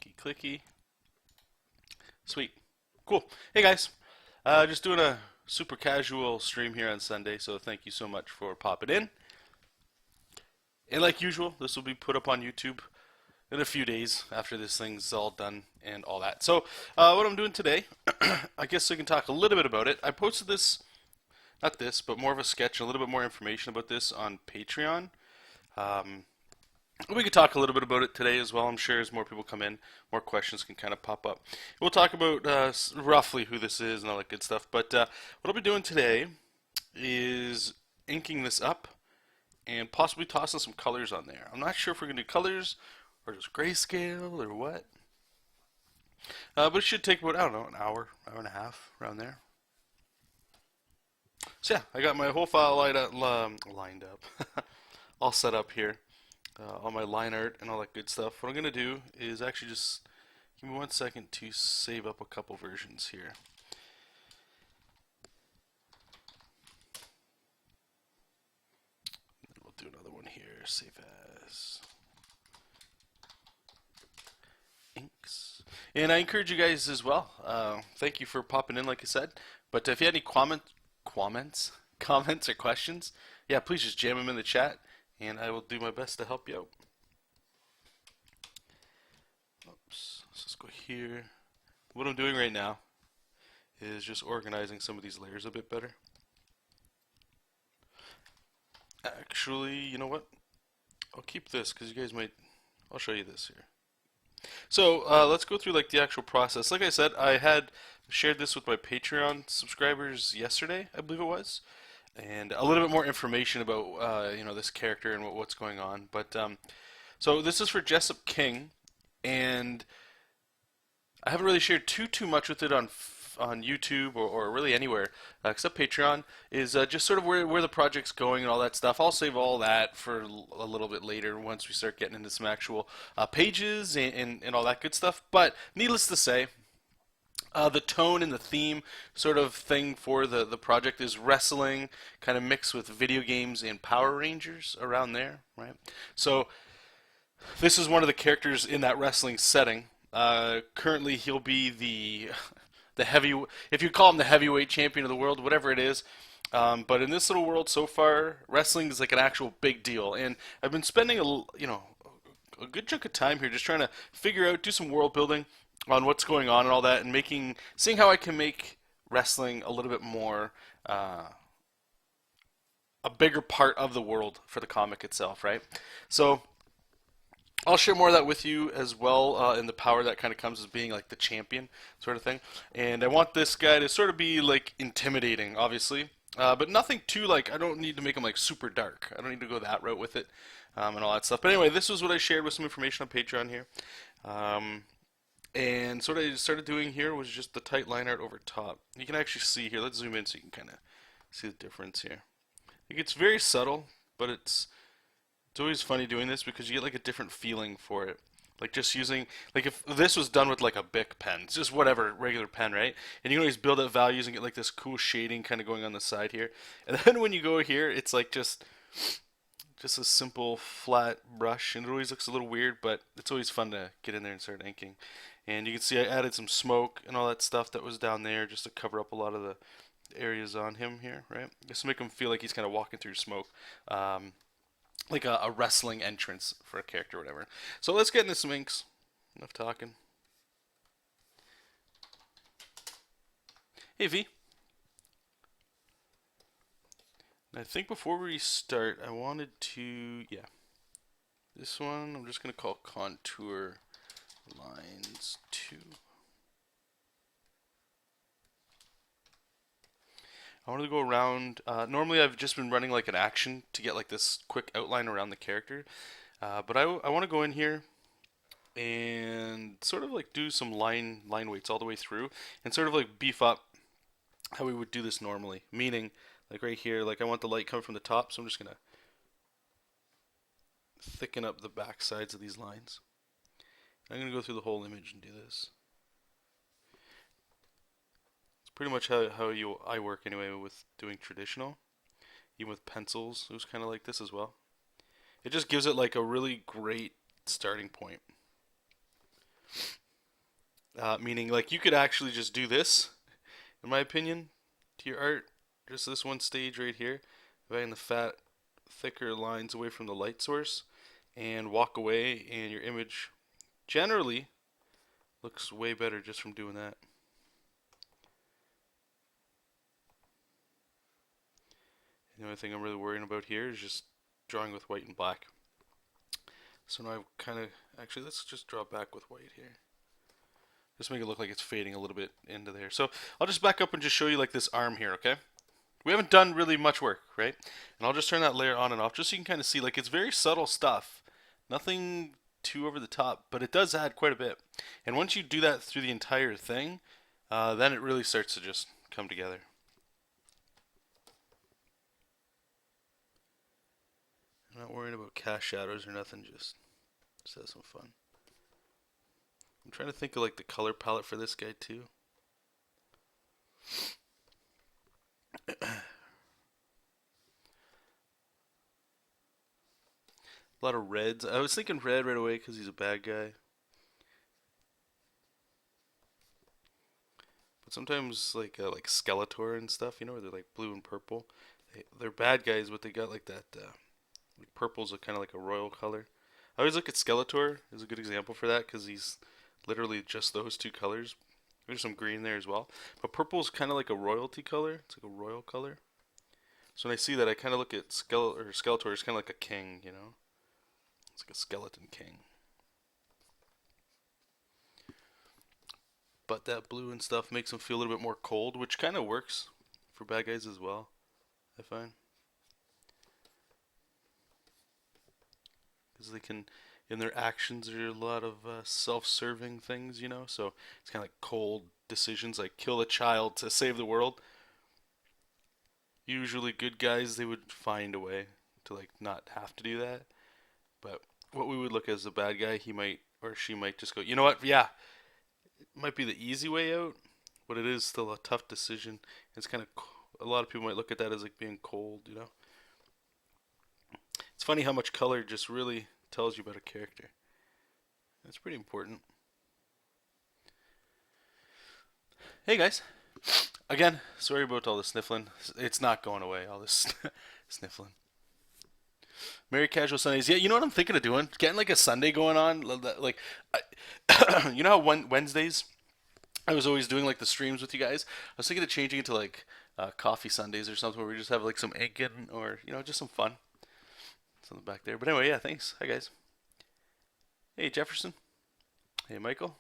Clicky, clicky. Sweet. Cool. Hey guys, just doing a super casual stream here on Sunday, so thank you so much for popping in. And like usual, this will be put up on YouTube in a few days after this thing's all done and all that. So, what I'm doing today, I guess I can talk a little bit about it. I posted this, not this, but more of a sketch, a little bit more information about this on Patreon. Um, we could talk a little bit about it today as well. I'm sure as more people come in, more questions can kind of pop up. We'll talk about roughly who this is and all that good stuff. But what I'll be doing today is inking this up and possibly tossing some colors on there. I'm not sure if we're going to do colors or just grayscale or what. But it should take about, I don't know, an hour, hour and a half, around there. So yeah, I got my whole file lined up, all set up here. All my line art and all that good stuff. What I'm going to do is actually just give me 1 second to save up a couple versions here. We'll do another one here, save as inks. And I encourage you guys as well. Thank you for popping in, like I said. But if you had any comments or questions, yeah, please just jam them in the chat. And I will do my best to help you out. Oops, let's just go here. What I'm doing right now is just organizing some of these layers a bit better. Actually, you know what? I'll keep this because you guys might, I'll show you this here. So let's go through like the actual process. Like I said, I had shared this with my Patreon subscribers yesterday, I believe it was. And a little bit more information about this character and what's going on. But so this is for Jesop King, and I haven't really shared too much with it on YouTube or really anywhere except Patreon. Is just sort of where the project's going and all that stuff. I'll save all that for a little bit later once we start getting into some actual pages and all that good stuff. But needless to say, the tone and the theme sort of thing for the project is wrestling, kind of mixed with video games and Power Rangers around there, right? So this is one of the characters in that wrestling setting. Currently, he'll be the heavy, if you call him the heavyweight champion of the world, whatever it is. But in this little world so far, wrestling is like an actual big deal, and I've been spending a good chunk of time here just trying to figure out, do some world building on what's going on and all that, and seeing how I can make wrestling a little bit more a bigger part of the world for the comic itself, right? So I'll share more of that with you as well, in the power that kind of comes as being like the champion sort of thing. And I want this guy to sort of be like intimidating, obviously, but nothing too like, I don't need to make him like super dark. I don't need to go that route with it, and all that stuff. But anyway, this was what I shared with some information on Patreon here. And so what I started doing here was just the tight line art over top. You can actually see here, let's zoom in so you can kind of see the difference here. It's very subtle, but it's always funny doing this because you get like a different feeling for it. Like just using, like if this was done with like a Bic pen, it's just whatever, regular pen, right? And you can always build up values and get like this cool shading kind of going on the side here. And then when you go here, it's like just a simple flat brush, and it always looks a little weird, but it's always fun to get in there and start inking. And you can see I added some smoke and all that stuff that was down there just to cover up a lot of the areas on him here, right? Just to make him feel like he's kind of walking through smoke, like a wrestling entrance for a character or whatever. So let's get into some inks. Enough talking. Hey V. I think before we start, I wanted to, yeah, this one I'm just going to call Contour Lines 2. I wanted to go around, normally I've just been running like an action to get like this quick outline around the character, but I want to go in here and sort of like do some line weights all the way through and sort of like beef up how we would do this normally, meaning like right here, like I want the light coming from the top, so I'm just going to thicken up the back sides of these lines. I'm going to go through the whole image and do this. It's pretty much how I work anyway with doing traditional. Even with pencils, it was kind of like this as well. It just gives it like a really great starting point. Meaning, like, you could actually just do this, in my opinion, to your art. Just this one stage right here, dividing the fat, thicker lines away from the light source, and walk away, and your image generally looks way better just from doing that. The only thing I'm really worrying about here is just drawing with white and black. So now I've kind of, actually, let's just draw back with white here. Just make it look like it's fading a little bit into there. So I'll just back up and just show you like this arm here, okay? We haven't done really much work, right? And I'll just turn that layer on and off just so you can kind of see, like, it's very subtle stuff. Nothing too over the top, but it does add quite a bit. And once you do that through the entire thing, then it really starts to just come together. I'm not worried about cast shadows or nothing, just have some fun. I'm trying to think of like the color palette for this guy too. A lot of reds. I was thinking red right away because he's a bad guy. But sometimes like Skeletor and stuff, you know, where they're like blue and purple. They're bad guys, but they got like that. Like purple's kind of like a royal color. I always look at Skeletor as a good example for that because he's literally just those two colors. There's some green there as well. But purple's kind of like a royalty color. It's like a royal color. So when I see that, I kind of look at Skeletor as kind of like a king, you know? It's like a skeleton king. But that blue and stuff makes him feel a little bit more cold, which kind of works for bad guys as well, I find. Because they can, in their actions, there are a lot of self-serving things, you know? So it's kind of like cold decisions, like kill a child to save the world. Usually good guys, they would find a way to like not have to do that. But what we would look at as a bad guy, he might or she might just go, you know what? Yeah, it might be the easy way out, but it is still a tough decision. It's kind of a lot of people might look at that as like being cold, you know. It's funny how much color just really tells you about a character. That's pretty important. Hey guys, again, sorry about all the sniffling. It's not going away. All this sniffling. Merry casual Sundays. Yeah, you know what I'm thinking of doing? Getting like a Sunday going on. Like, you know how Wednesdays I was always doing like the streams with you guys. I was thinking of changing it to like coffee Sundays or something where we just have like some egg in, or you know, just some fun. Something back there. But anyway, yeah, thanks. Hi guys. Hey Jefferson. Hey Michael.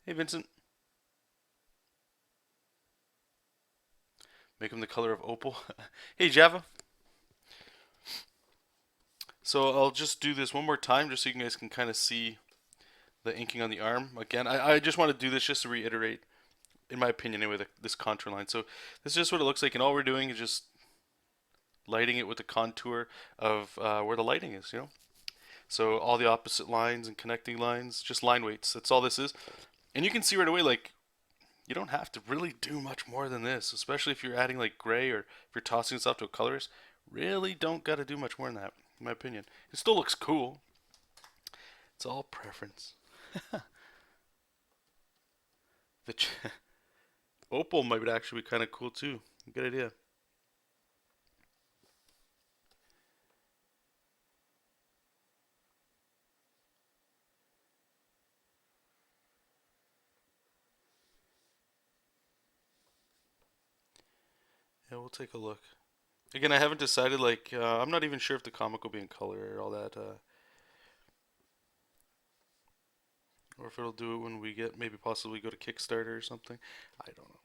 Hey Vincent. Make him the color of opal. Hey Java. So I'll just do this one more time just so you guys can kind of see the inking on the arm. Again, I just want to do this just to reiterate, in my opinion anyway, this contour line. So this is just what it looks like, and all we're doing is just lighting it with the contour of where the lighting is, you know? So all the opposite lines and connecting lines, just line weights. That's all this is. And you can see right away, like, you don't have to really do much more than this, especially if you're adding like gray or if you're tossing this off to a colorist. Really don't got to do much more than that, in my opinion. It still looks cool. It's all preference. The opal might actually be kind of cool too. Good idea. Yeah, we'll take a look. Again, I haven't decided. Like, I'm not even sure if the comic will be in color or all that, or if it'll do it when we get maybe possibly go to Kickstarter or something. I don't know.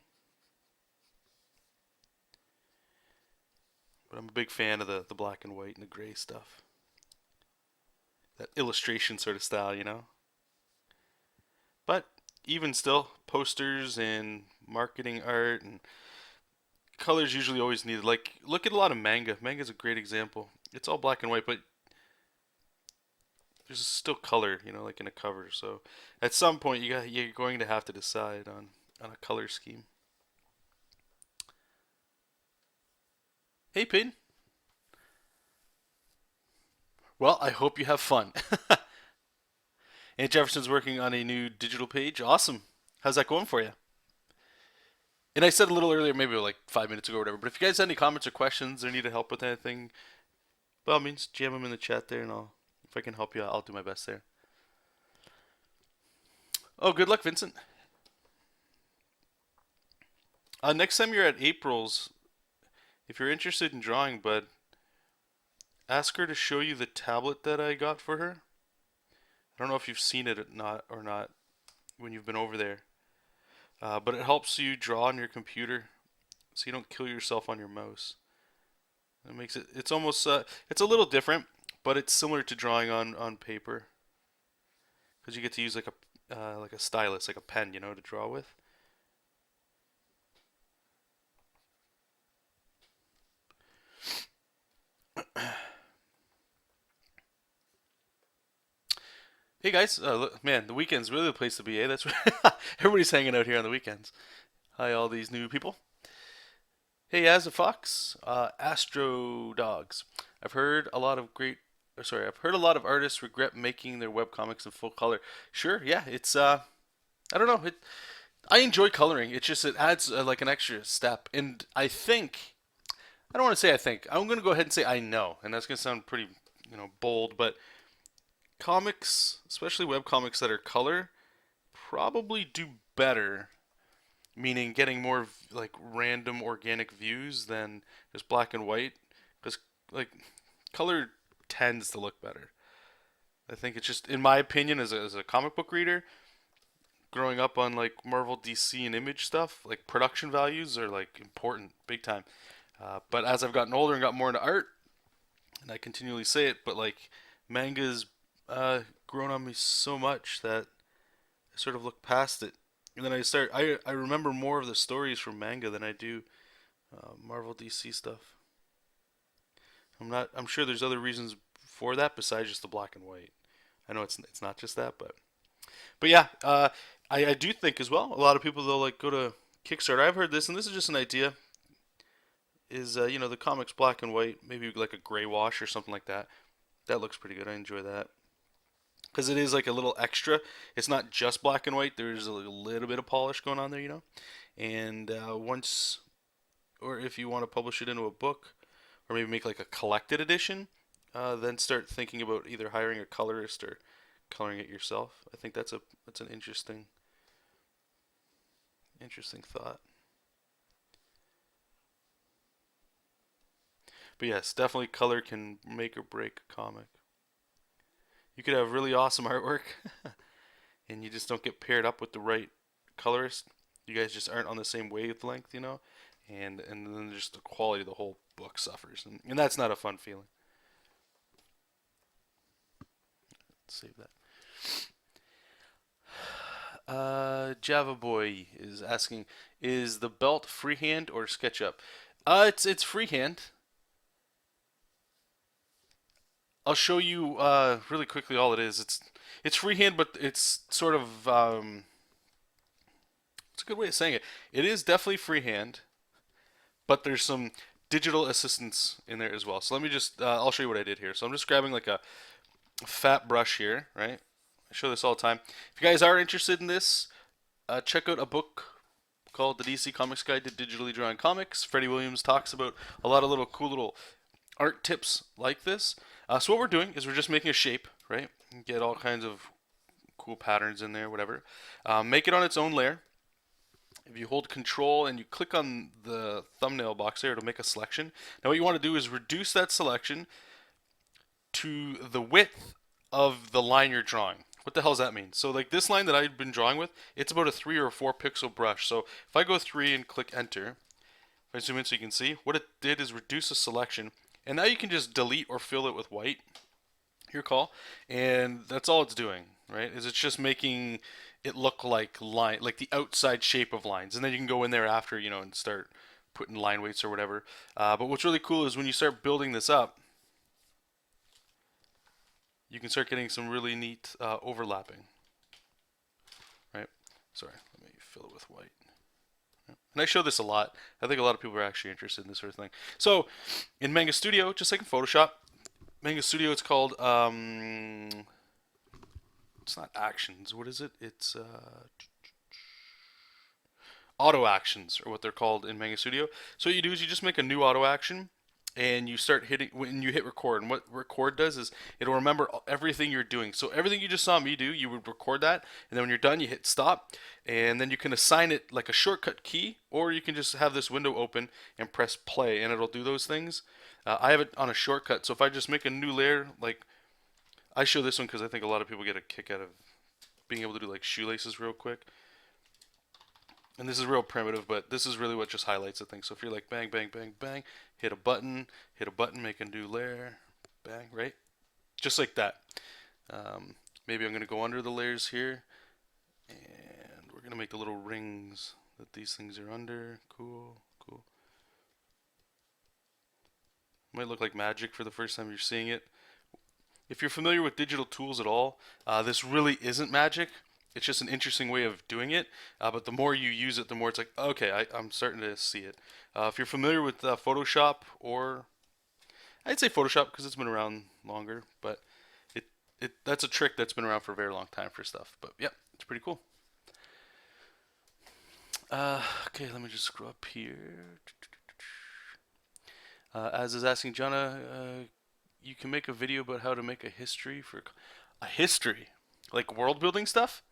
But I'm a big fan of the black and white and the gray stuff. That illustration sort of style, you know. But even still, posters and marketing art and colors usually always needed. Like, look at a lot of manga. Manga's a great example. It's all black and white, but there's still color, you know, like in a cover. So at some point, you're going to have to decide on a color scheme. Hey, Pin. Well, I hope you have fun. Aunt Jefferson's working on a new digital page. Awesome. How's that going for you? And I said a little earlier, maybe like 5 minutes ago or whatever, but if you guys have any comments or questions or need help with anything, by all means, jam them in the chat there, and if I can help you, I'll do my best there. Oh, good luck, Vincent. Next time you're at April's, if you're interested in drawing, bud, ask her to show you the tablet that I got for her. I don't know if you've seen it or not when you've been over there, but it helps you draw on your computer, so you don't kill yourself on your mouse. It makes it's almost it's a little different, but it's similar to drawing on paper because you get to use like a stylus, like a pen, to draw with. Hey guys, look, man, the weekend's really the place to be, eh? That's everybody's hanging out here on the weekends. Hi, all these new people. Hey, as a fox, Astro Dogs. I've heard a lot of great. I've heard a lot of artists regret making their webcomics in full color. Sure, yeah, it's I don't know. I enjoy coloring. It's just it adds like an extra step, and I don't want to say I think. I'm gonna go ahead and say I know, and that's gonna sound pretty bold, but comics, especially web comics that are color, probably do better, meaning getting more like random organic views than just black and white, because like color tends to look better. I think it's just, in my opinion, as a comic book reader, growing up on like Marvel, DC, and Image stuff, like production values are like important, big time. But as I've gotten older and got more into art, and I continually say it, but like manga's grown on me so much that I sort of look past it, and then I remember more of the stories from manga than I do Marvel, DC stuff. I'm sure there's other reasons for that besides just the black and white. I know it's not just that, but yeah, I do think as well. A lot of people they'll like go to Kickstarter. I've heard this, and this is just an idea. Is the comics black and white, maybe like a gray wash or something like that. That looks pretty good. I enjoy that because it is like a little extra. It's not just black and white. There's a little bit of polish going on there. And once, or if you want to publish it into a book, or maybe make like a collected edition, then start thinking about either hiring a colorist or coloring it yourself. I think that's an interesting thought. But yes, definitely color can make or break a comic. You could have really awesome artwork, and you just don't get paired up with the right colorist. You guys just aren't on the same wavelength, and then just the quality of the whole book suffers, and that's not a fun feeling. Let's save that. Java Boy is asking, is the belt freehand or SketchUp? It's freehand. I'll show you really quickly all it is. It's freehand, but it's sort of it's a good way of saying it. It is definitely freehand, but there's some digital assistance in there as well. So let me just I'll show you what I did here. So I'm just grabbing like a fat brush here, right? I show this all the time. If you guys are interested in this, check out a book called The DC Comics Guide to Digitally Drawing Comics. Freddie Williams talks about a lot of cool little art tips like this. So what we're doing is we're just making a shape, right? Get all kinds of cool patterns in there, whatever. Make it on its own layer. If you hold Control and you click on the thumbnail box there, it'll make a selection. Now what you want to do is reduce that selection to the width of the line you're drawing. What the hell does that mean? So like this line that I've been drawing with, it's about a 3 or 4 pixel brush. So if I go 3 and click enter, if I zoom in so you can see, what it did is reduce the selection. And now you can just delete or fill it with white, your call, and that's all it's doing, right? Is it's just making it look like the outside shape of lines, and then you can go in there after, and start putting line weights or whatever. But what's really cool is when you start building this up, you can start getting some really neat overlapping, right? Sorry, let me fill it with white. And I show this a lot. I think a lot of people are actually interested in this sort of thing. So, in Manga Studio, just like in Photoshop, Manga Studio, it's called it's not actions. What is it? It's auto actions, or what they're called in Manga Studio. So what you do is you just make a new auto action, and you start hitting when you hit record. And what record does is it'll remember everything you're doing. So everything you just saw me do, you would record that, and then when you're done, you hit stop, and then you can assign it like a shortcut key, or you can just have this window open and press play, and it'll do those things. I have it on a shortcut, so if I just make a new layer, like I show this one because I think a lot of people get a kick out of being able to do like shoelaces real quick. And this is real primitive, but this is really what just highlights the thing. So if you're like bang, bang, bang, bang, hit a button, make a new layer, bang, right? Just like that. Maybe I'm going to go under the layers here, and we're going to make the little rings that these things are under. Cool, cool. Might look like magic for the first time you're seeing it. If you're familiar with digital tools at all, this really isn't magic. It's just an interesting way of doing it, but the more you use it, the more it's like, okay, I'm starting to see it. If you're familiar with Photoshop, or I'd say Photoshop because it's been around longer, but that's a trick that's been around for a very long time for stuff. But yeah, it's pretty cool. Okay, let me just scroll up here. As is asking Jonna, you can make a video about how to make a history for a history, like world building stuff.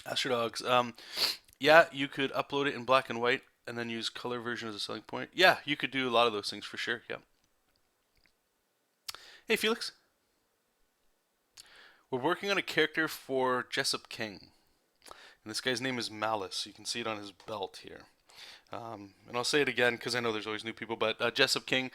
Astrodogs. Yeah, you could upload it in black and white and then use color version as a selling point. Yeah, you could do a lot of those things for sure. Yeah. Hey, Felix. We're working on a character for Jesop King. And this guy's name is Malice. You can see it on his belt here. And I'll say it again because I know there's always new people, but Jesop King,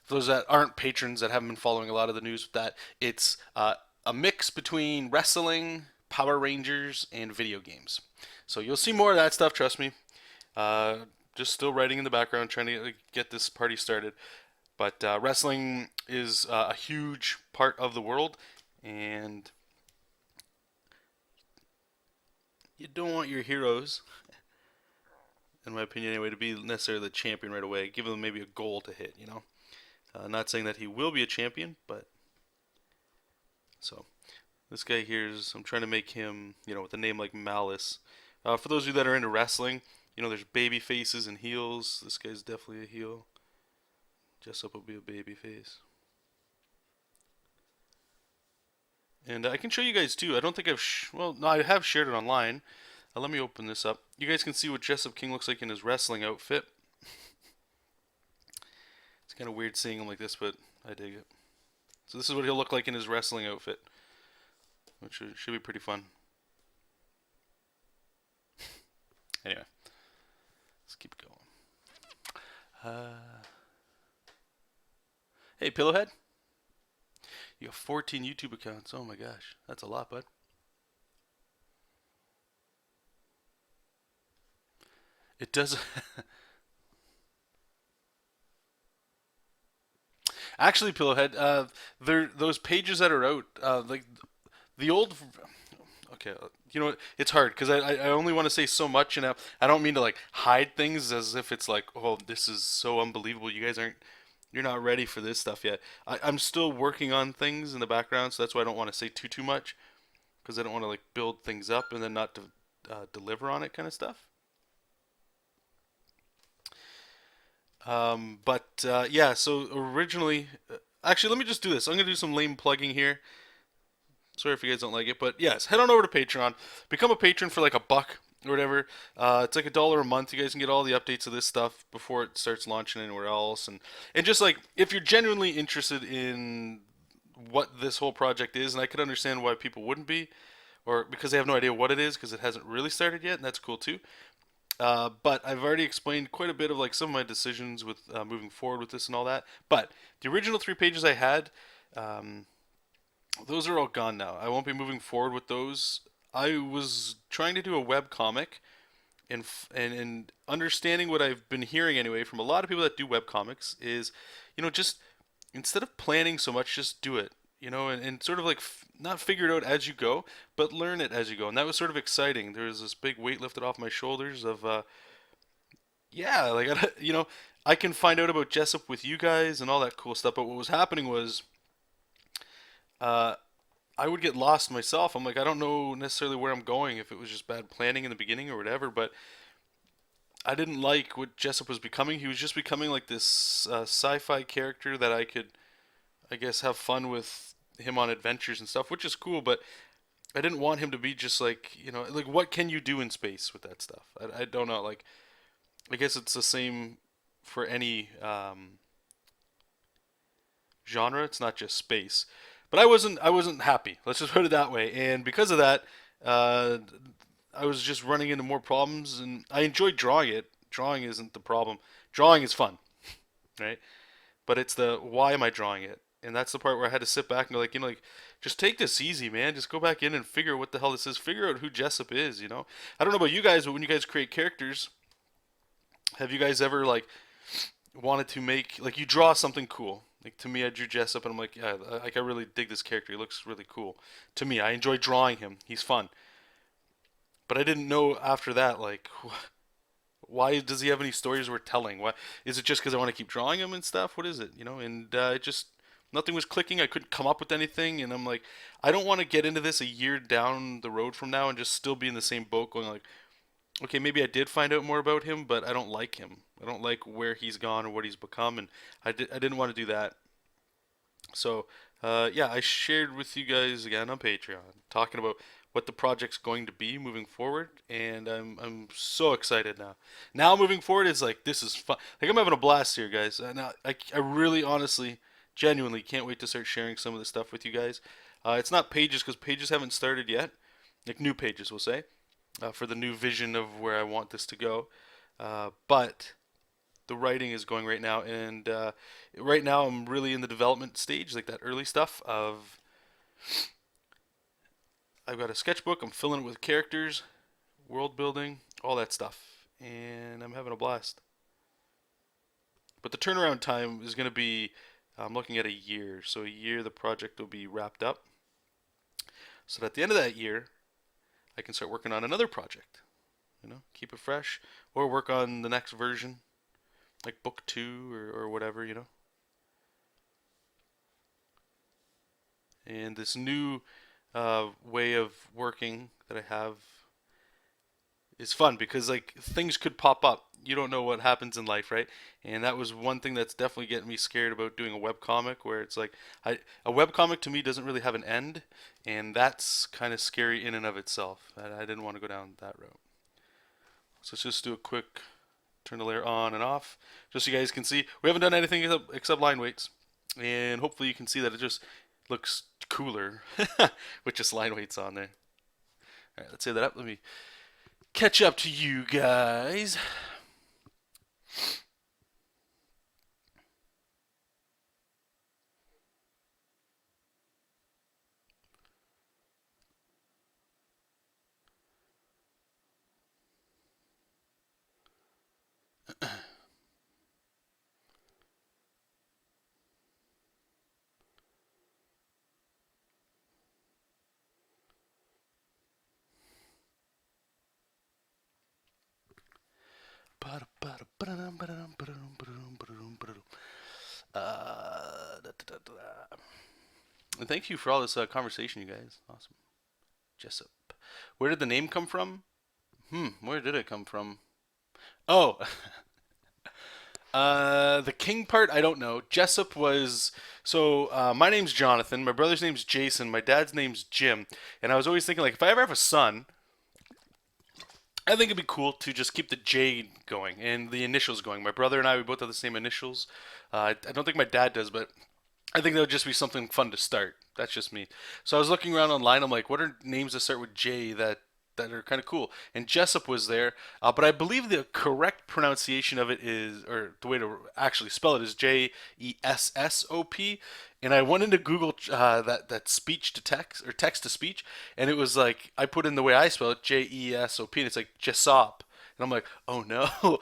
for those that aren't patrons that haven't been following a lot of the news with that, it's a mix between wrestling, Power Rangers, and video games. So you'll see more of that stuff, trust me. Just still writing in the background, trying to get this party started. But wrestling is a huge part of the world, and you don't want your heroes, in my opinion anyway, to be necessarily the champion right away. Give them maybe a goal to hit, you know. Not saying that he will be a champion, but so this guy here is, I'm trying to make him, you know, with a name like Malice. For those of you that are into wrestling, you know, there's baby faces and heels. This guy's definitely a heel. Jesop will be a baby face. And I can show you guys too. I don't think well, no, I have shared it online. Let me open this up. You guys can see what Jesop King looks like in his wrestling outfit. It's kind of weird seeing him like this, but I dig it. So this is what he'll look like in his wrestling outfit, which should be pretty fun. Anyway, let's keep going. Hey, Pillowhead. You have 14 YouTube accounts. Oh my gosh, that's a lot, bud. It does. Actually, Pillowhead, those pages that are out, like the old. Okay, you know what? It's hard because I only want to say so much, and I don't mean to like hide things as if it's like, oh, this is so unbelievable. You're not ready for this stuff yet. I'm still working on things in the background, so that's why I don't want to say too much, because I don't want to like build things up and then not deliver on it, kind of stuff. Yeah, so originally, actually, let me just do this. I'm gonna do some lame plugging here. Sorry if you guys don't like it, but yes, head on over to Patreon. Become a patron for like $1 or whatever. It's like $1 a month. You guys can get all the updates of this stuff before it starts launching anywhere else. And just like, if you're genuinely interested in what this whole project is, and I could understand why people wouldn't be, or because they have no idea what it is because it hasn't really started yet, and that's cool too. But I've already explained quite a bit of like some of my decisions with moving forward with this and all that. But the original 3 pages I had, those are all gone now. I won't be moving forward with those. I was trying to do a web comic, and understanding what I've been hearing anyway from a lot of people that do web comics is, you know, just instead of planning so much, just do it. You know, and sort of like not figure it out as you go, but learn it as you go. And that was sort of exciting. There was this big weight lifted off my shoulders of, yeah, like, you know, I can find out about Jesop with you guys and all that cool stuff. But what was happening was uh, I would get lost myself. I'm like, I don't know necessarily where I'm going if it was just bad planning in the beginning or whatever, but I didn't like what Jessup was becoming. He was just becoming like this sci-fi character that I could, I guess, have fun with him on adventures and stuff, which is cool, but I didn't want him to be just like, like what can you do in space with that stuff? I don't know. Like, I guess it's the same for any genre. It's not just space. But I wasn't happy. Let's just put it that way. And because of that, uh, I was just running into more problems. And I enjoyed drawing it. Drawing isn't the problem. Drawing is fun, right? But it's the why am I drawing it? And that's the part where I had to sit back and go like, just take this easy, man. Just go back in and figure what the hell this is. Figure out who Jessup is. I don't know about you guys, but when you guys create characters, have you guys ever like wanted to make like you draw something cool? Like to me, I drew Jessup, and I'm like, yeah, like I really dig this character. He looks really cool. To me, I enjoy drawing him. He's fun. But I didn't know after that, like, why does he have any stories worth telling? Why is it just because I want to keep drawing him and stuff? What is it? And it just nothing was clicking. I couldn't come up with anything, and I'm like, I don't want to get into this a year down the road from now and just still be in the same boat, going like, okay, maybe I did find out more about him, but I don't like him. I don't like where he's gone or what he's become, and I didn't want to do that. So, yeah, I shared with you guys again on Patreon, talking about what the project's going to be moving forward, and I'm so excited now. Now moving forward is like this is fun. Like I'm having a blast here, guys. Now I really, honestly, genuinely can't wait to start sharing some of this stuff with you guys. It's not pages because pages haven't started yet, like new pages, we'll say, for the new vision of where I want this to go. But the writing is going right now, and right now I'm really in the development stage, like that early stuff of I've got a sketchbook, I'm filling it with characters, world building, all that stuff, and I'm having a blast. But the turnaround time is going to be, I'm looking at a year, so a year the project will be wrapped up, so that at the end of that year I can start working on another project. Keep it fresh, or work on the next version, like book two or whatever. And this new way of working that I have is fun because like things could pop up. You don't know what happens in life, right? And that was one thing that's definitely getting me scared about doing a web comic, where it's like a web comic to me doesn't really have an end, and that's kind of scary in and of itself. I didn't want to go down that route. So let's just do a quick turn the layer on and off, just so you guys can see. We haven't done anything except line weights, and hopefully you can see that it just looks cooler with just line weights on there. All right, let's say that up. Let me catch up to you guys. And thank you for all this conversation, you guys. Awesome. Jessup. Where did the name come from? Where did it come from? Oh, the king part, I don't know. Jessup was so. My name's Jonathan. My brother's name's Jason. My dad's name's Jim. And I was always thinking, like, if I ever have a son, I think it'd be cool to just keep the J going and the initials going. My brother and I, we both have the same initials. I don't think my dad does, but I think that would just be something fun to start. That's just me. So I was looking around online. I'm like, what are names that start with J that are kind of cool? And Jessup was there, but I believe the correct pronunciation of it is, or the way to actually spell it is Jessop. And I went into Google that speech to text or text to speech, and it was like I put in the way I spell it, Jesop, and it's like Jessop, and I'm like, oh no.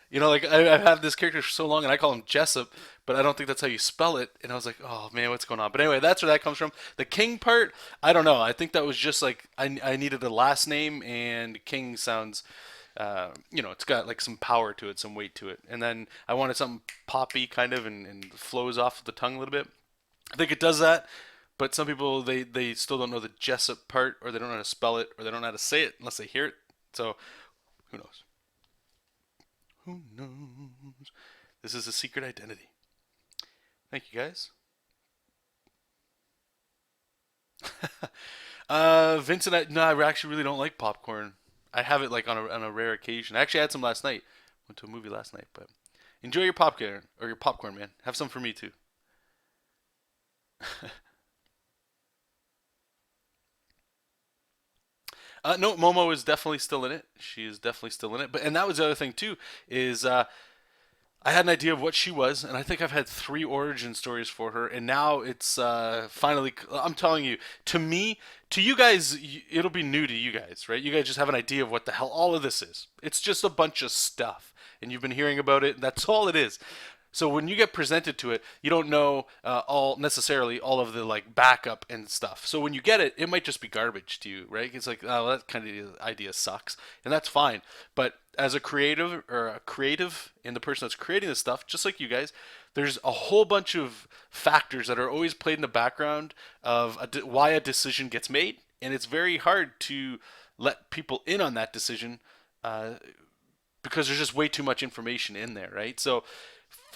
Like I've had this character for so long, and I call him Jessup, but I don't think that's how you spell it. And I was like, oh man, what's going on? But anyway, that's where that comes from. The King part, I don't know. I think that was just like I needed a last name, and King sounds, it's got like some power to it, some weight to it. And then I wanted something poppy kind of and flows off the tongue a little bit. I think it does that, But some people they still don't know the Jesop part, or they don't know how to spell it, or they don't know how to say it unless they hear it. So who knows? Who knows? This is a secret identity. Thank you guys. Vincent, no, I actually really don't like popcorn. I have it like on a rare occasion. I actually had some last night. Went to a movie last night, but enjoy your popcorn, man. Have some for me too. No, Momo is definitely still in it. She is definitely still in it. But and that was the other thing too is I had an idea of what she was, and I think I've had three origin stories for her, and now it's finally. I'm telling you, to me, to you guys, it'll be new to you guys, right? You guys just have an idea of what the hell all of this is. It's just a bunch of stuff, and you've been hearing about it. And that's all it is. So when you get presented to it, you don't know all necessarily all of the like backup and stuff. So when you get it, it might just be garbage to you, right? It's like, oh, that kind of idea sucks, and that's fine. But as a creative or a creative and the person that's creating this stuff, just like you guys, there's a whole bunch of factors that are always played in the background of why a decision gets made, and it's very hard to let people in on that decision uh, because there's just way too much information in there, right? So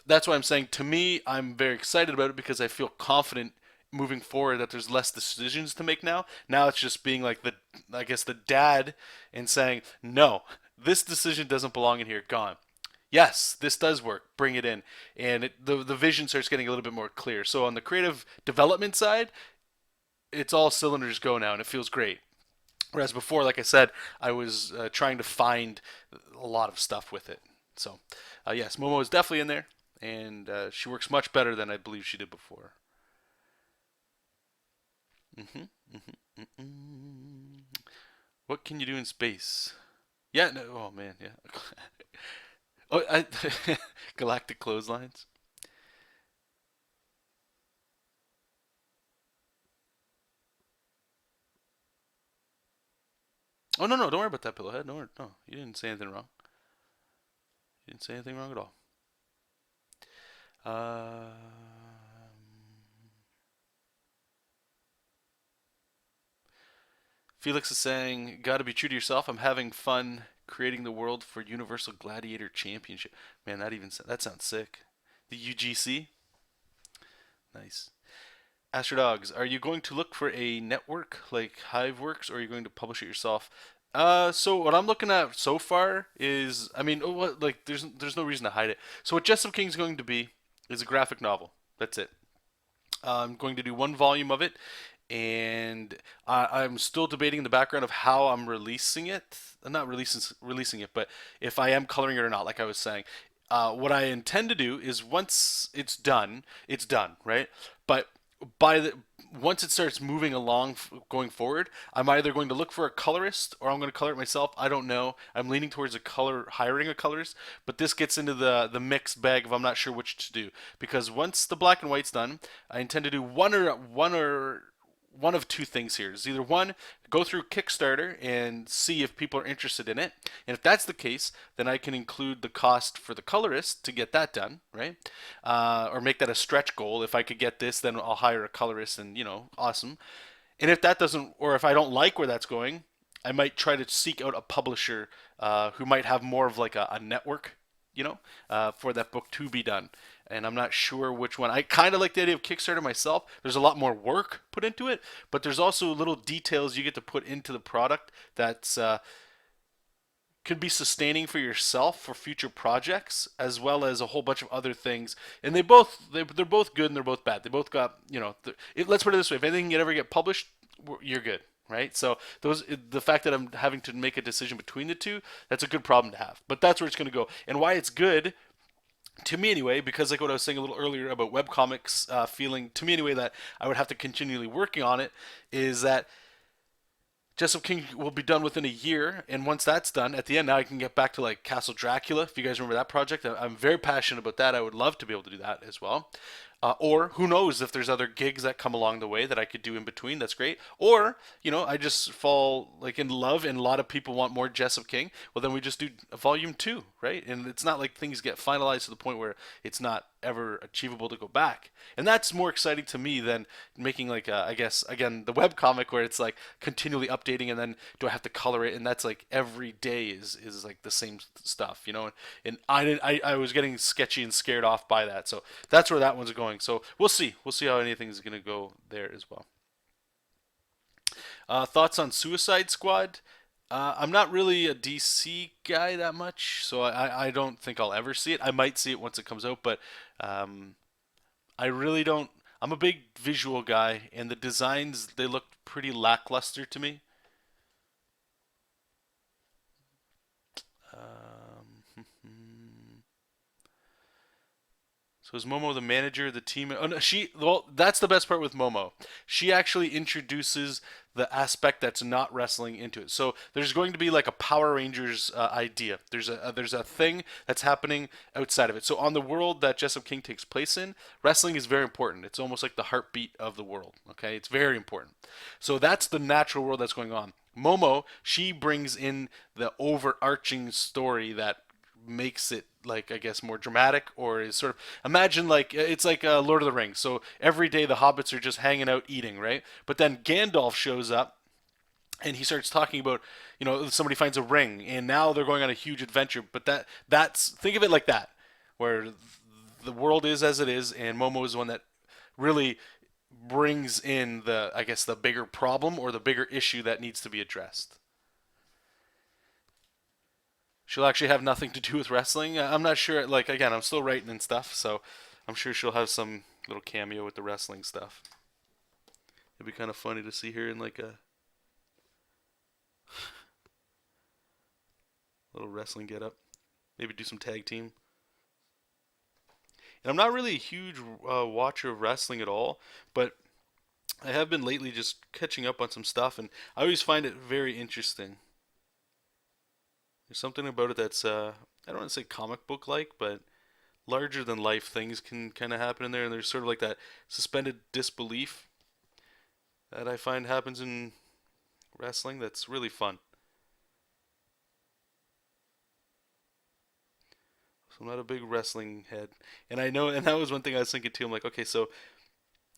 that's why I'm saying to me, I'm very excited about it because I feel confident moving forward that there's less decisions to make now. Now it's just being like I guess the dad and saying, no, this decision doesn't belong in here, gone. Yes, this does work. Bring it in, and the vision starts getting a little bit more clear. So on the creative development side, it's all cylinders go now, and it feels great. Whereas before, like I said, I was trying to find a lot of stuff with it. So, yes, Momo is definitely in there, and she works much better than I believe she did before. hmm What can you do in space? Yeah, no, oh man, yeah. Oh, galactic clotheslines. Oh no, no, don't worry about that, Pillowhead. No, no, you didn't say anything wrong. You didn't say anything wrong at all. Um, Felix is saying, "Got to be true to yourself. I'm having fun creating the world for Universal Gladiator Championship." Man, that sounds sick. The UGC, nice. Astrodogs, are you going to look for a network like Hiveworks, or are you going to publish it yourself? So what I'm looking at so far is, I mean, what like there's no reason to hide it. So what Jessup King's going to be is a graphic novel. That's it. I'm going to do one volume of it, and I'm still debating in the background of how I'm releasing it. Not releasing it, but if I am coloring it or not. Like I was saying, what I intend to do is once it's done, right? But by the once it starts moving along going forward, I'm either going to look for a colorist or I'm going to color it myself. I don't know. I'm leaning towards hiring a colorist, but this gets into the mixed bag of I'm not sure which to do because once the black and white's done, I intend to do one of two things here. Is either one, go through Kickstarter and see if people are interested in it. And if that's the case, then I can include the cost for the colorist to get that done, right? Or make that a stretch goal. If I could get this, then I'll hire a colorist and, awesome. And if that doesn't, or if I don't like where that's going, I might try to seek out a publisher who might have more of like a network, for that book to be done. And I'm not sure which one. I kind of like the idea of Kickstarter myself. There's a lot more work put into it, but there's also little details you get to put into the product that's could be sustaining for yourself for future projects, as well as a whole bunch of other things. And they're both good and they're both bad. They both got let's put it this way: if anything can ever get published, you're good, right? So the fact that I'm having to make a decision between the two, that's a good problem to have. But that's where it's going to go, and why it's good to me anyway, because like what I was saying a little earlier about webcomics feeling to me anyway that I would have to continually working on it, is that Jessup King will be done within a year, and once that's done, at the end now I can get back to like Castle Dracula. If you guys remember that project, I'm very passionate about that. I would love to be able to do that as well. Or who knows if there's other gigs that come along the way that I could do in between. That's great. Or I just fall like in love, and a lot of people want more Jessup King. Well, then we just do a volume two, right? And it's not like things get finalized to the point where it's not ever achievable to go back. And that's more exciting to me than making like I guess again the web comic where it's like continually updating and then do I have to color it and that's like every day is like the same stuff, you know. And I was getting sketchy and scared off by that. So that's where that one's going. So we'll see how anything's going to go there as well. Thoughts on Suicide Squad? I'm not really a DC guy that much, so I don't think I'll ever see it. I might see it once it comes out, but um, I really don't. I'm a big visual guy, and the designs they look pretty lackluster to me. Um, So is Momo the manager, the team? Oh no, she. Well, that's the best part with Momo. She actually introduces the aspect that's not wrestling into it. So there's going to be like a Power Rangers idea. There's a thing that's happening outside of it. So on the world that Jessup King takes place in, wrestling is very important. It's almost like the heartbeat of the world. Okay, it's very important. So that's the natural world that's going on. Momo, she brings in the overarching story that makes it like I guess more dramatic or is sort of imagine like it's like Lord of the Rings. So every day the hobbits are just hanging out eating, right? But then Gandalf shows up and he starts talking about somebody finds a ring and now they're going on a huge adventure. But that's think of it like that, where the world is as it is, and Momo is the one that really brings in the I guess the bigger problem or the bigger issue that needs to be addressed. She'll actually have nothing to do with wrestling. I'm not sure. Like again, I'm still writing and stuff, so I'm sure she'll have some little cameo with the wrestling stuff. It'd be kind of funny to see her in like a little wrestling get up. Maybe do some tag team. And I'm not really a huge watcher of wrestling at all, but I have been lately just catching up on some stuff, and I always find it very interesting. There's something about it that's I don't want to say comic book like, but larger than life things can kind of happen in there, and there's sort of like that suspended disbelief that I find happens in wrestling that's really fun. So I'm not a big wrestling head, and I know, and that was one thing I was thinking too. I'm like, okay, so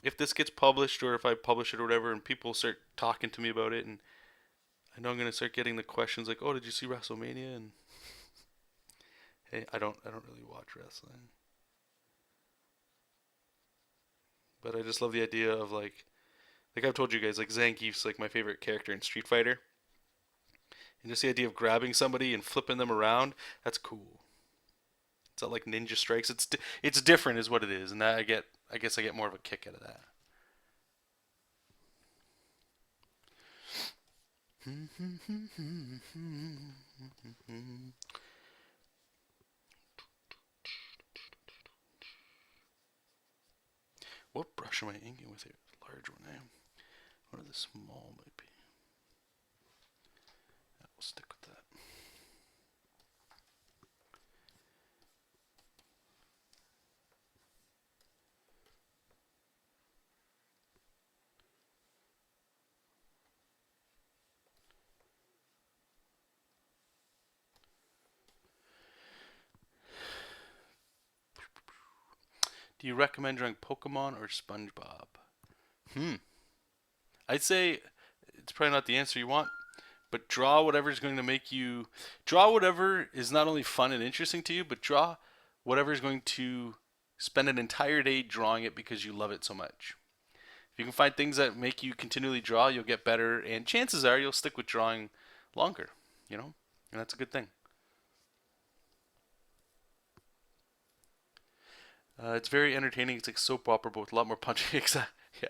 if this gets published or if I publish it or whatever, and people start talking to me about it, and I know I'm gonna start getting the questions like, "Oh, did you see WrestleMania?" And hey, I don't really watch wrestling, but I just love the idea of like I've told you guys, like Zangief's like my favorite character in Street Fighter, and just the idea of grabbing somebody and flipping them around, that's cool. It's not like ninja strikes. It's different, is what it is, and that I guess I get more of a kick out of that. What brush am I inking with here? Large one, eh? What are the small might be? Yeah, we'll stick with that. Do you recommend drawing Pokemon or SpongeBob? Hmm. I'd say it's probably not the answer you want, but draw whatever is going to make you draw whatever is not only fun and interesting to you, but draw whatever is going to spend an entire day drawing it because you love it so much. If you can find things that make you continually draw, you'll get better, and chances are you'll stick with drawing longer, you know? And that's a good thing. It's very entertaining. It's like soap opera, but with a lot more punching. Yeah.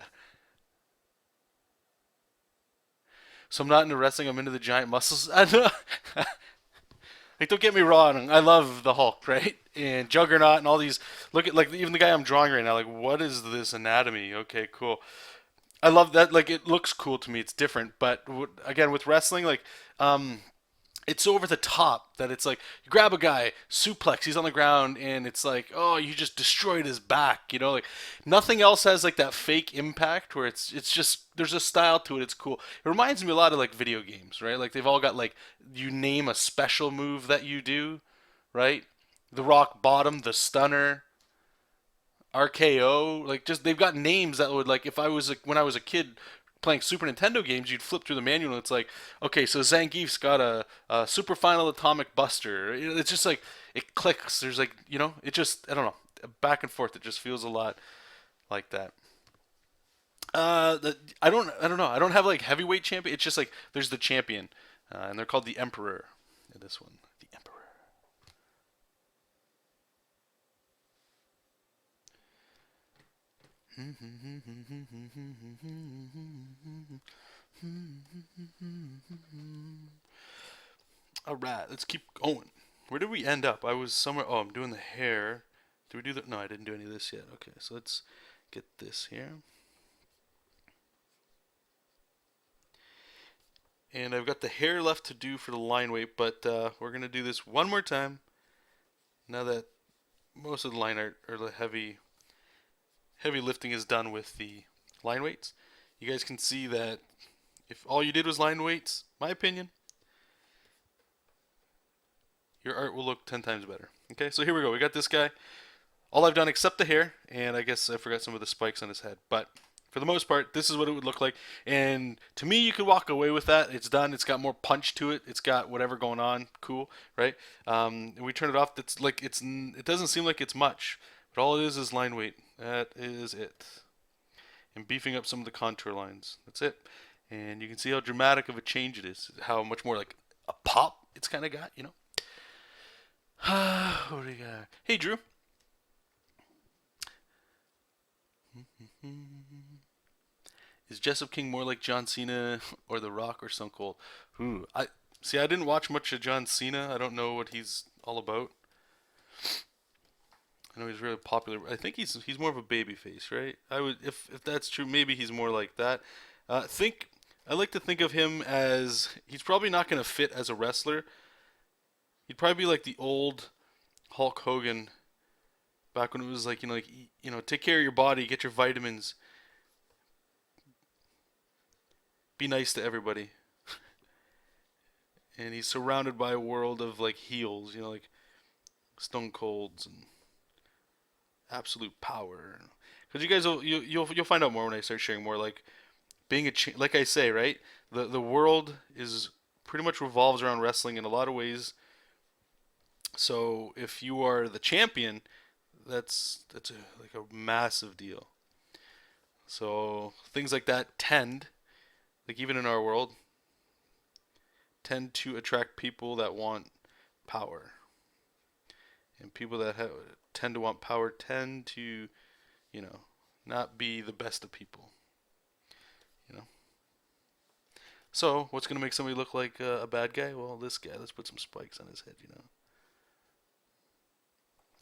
So I'm not into wrestling. I'm into the giant muscles. I know. Like, don't get me wrong. I love the Hulk, right? And Juggernaut and all these. Look at like even the guy I'm drawing right now. Like, what is this anatomy? Okay, cool. I love that. Like, it looks cool to me. It's different, but again, with wrestling, like, it's so over the top that it's like you grab a guy, suplex, he's on the ground, and it's like, oh, you just destroyed his back. You know, like nothing else has like that fake impact where it's just there's a style to it. It's cool. It reminds me a lot of like video games, right? Like they've all got like you name a special move that you do, right? The rock bottom, the stunner, RKO, like just they've got names that would like if I was when I was a kid playing Super Nintendo games, you'd flip through the manual and it's like, okay, so Zangief's got a Super Final Atomic Buster. It's just like it clicks. There's like it just I don't know back and forth. It just feels a lot like that. I don't know. I don't have like heavyweight champion. It's just like there's the champion, and they're called the Emperor in this one. The Emperor. All right, let's keep going. Where did we end up? I was somewhere. Oh, I'm doing the hair. Did we do that? No, I didn't do any of this yet. Okay, so let's get this here. And I've got the hair left to do for the line weight, but we're going to do this one more time. Now that most of the line art or the heavy lifting is done with the line weights, you guys can see that if all you did was line weights, my opinion, your art will look 10 times better. Okay, so here we go. We got this guy. All I've done except the hair, and I guess I forgot some of the spikes on his head, but for the most part, this is what it would look like. And to me, you could walk away with that. It's done. It's got more punch to it. It's got whatever going on. Cool, right? And we turn it off. It's like it doesn't seem like it's much, but all it is line weight. That is it. And beefing up some of the contour lines. That's it. And you can see how dramatic of a change it is. How much more like a pop it's kind of got, what do you got? Hey, Drew. Is Jesop King more like John Cena or The Rock or Stone Cold? Ooh, I see. I didn't watch much of John Cena. I don't know what he's all about. I know he's really popular. I think he's more of a baby face, right? I would if that's true, maybe he's more like that. Think I like to think of him as he's probably not going to fit as a wrestler. He'd probably be like the old Hulk Hogan back when it was like take care of your body, get your vitamins, be nice to everybody. And he's surrounded by a world of like heels, like Stone Colds and absolute power. Because you guys you'll find out more when I start sharing more. Like being like I say, right? The world is pretty much revolves around wrestling in a lot of ways. So if you are the champion, that's like a massive deal. So things like that like even in our world, tend to attract people that want power. And people that tend to want power tend to, you know, not be the best of people. You know. So what's gonna make somebody look like a bad guy? Well, this guy. Let's put some spikes on his head.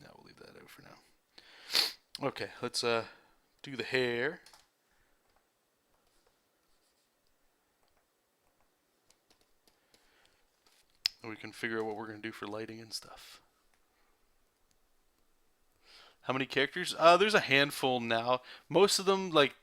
Yeah, we'll leave that out for now. Okay, let's do the hair. And we can figure out what we're gonna do for lighting and stuff. How many characters? There's a handful now. Most of them, like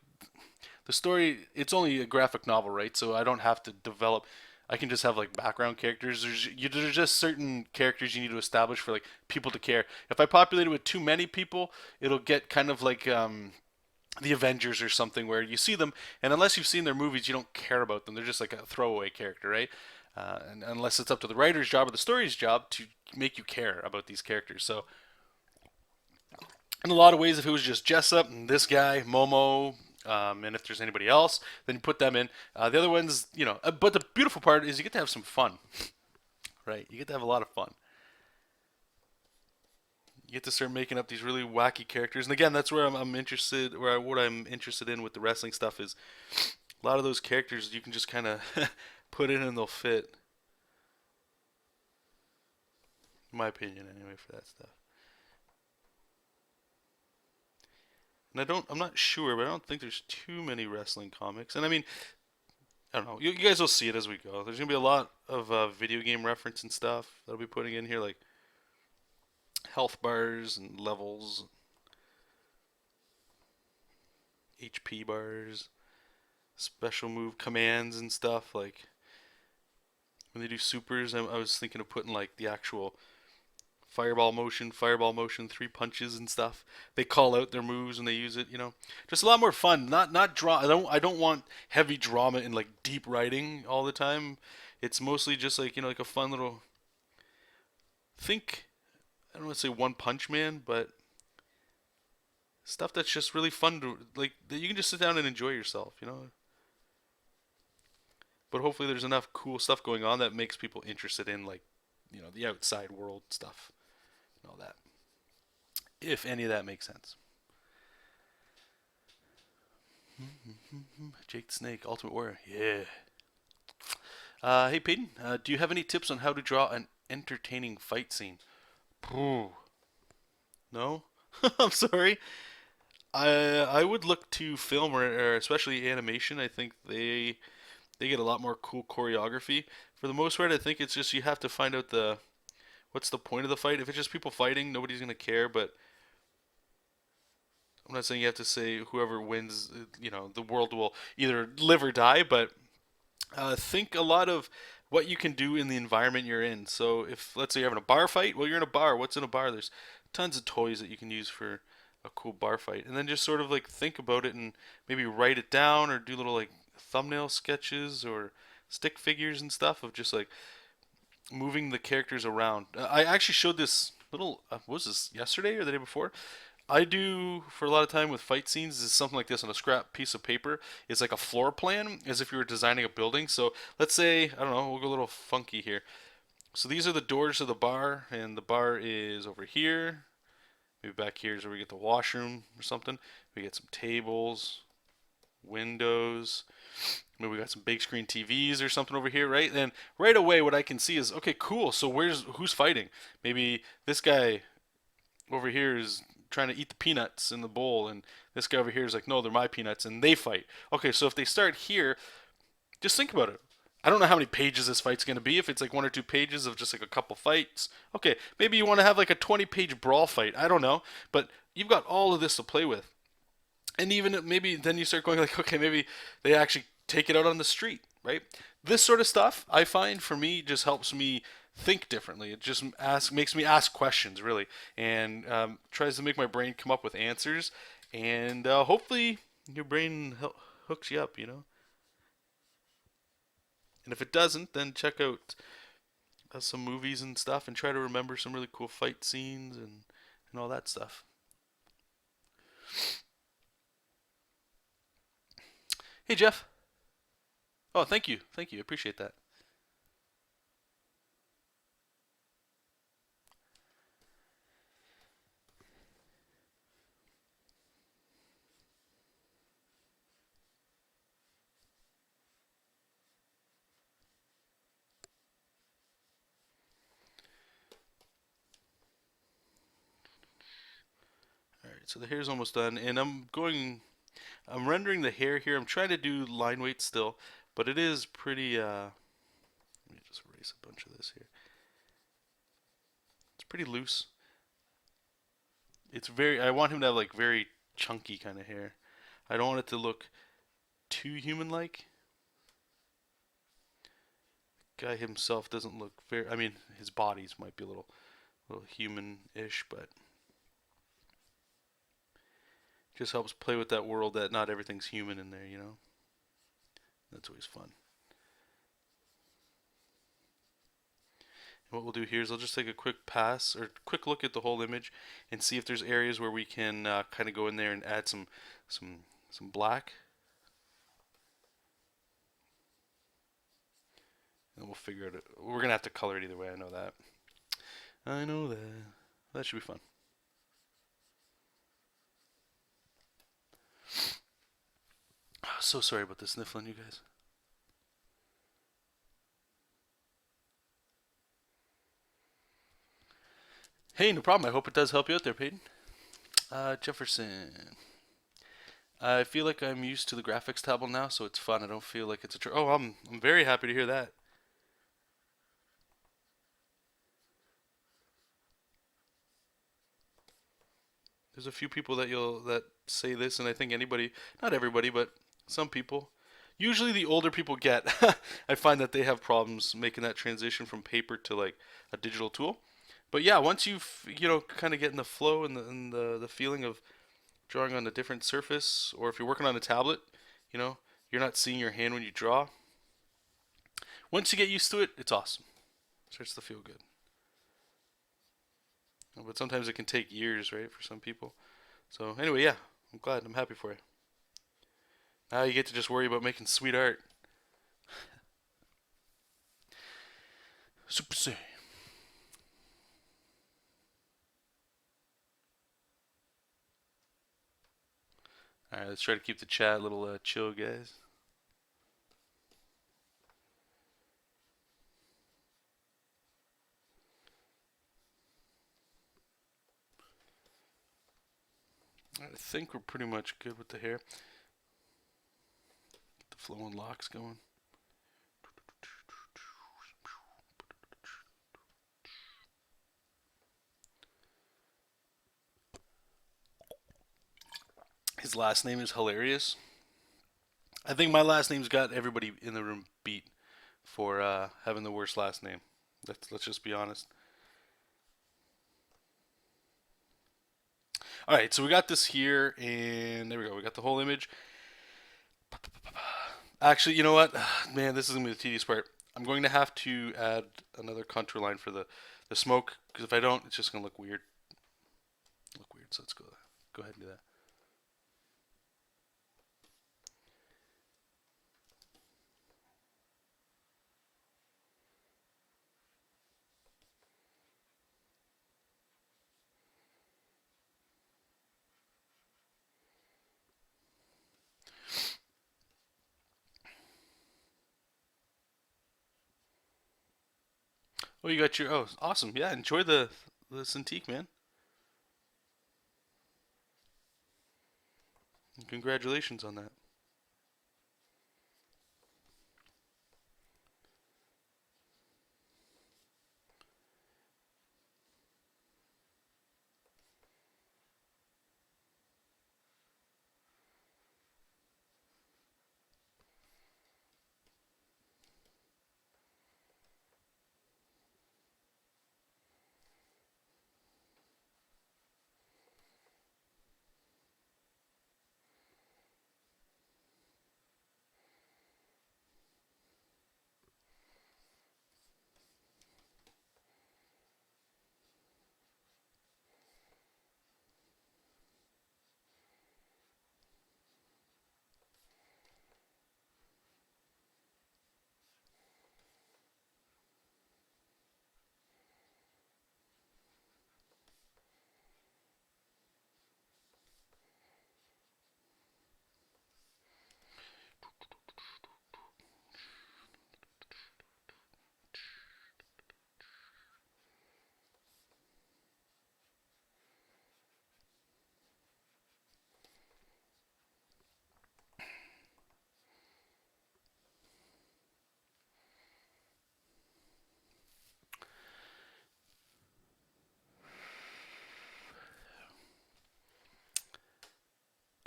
the story, it's only a graphic novel, right? So I don't have to develop. I can just have like background characters. There's just certain characters you need to establish for like people to care. If I populate it with too many people, it'll get kind of like the Avengers or something where you see them, and unless you've seen their movies, you don't care about them. They're just like a throwaway character, right? And unless it's up to the writer's job or the story's job to make you care about these characters. So in a lot of ways, if it was just Jessup and this guy, Momo, and if there's anybody else, then you put them in. The other ones, but the beautiful part is you get to have some fun, right? You get to have a lot of fun. You get to start making up these really wacky characters, and again, that's where I'm interested. What I'm interested in with the wrestling stuff is a lot of those characters you can just kind of put in and they'll fit. In my opinion, anyway, for that stuff. And I'm not sure, but I don't think there's too many wrestling comics. And I mean, I don't know. You guys will see it as we go. There's gonna be a lot of video game reference and stuff that I'll be putting in here, like health bars and levels, HP bars, special move commands and stuff. Like when they do supers, I was thinking of putting like the actual fireball motion, three punches and stuff. They call out their moves and they use it. Just a lot more fun. Not draw. I don't want heavy drama and like deep writing all the time. It's mostly just like like a fun little think. I don't want to say One Punch Man, but stuff that's just really fun to like that you can just sit down and enjoy yourself. But hopefully there's enough cool stuff going on that makes people interested in like the outside world stuff and all that. If any of that makes sense. Jake the Snake, Ultimate Warrior. Yeah. Hey Peyton, do you have any tips on how to draw an entertaining fight scene? Ooh. No? I'm sorry. I would look to film or especially animation. I think they get a lot more cool choreography. For the most part, I think it's just you have to find out what's the point of the fight. If it's just people fighting, nobody's gonna care. But I'm not saying you have to say whoever wins, the world will either live or die. But think a lot of what you can do in the environment you're in. So if let's say you're having a bar fight, well, you're in a bar. What's in a bar? There's tons of toys that you can use for a cool bar fight, and then just sort of like think about it and maybe write it down or do little like thumbnail sketches or stick figures and stuff of just like moving the characters around. I actually showed this little, what was this, yesterday or the day before? I do for a lot of time with fight scenes is something like this on a scrap piece of paper. It's like a floor plan as if you were designing a building. So let's say, I don't know, we'll go a little funky here. So these are the doors of the bar, and the bar is over here. Maybe back here is where we get the washroom or something. We get some tables, windows. Maybe we got some big screen TVs or something over here, right? And right away, what I can see is, okay, cool. So who's fighting? Maybe this guy over here is trying to eat the peanuts in the bowl, and this guy over here is like, no, they're my peanuts, and they fight. Okay, so if they start here, just think about it. I don't know how many pages this fight's going to be. If it's like one or two pages of just like a couple fights, okay, maybe you want to have like a 20-page brawl fight. I don't know, but you've got all of this to play with. And even maybe then you start going like, okay, maybe they actually take it out on the street, right? This sort of stuff I find for me just helps me think differently. It just makes me ask questions really, and tries to make my brain come up with answers. And hopefully your brain hooks you up. And if it doesn't, then check out some movies and stuff, and try to remember some really cool fight scenes and all that stuff. Hey Jeff. Oh, thank you. Thank you. I appreciate that. All right, so the hair's almost done, and I'm rendering the hair here. I'm trying to do line weight still, but it is pretty, let me just erase a bunch of this here. It's pretty loose. I want him to have like very chunky kind of hair. I don't want it to look too human-like. Guy himself doesn't look I mean, his bodies might be a little human-ish, but just helps play with that world that not everything's human in there. That's always fun. And what we'll do here is I'll just take a quick pass or quick look at the whole image and see if there's areas where we can kind of go in there and add some black. And we'll figure it out. We're gonna have to color it either way. I know that. I know that. That should be fun. So sorry about the sniffling, you guys. Hey, no problem. I hope it does help you out there, Peyton. Jefferson. I feel like I'm used to the graphics table now, so it's fun. I don't feel like it's a chore. Oh, I'm very happy to hear that. There's a few people that say this, and I think anybody, not everybody, but some people, usually the older people get. I find that they have problems making that transition from paper to like a digital tool. But yeah, once you've kind of get in the flow and the feeling of drawing on a different surface, or if you're working on a tablet, you know, you're not seeing your hand when you draw. Once you get used to it, it's awesome. It starts to feel good. But sometimes it can take years, right, for some people. So anyway, yeah, I'm glad. I'm happy for you. Now you get to just worry about making sweet art. Super say. All right, let's try to keep the chat a little chill, guys. I think we're pretty much good with the hair. Get the flowing locks going. His last name is hilarious. I think my last name's got everybody in the room beat for having the worst last name. Let's just be honest. All right, so we got this here, and there we go. We got the whole image. Actually, you know what? Man, this is going to be the tedious part. I'm going to have to add another contour line for the smoke, because if I don't, it's just going to look weird. So let's go ahead and do that. Oh, you got your, oh, awesome. Yeah, enjoy the Cintiq, man. Congratulations on that.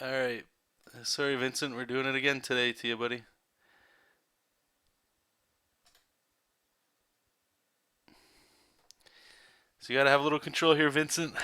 All right. Sorry, Vincent. We're doing it again today to you, buddy. So you got to have a little control here, Vincent.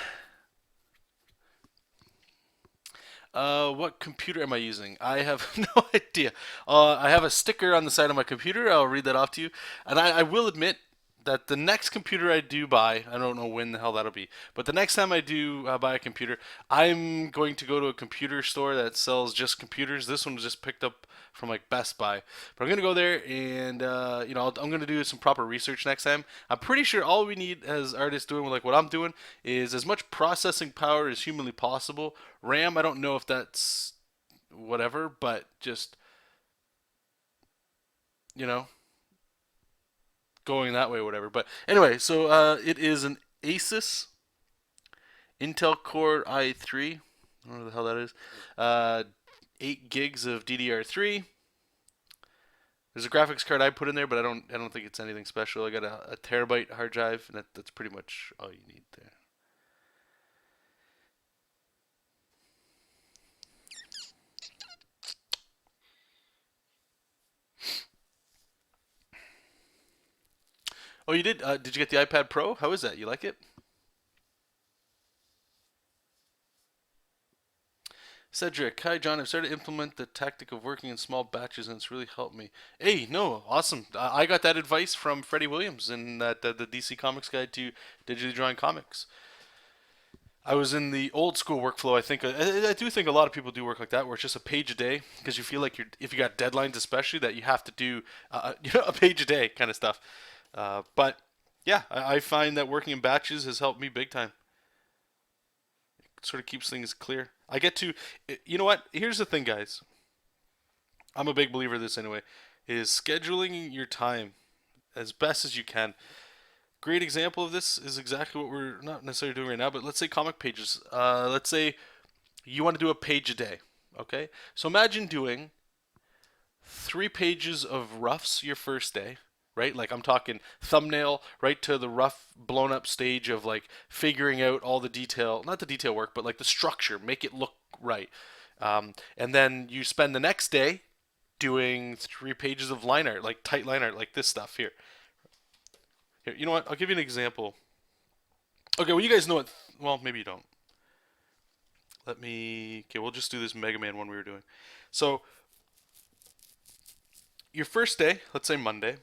What computer am I using? I have no idea. I have a sticker on the side of my computer. I'll read that off to you. And I will admit that the next computer I do buy, I don't know when the hell that'll be, but the next time I do buy a computer, I'm going to go to a computer store that sells just computers. This one was just picked up from like Best Buy, but I'm gonna go there and I'm gonna do some proper research next time. I'm pretty sure all we need as artists doing like what I'm doing is as much processing power as humanly possible. RAM, I don't know if that's whatever, but just you know going that way or whatever. But anyway, so it is an Asus Intel Core i3. I don't know what the hell that is. 8 gigs of DDR3. There's a graphics card I put in there, but I don't think it's anything special. I got a terabyte hard drive, and that's pretty much all you need there. Oh, you did? Did you get the iPad Pro? How is that? You like it? Cedric, hi John. I've started to implement the tactic of working in small batches, and it's really helped me. Hey, no, awesome. I got that advice from Freddie Williams in that the DC Comics Guide to Digitally Drawing Comics. I was in the old school workflow. I think I do think a lot of people do work like that, where it's just a page a day because you feel like you're if you got deadlines, especially that you have to do a page a day kind of stuff. But yeah, I find that working in batches has helped me big time. It sort of keeps things clear. I get to, you know what? Here's the thing, guys. I'm a big believer of this anyway. Is scheduling your time as best as you can. Great example of this is exactly what we're not necessarily doing right now, but let's say comic pages. Let's say you want to do a page a day. Okay? So imagine doing 3 pages of roughs your first day, right? Like I'm talking thumbnail right to the rough blown up stage of like figuring out all the detail, not the detail work, but like the structure, make it look right. And then you spend the next day doing 3 pages of line art, like tight line art, like this stuff here. Here, you know what? I'll give you an example. Okay, well, you guys know what. Well, maybe you don't. Let me. Okay, we'll just do this Mega Man one we were doing. So, your first day, let's say Monday,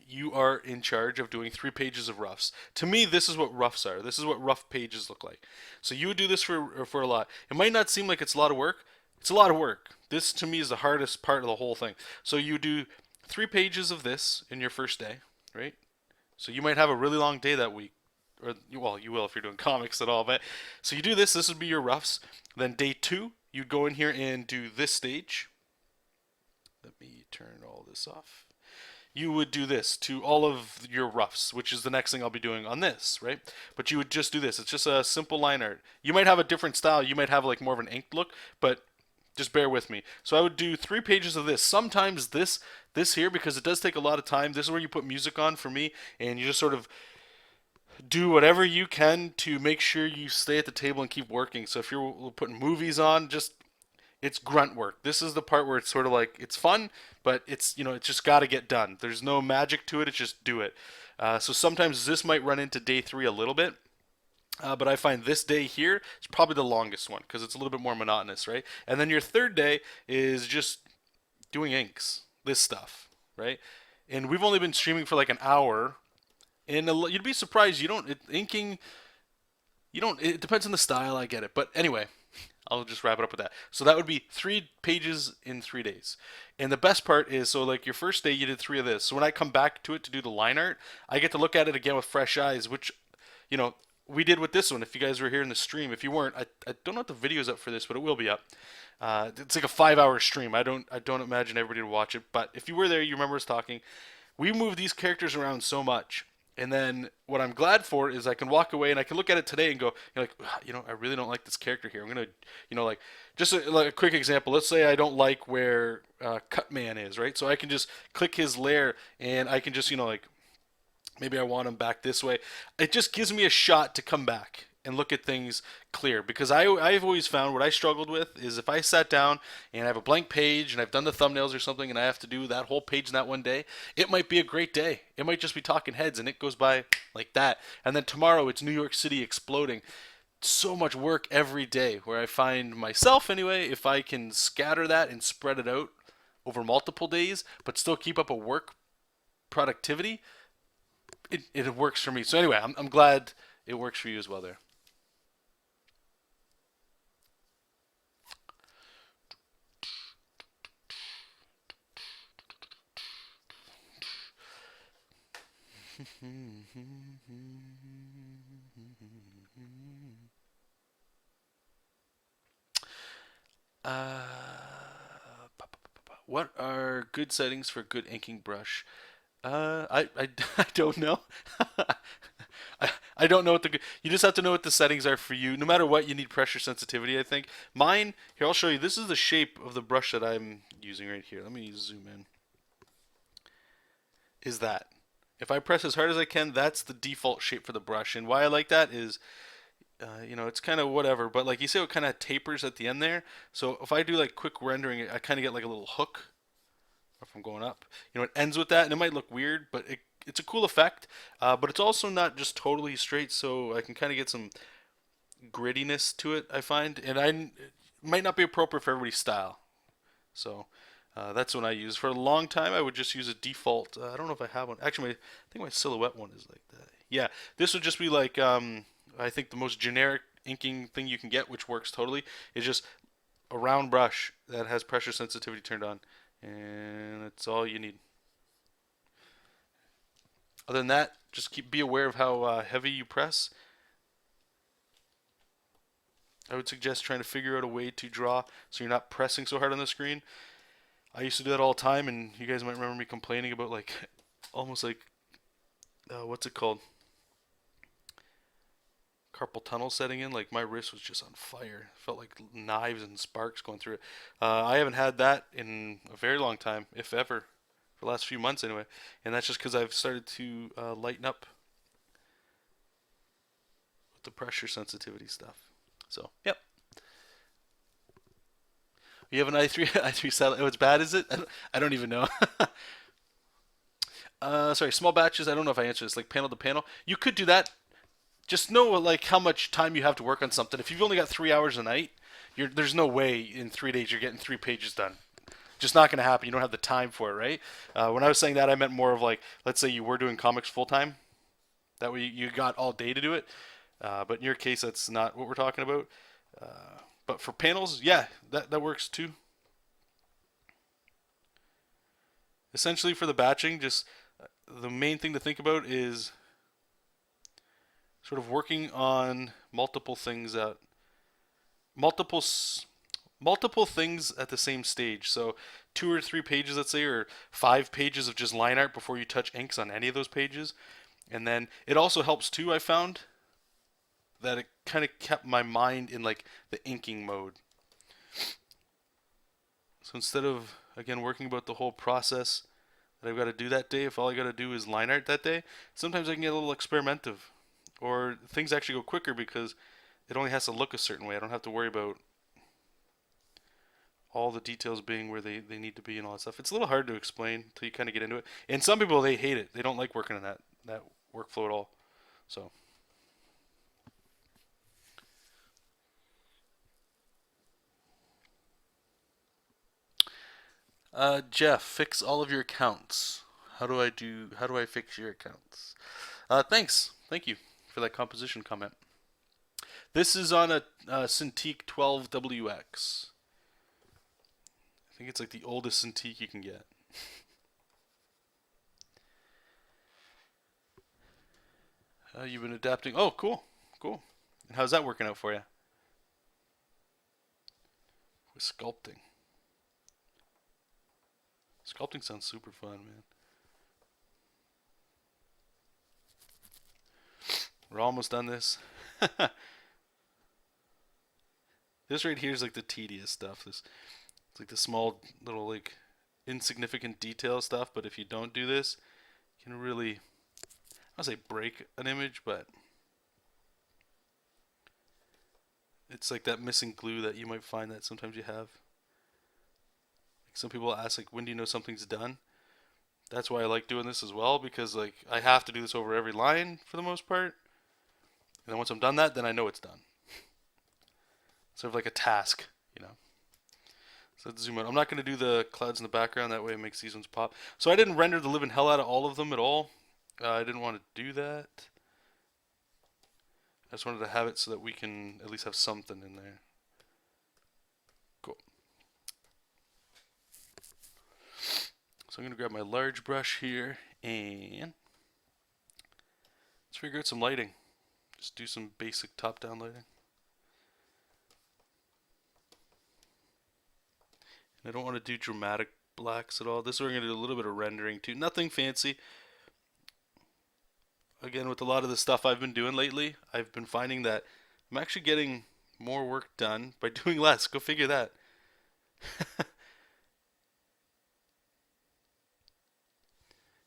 you are in charge of doing 3 pages of roughs. To me, this is what roughs are. This is what rough pages look like. So you would do this for a lot. It might not seem like it's a lot of work. It's a lot of work. This to me is the hardest part of the whole thing. So you do 3 pages of this in your first day, right? So you might have a really long day that week, or well, you will if you're doing comics at all. But so you do this. This would be your roughs. Then day two, you'd go in here and do this stage. Let me turn all this off. You would do this to all of your roughs, which is the next thing I'll be doing on this, right? But you would just do this. It's just a simple line art. You might have a different style. You might have like more of an inked look, but just bear with me. So I would do 3 pages of this. Sometimes this here, because it does take a lot of time. This is where you put music on for me, and you just sort of do whatever you can to make sure you stay at the table and keep working. So if you're putting movies on, just it's grunt work. This is the part where it's sort of like it's fun, but it's it's just got to get done. There's no magic to it. It's just do it. So sometimes this might run into day three a little bit. But I find this day here is probably the longest one because it's a little bit more monotonous, right? And then your third day is just doing inks, this stuff, right? And we've only been streaming for like an hour, and you'd be surprised you don't inking. You don't. It depends on the style. I get it, but anyway, I'll just wrap it up with that. So that would be 3 pages in 3 days. And the best part is, so like your first day, you did three of this. So when I come back to it to do the line art, I get to look at it again with fresh eyes, which, you know, we did with this one. If you guys were here in the stream, if you weren't, I don't know if the video's up for this, but it will be up. It's like a 5 hour stream. I don't imagine everybody would watch it, but if you were there, you remember us talking. We move these characters around so much. And then what I'm glad for is I can walk away and I can look at it today and go, like, I really don't like this character here. I'm gonna, like, just like a quick example. Let's say I don't like where Cutman is, right? So I can just click his lair and I can just, like, maybe I want him back this way. It just gives me a shot to come back and look at things clear because I've always found what I struggled with is if I sat down and I have a blank page and I've done the thumbnails or something and I have to do that whole page in that one day, it might be a great day. It might just be talking heads and it goes by like that. And then tomorrow it's New York City exploding. So much work every day where I find myself anyway, if I can scatter that and spread it out over multiple days but still keep up a work productivity, it works for me. So anyway, I'm glad it works for you as well there. Uh, what are good settings for good inking brush? I don't know. I don't know what you just have to know what the settings are for you. No matter what, you need pressure sensitivity, I think. Mine, here, I'll show you. This is the shape of the brush that I'm using right here. Let me zoom in. Is that. If I press as hard as I can, that's the default shape for the brush. And why I like that is, it's kind of whatever. But like you see how it kind of tapers at the end there? So if I do like quick rendering, I kind of get like a little hook if I'm going up. It ends with that, and it might look weird, but it's a cool effect, but it's also not just totally straight, so I can kind of get some grittiness to it, I find, and it might not be appropriate for everybody's style. So that's what I use. For a long time, I would just use a default. I don't know if I have one. Actually, I think my silhouette one is like that. Yeah, this would just be like I think the most generic inking thing you can get, which works totally, is just a round brush that has pressure sensitivity turned on, and that's all you need. Other than that, just be aware of how heavy you press. I would suggest trying to figure out a way to draw so you're not pressing so hard on the screen. I used to do that all the time, and you guys might remember me complaining about like almost like what's it called? Carpal tunnel setting in. Like my wrist was just on fire. Felt like knives and sparks going through it. I haven't had that in a very long time, if ever, for the last few months anyway. And that's just because I've started to lighten up with the pressure sensitivity stuff. So, yep. You have an i3 i3 satellite. Oh, it's bad, is it? I don't even know. Sorry, small batches. I don't know if I answered this. Like panel to panel, you could do that. Just know like how much time you have to work on something. If you've only got 3 hours a night, there's no way in 3 days you're getting 3 pages done. Just not going to happen. You don't have the time for it, right? When I was saying that, I meant more of like, let's say you were doing comics full time. That way you got all day to do it. But in your case, that's not what we're talking about. But for panels, yeah, that works too. Essentially, for the batching, just the main thing to think about is sort of working on multiple multiple things at the same stage. So 2 or 3 pages, let's say, or 5 pages of just line art before you touch inks on any of those pages. And then it also helps too, I found, that it kind of kept my mind in like the inking mode. So instead of again working about the whole process that I've got to do that day, if all I got to do is line art that day, sometimes I can get a little experimental, or things actually go quicker because it only has to look a certain way. I don't have to worry about all the details being where they need to be and all that stuff. It's a little hard to explain until you kind of get into it. And some people, they hate it. They don't like working in that workflow at all. So Jeff, fix all of your accounts. How do I fix your accounts? Thanks. Thank you for that composition comment. This is on a Cintiq 12WX. I think it's like the oldest Cintiq you can get. You've been adapting. Oh, cool. Cool. And how's that working out for you? With sculpting. Sculpting sounds super fun, man. We're almost done this. This right here is like the tedious stuff. It's like the small little like insignificant detail stuff, but if you don't do this, you can really, I don't say break an image, but it's like that missing glue that you might find that sometimes you have. Like some people ask like, when do you know something's done? That's why I like doing this as well, because like I have to do this over every line for the most part. And then once I'm done that, then I know it's done. Sort of like a task, you know. So let's zoom out. I'm not going to do the clouds in the background. That way it makes these ones pop. So I didn't render the living hell out of all of them at all. I didn't want to do that. I just wanted to have it so that we can at least have something in there. Cool. So I'm going to grab my large brush here and let's figure out some lighting. Just do some basic top-down lighting. And I don't want to do dramatic blacks at all. This is where we're going to do a little bit of rendering too. Nothing fancy. Again, with a lot of the stuff I've been doing lately, I've been finding that I'm actually getting more work done by doing less. Go figure that.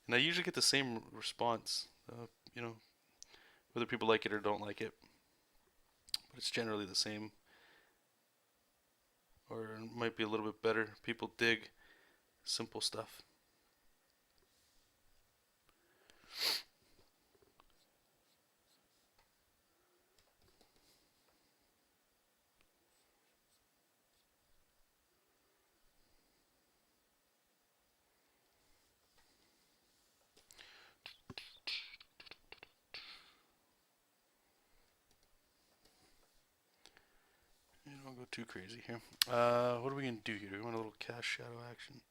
And I usually get the same response, you know, whether people like it or don't like it. But it's generally the same. Or it might be a little bit better. People dig simple stuff. go too crazy here. What are we gonna do here? Do we want a little cast shadow action?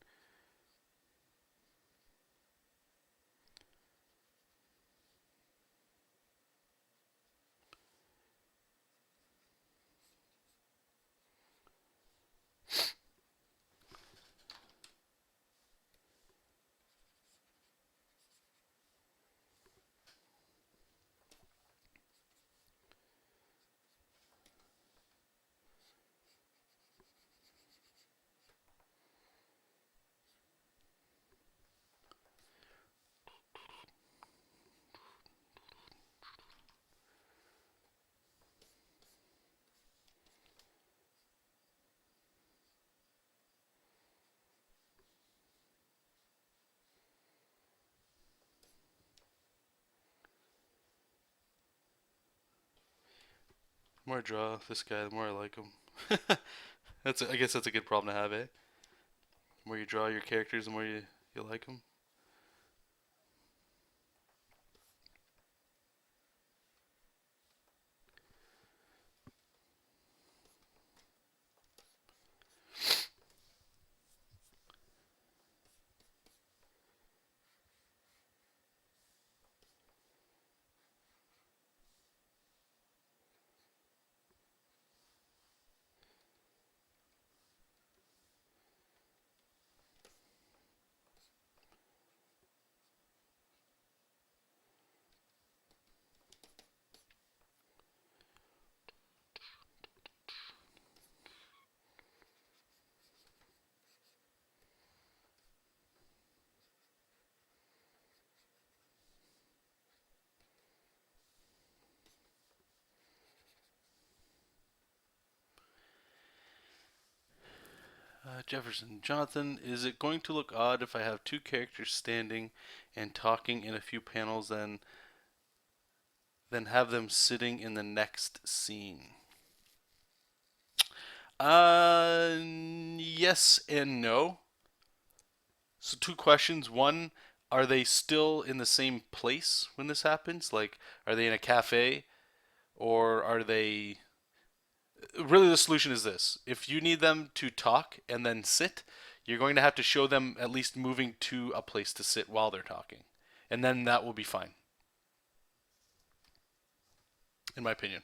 The more I draw this guy, the more I like him. I guess that's a good problem to have, eh? The more you draw your characters, the more you like them. Jefferson. Jonathan, is it going to look odd if I have two characters standing and talking in a few panels, then have them sitting in the next scene? Yes and no. So two questions. One, are they still in the same place when this happens? Like, are they in a cafe, or are they? Really, the solution is this: if you need them to talk and then sit, you're going to have to show them at least moving to a place to sit while they're talking, and then that will be fine, in my opinion.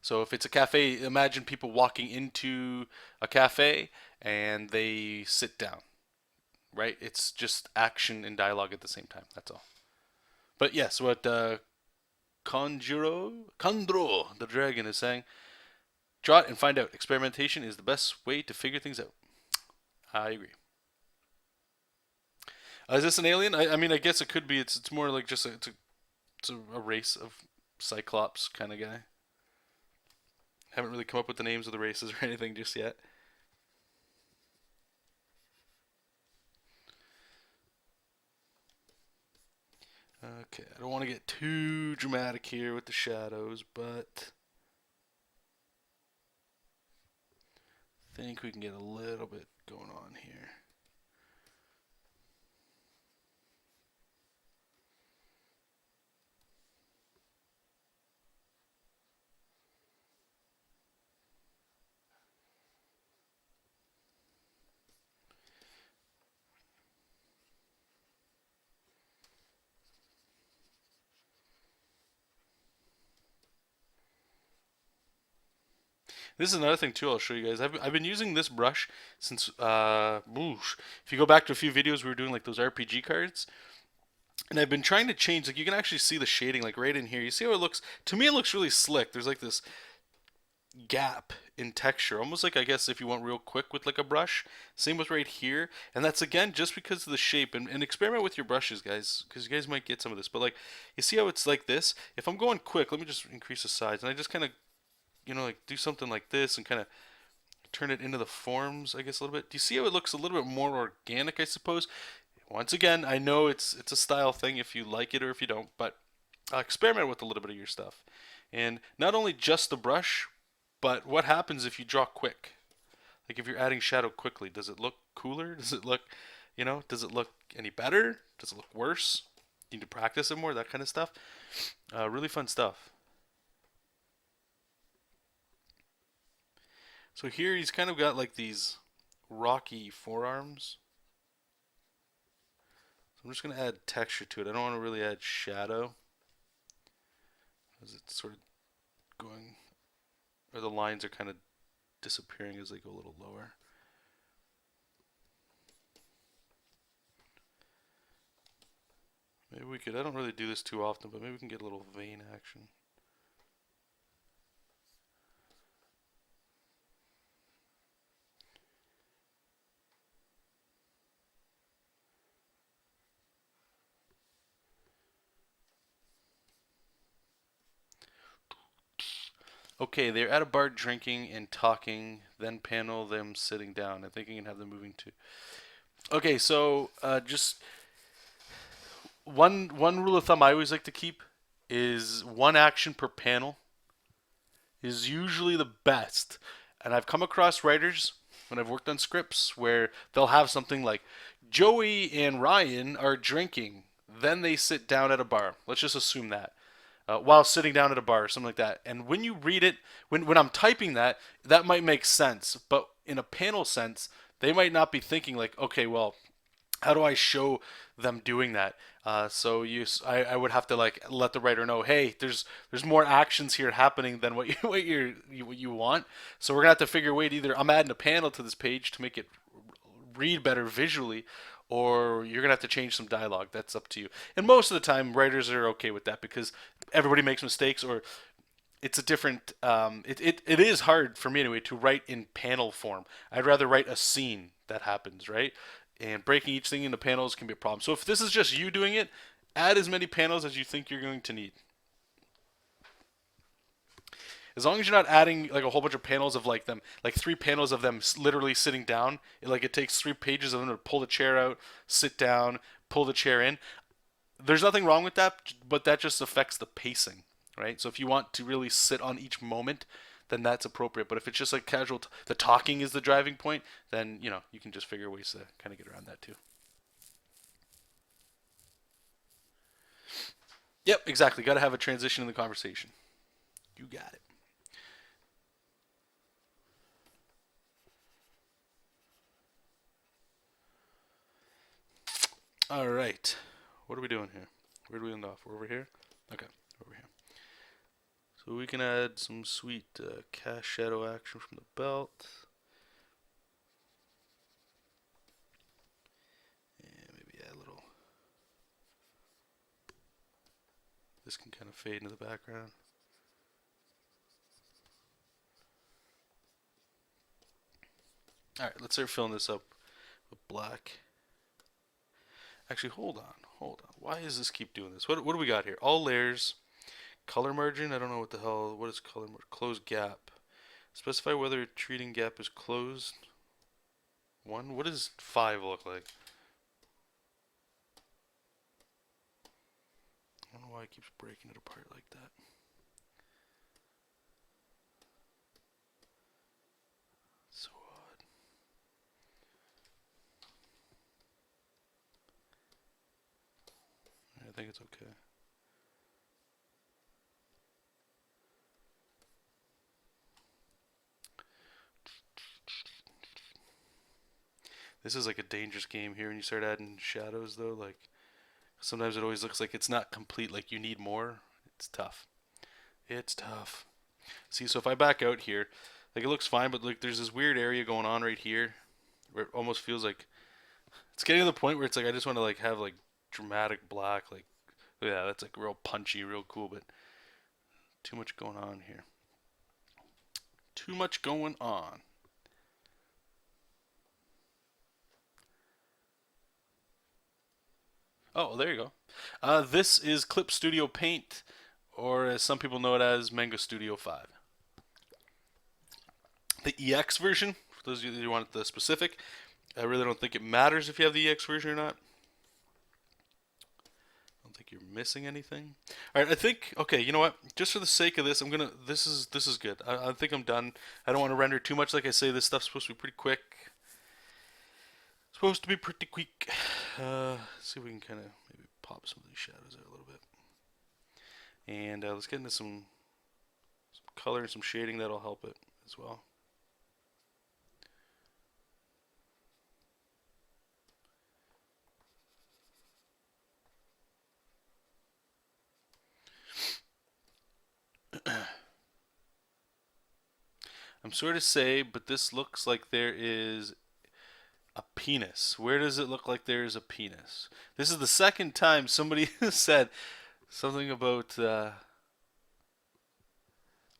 So if it's a cafe, imagine people walking into a cafe and they sit down, right? It's just action and dialogue at the same time. That's all. But yes, what Condro, the dragon, is saying: draw it and find out. Experimentation is the best way to figure things out. I agree. Is this an alien? I mean, I guess it could be. It's more like just a race of Cyclops kind of guy. Haven't really come up with the names of the races or anything just yet. Okay, I don't want to get too dramatic here with the shadows, but I think we can get a little bit going on here. This is another thing too. I'll show you guys. I've been using this brush since if you go back to a few videos, we were doing like those RPG cards, and I've been trying to change. Like you can actually see the shading, like right in here. You see how it looks? To me, it looks really slick. There's like this gap in texture, almost like I guess if you want real quick with like a brush. Same with right here, and that's again just because of the shape. And experiment with your brushes, guys, because you guys might get some of this. But like, you see how it's like this? If I'm going quick, let me just increase the size, and I just kind of like do something like this and kind of turn it into the forms, I guess, a little bit. Do you see how it looks a little bit more organic, I suppose? Once again, I know it's a style thing if you like it or if you don't, but experiment with a little bit of your stuff. And not only just the brush, but what happens if you draw quick? Like if you're adding shadow quickly, does it look cooler? Does it look, does it look any better? Does it look worse? You need to practice it more, that kind of stuff. Really fun stuff. So here he's kind of got like these rocky forearms. So I'm just going to add texture to it. I don't want to really add shadow as it's sort of going, or the lines are kind of disappearing as they go a little lower. Maybe we could, I don't really do this too often, but maybe we can get a little vein action. Okay, they're at a bar drinking and talking, then panel them sitting down. I think you can have them moving too. Okay, so just one rule of thumb I always like to keep is one action per panel is usually the best. And I've come across writers when I've worked on scripts where they'll have something like Joey and Ryan are drinking, then they sit down at a bar. Let's just assume that. While sitting down at a bar or something like that. And when you read it, when I'm typing that, that might make sense. But in a panel sense, they might not be thinking like, okay, well, how do I show them doing that? I would have to like let the writer know, hey, there's more actions here happening than what you want. So we're gonna have to figure a way to either I'm adding a panel to this page to make it read better visually, or you're gonna have to change some dialogue. That's up to you. And most of the time, writers are okay with that because everybody makes mistakes, or it's a different. It is hard for me anyway to write in panel form. I'd rather write a scene that happens, right? And breaking each thing into panels can be a problem. So if this is just you doing it, add as many panels as you think you're going to need. As long as you're not adding like a whole bunch of panels of like them, like 3 panels of them literally sitting down. Like it takes 3 pages of them to pull the chair out, sit down, pull the chair in. There's nothing wrong with that, but that just affects the pacing, right? So if you want to really sit on each moment, then that's appropriate. But if it's just like casual, the talking is the driving point, then you can just figure ways to kind of get around that too. Yep, exactly. Got to have a transition in the conversation. You got it. All right. What are we doing here? Where do we end off? We're over here? Okay, over here. So we can add some sweet cast shadow action from the belt. And maybe add a little. This can kind of fade into the background. All right, let's start filling this up with black. Actually, hold on, hold on. Why does this keep doing this? What do we got here? All layers, color margin. I don't know what the hell. What is color margin? Closed gap. Specify whether treating gap is closed. One. What does 5 look like? I don't know why it keeps breaking it apart like that. So odd. I think it's okay. This is like a dangerous game here when you start adding shadows though. Like sometimes it always looks like it's not complete, like you need more. It's tough. It's tough. See, so if I back out here, like it looks fine, but like there's this weird area going on right here where it almost feels like it's getting to the point where it's like I just want to like have like dramatic black, like yeah, that's like real punchy, real cool, but too much going on here. Too much going on. Oh, there you go. This is Clip Studio Paint, or as some people know it as Manga Studio 5. The EX version, for those of you who want the specific, I really don't think it matters if you have the EX version or not. I don't think you're missing anything. All right, I think okay. You know what? Just for the sake of this, I'm gonna. This is good. I think I'm done. I don't want to render too much. Like I say, this stuff's supposed to be pretty quick. Supposed to be pretty quick. See if we can kind of maybe pop some of these shadows out a little bit. And let's get into some color and some shading that'll help it as well. I'm sorry to say, but this looks like there is a penis. Where does it look like there is a penis? This is the second time somebody has said something about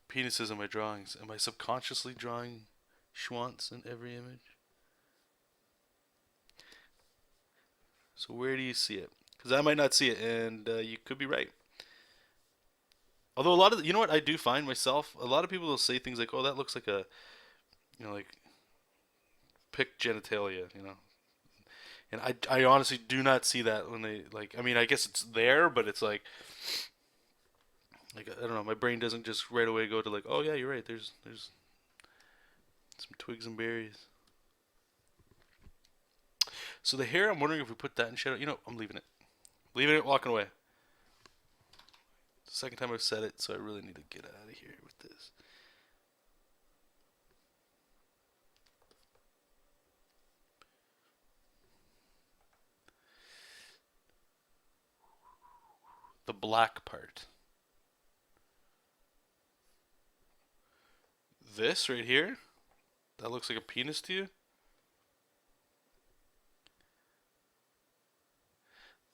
penises in my drawings. Am I subconsciously drawing schwants in every image? So where do you see it? Because I might not see it, and you could be right. Although a lot of you know what I do find myself, a lot of people will say things like, "Oh, that looks like a like pick genitalia," and I honestly do not see that when they like. I mean, I guess it's there, but it's like I don't know. My brain doesn't just right away go to like, "Oh yeah, you're right. There's some twigs and berries." So the hair, I'm wondering if we put that in shadow. I'm leaving it. Leaving it, walking away. It's the second time I've said it, so I really need to get out of here with this. The black part. This right here? That looks like a penis to you?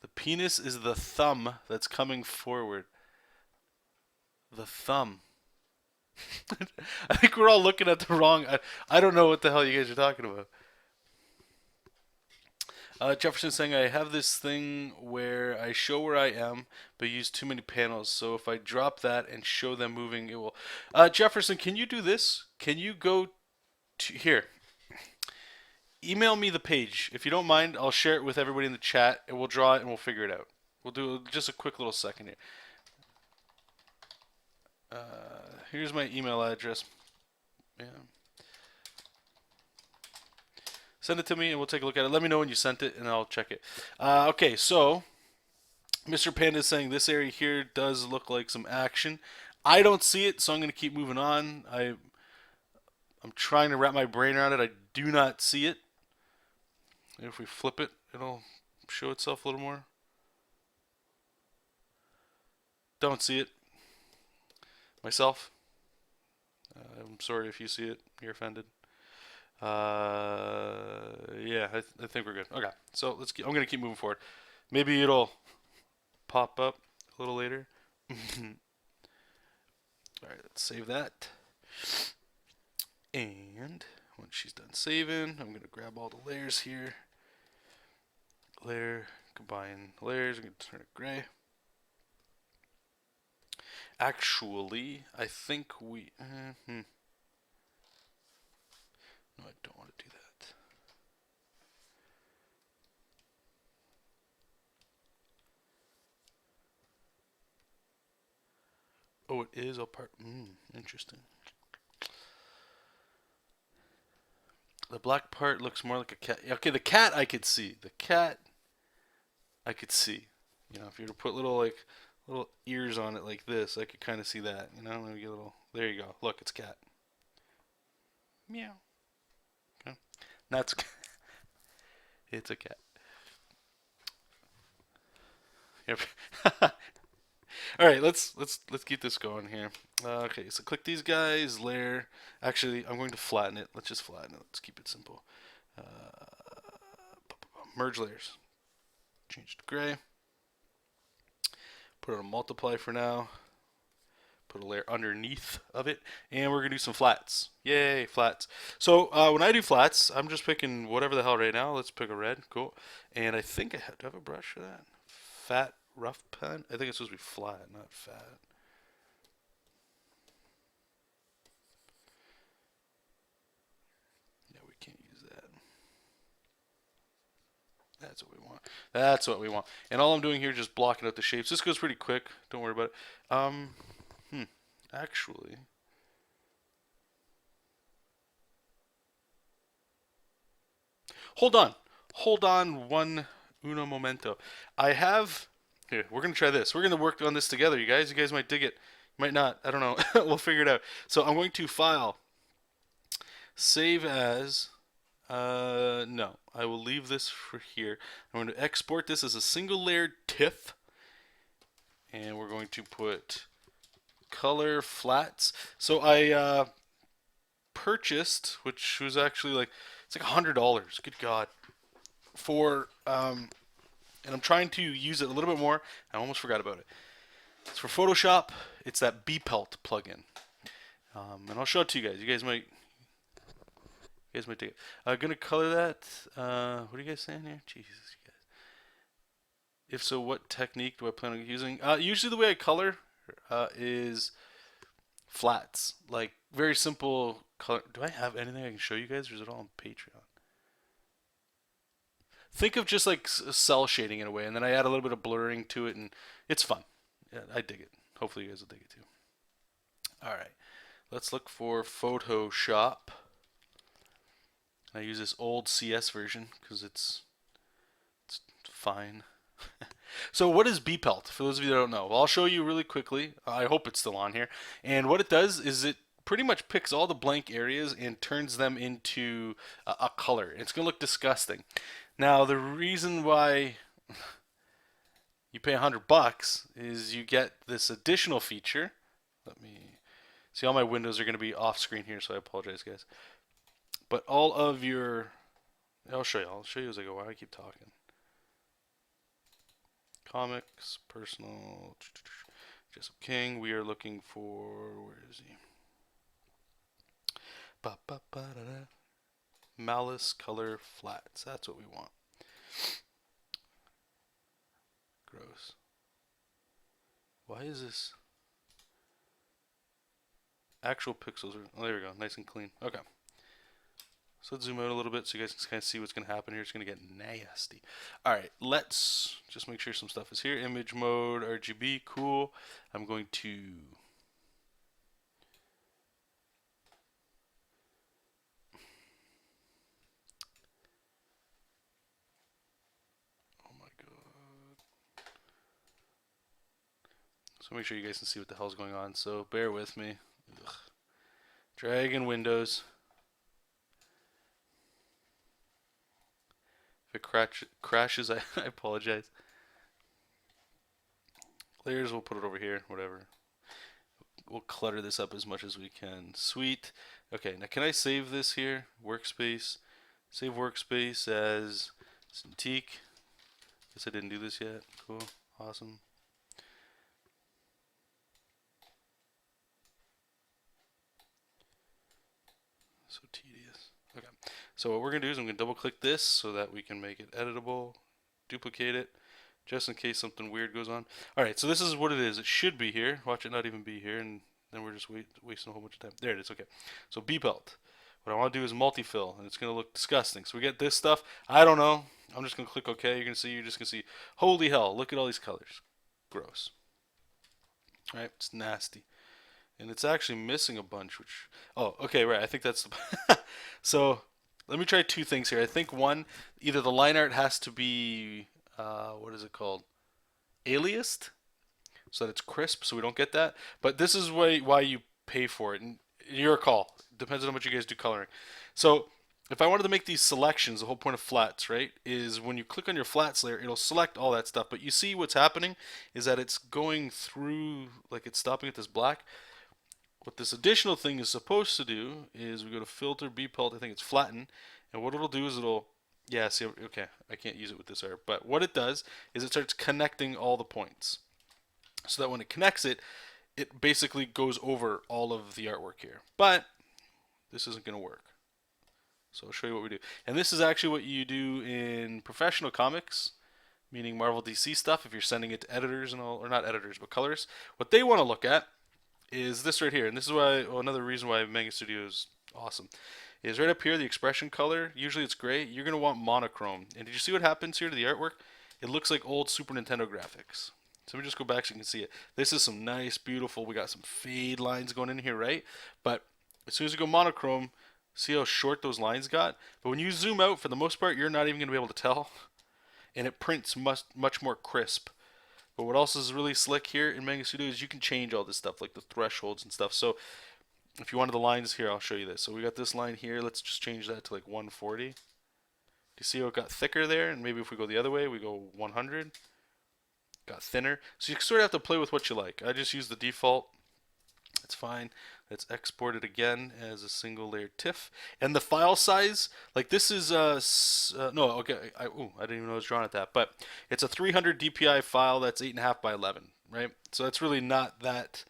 The penis is the thumb that's coming forward. The thumb. I think we're all looking at the wrong. I don't know what the hell you guys are talking about. Jefferson saying I have this thing where I show where I am, but use too many panels. So if I drop that and show them moving, it will. Jefferson, can you do this? Can you go to here? Email me the page if you don't mind. I'll share it with everybody in the chat, and we'll draw it and we'll figure it out. We'll do just a quick little second here. Here's my email address. Yeah. Send it to me and we'll take a look at it. Let me know when you sent it and I'll check it. Okay, so Mr. Panda is saying this area here does look like some action. I don't see it, so I'm going to keep moving on. I'm trying to wrap my brain around it. I do not see it. If we flip it, it'll show itself a little more. Don't see it. Myself. I'm sorry if you see it. You're offended. Yeah, I think we're good. Okay, so I'm gonna keep moving forward. Maybe it'll pop up a little later. All right, let's save that. And when she's done saving, I'm gonna grab all the layers here. Layer, combine layers. I'm gonna turn it gray. Actually, I think we. No, I don't want to do that. Oh, it is a part. Interesting. The black part looks more like a cat. Okay, the cat I could see. The cat I could see. If you were to put little ears on it like this, I could kind of see that. Maybe a little. There you go. Look, it's cat. Meow. Okay. That's. It's a cat. Yep. All right, let's keep this going here. Okay, so click these guys, layer. Actually, I'm going to flatten it. Let's just flatten it. Let's keep it simple. Merge layers. Change to gray. Put it on multiply for now. Put a layer underneath of it, and we're gonna do some flats. Yay, flats. So when I do flats, I'm just picking whatever the hell right now. Let's pick a red. Cool. And I think do I have a brush for that? Fat rough pen? I think it's supposed to be flat, not fat. Yeah, we can't use that. That's what we want. That's what we want. And all I'm doing here is just blocking out the shapes. This goes pretty quick. Don't worry about it. Actually, hold on uno momento. I have here. We're gonna try this. We're gonna work on this together, you guys. You guys might dig it, might not. I don't know. We'll figure it out. So I'm going to file, save as. No, I will leave this for here. I'm going to export this as a single layered TIFF, and we're going to put color flats. So I purchased, which was actually like it's like $100. Good God, for and I'm trying to use it a little bit more. I almost forgot about it. It's for Photoshop. It's that B-Pelt plugin, and I'll show it to you guys. You guys might take it. I'm gonna color that. What are you guys saying here? Jesus, you guys. If so, what technique do I plan on using? Usually, the way I color is flats, like very simple color. Do I have anything I can show you guys, or is it all on Patreon? Think of just like cell shading in a way, and then I add a little bit of blurring to it, and it's fun. Yeah, I dig it. Hopefully, you guys will dig it too. All right, let's look for Photoshop. I use this old CS version because it's fine. So what is B-Pelt? For those of you that don't know, well, I'll show you really quickly. I hope it's still on here. And what it does is it pretty much picks all the blank areas and turns them into a color. It's going to look disgusting. Now, the reason why you pay $100 is you get this additional feature. Let me see, all my windows are going to be off screen here, so I apologize, guys. But all of your, I'll show you. I'll show you as I go. Why do I keep talking? Comics, personal, Jesop King. We are looking for, where is he? Ba, ba, ba, da, da. Malice color flats. That's what we want. Gross. Why is this? Actual pixels are, oh, there we go. Nice and clean. Okay. So let's zoom out a little bit so you guys can kind of see what's going to happen here. It's going to get nasty. All right, let's just make sure some stuff is here. Image mode, RGB, cool. I'm going to oh my god. So make sure you guys can see what the hell's going on. So bear with me. Ugh. Dragging windows. If it crashes, I apologize. Layers, we'll put it over here, whatever. We'll clutter this up as much as we can. Sweet. Okay, now can I save this here? Workspace. Save workspace as Cintiq. Guess I didn't do this yet. Cool. Awesome. So tedious. Okay. So what we're going to do is I'm going to double click this so that we can make it editable. Duplicate it just in case something weird goes on. Alright, so this is what it is. It should be here. Watch it not even be here, and then we're just wasting a whole bunch of time. There it is. Okay. So B-Pelt. What I want to do is multi-fill, and it's going to look disgusting. So we get this stuff. I don't know. I'm just going to click OK. You're just going to see, holy hell, look at all these colors. Gross. Alright, it's nasty. And it's actually missing a bunch, which, oh, okay, right, I think that's the, so let me try two things here. I think one, either the line art has to be, what is it called? Aliased, so that it's crisp, so we don't get that. But this is why you pay for it, and your call. Depends on how much you guys do coloring. So if I wanted to make these selections, the whole point of flats, right, is when you click on your flats layer, it'll select all that stuff. But you see what's happening is that it's going through, like it's stopping at this black. What this additional thing is supposed to do is we go to filter, B-Pelt, I think it's flatten, and what it'll do is it'll, yeah, see, okay, I can't use it with this art, but what it does is it starts connecting all the points. So that when it connects it, it basically goes over all of the artwork here. But this isn't going to work. So I'll show you what we do. And this is actually what you do in professional comics, meaning Marvel DC stuff, if you're sending it to editors and all, or not editors, but colors. What they want to look at is this right here, and this is why, well, another reason why Manga Studo is awesome, is right up here, the expression color, usually it's gray, you're going to want monochrome. And did you see what happens here to the artwork? It looks like old Super Nintendo graphics. So let me just go back so you can see it. This is some nice, beautiful, we got some fade lines going in here, right? But as soon as you go monochrome, see how short those lines got? But when you zoom out, for the most part, you're not even going to be able to tell. And it prints much more crisp. But what else is really slick here in Manga Studio is you can change all this stuff, like the thresholds and stuff. So if you wanted the lines here, I'll show you this. So we got this line here. Let's just change that to like 140. Do you see how it got thicker there? And maybe if we go the other way, we go 100. Got thinner. So you sort of have to play with what you like. I just use the default. It's fine. It's exported again as a single layer TIFF. And the file size, like this is no, okay, I didn't even know it was drawn at that, but it's a 300 DPI file that's 8.5 by 11, right? So that's really not that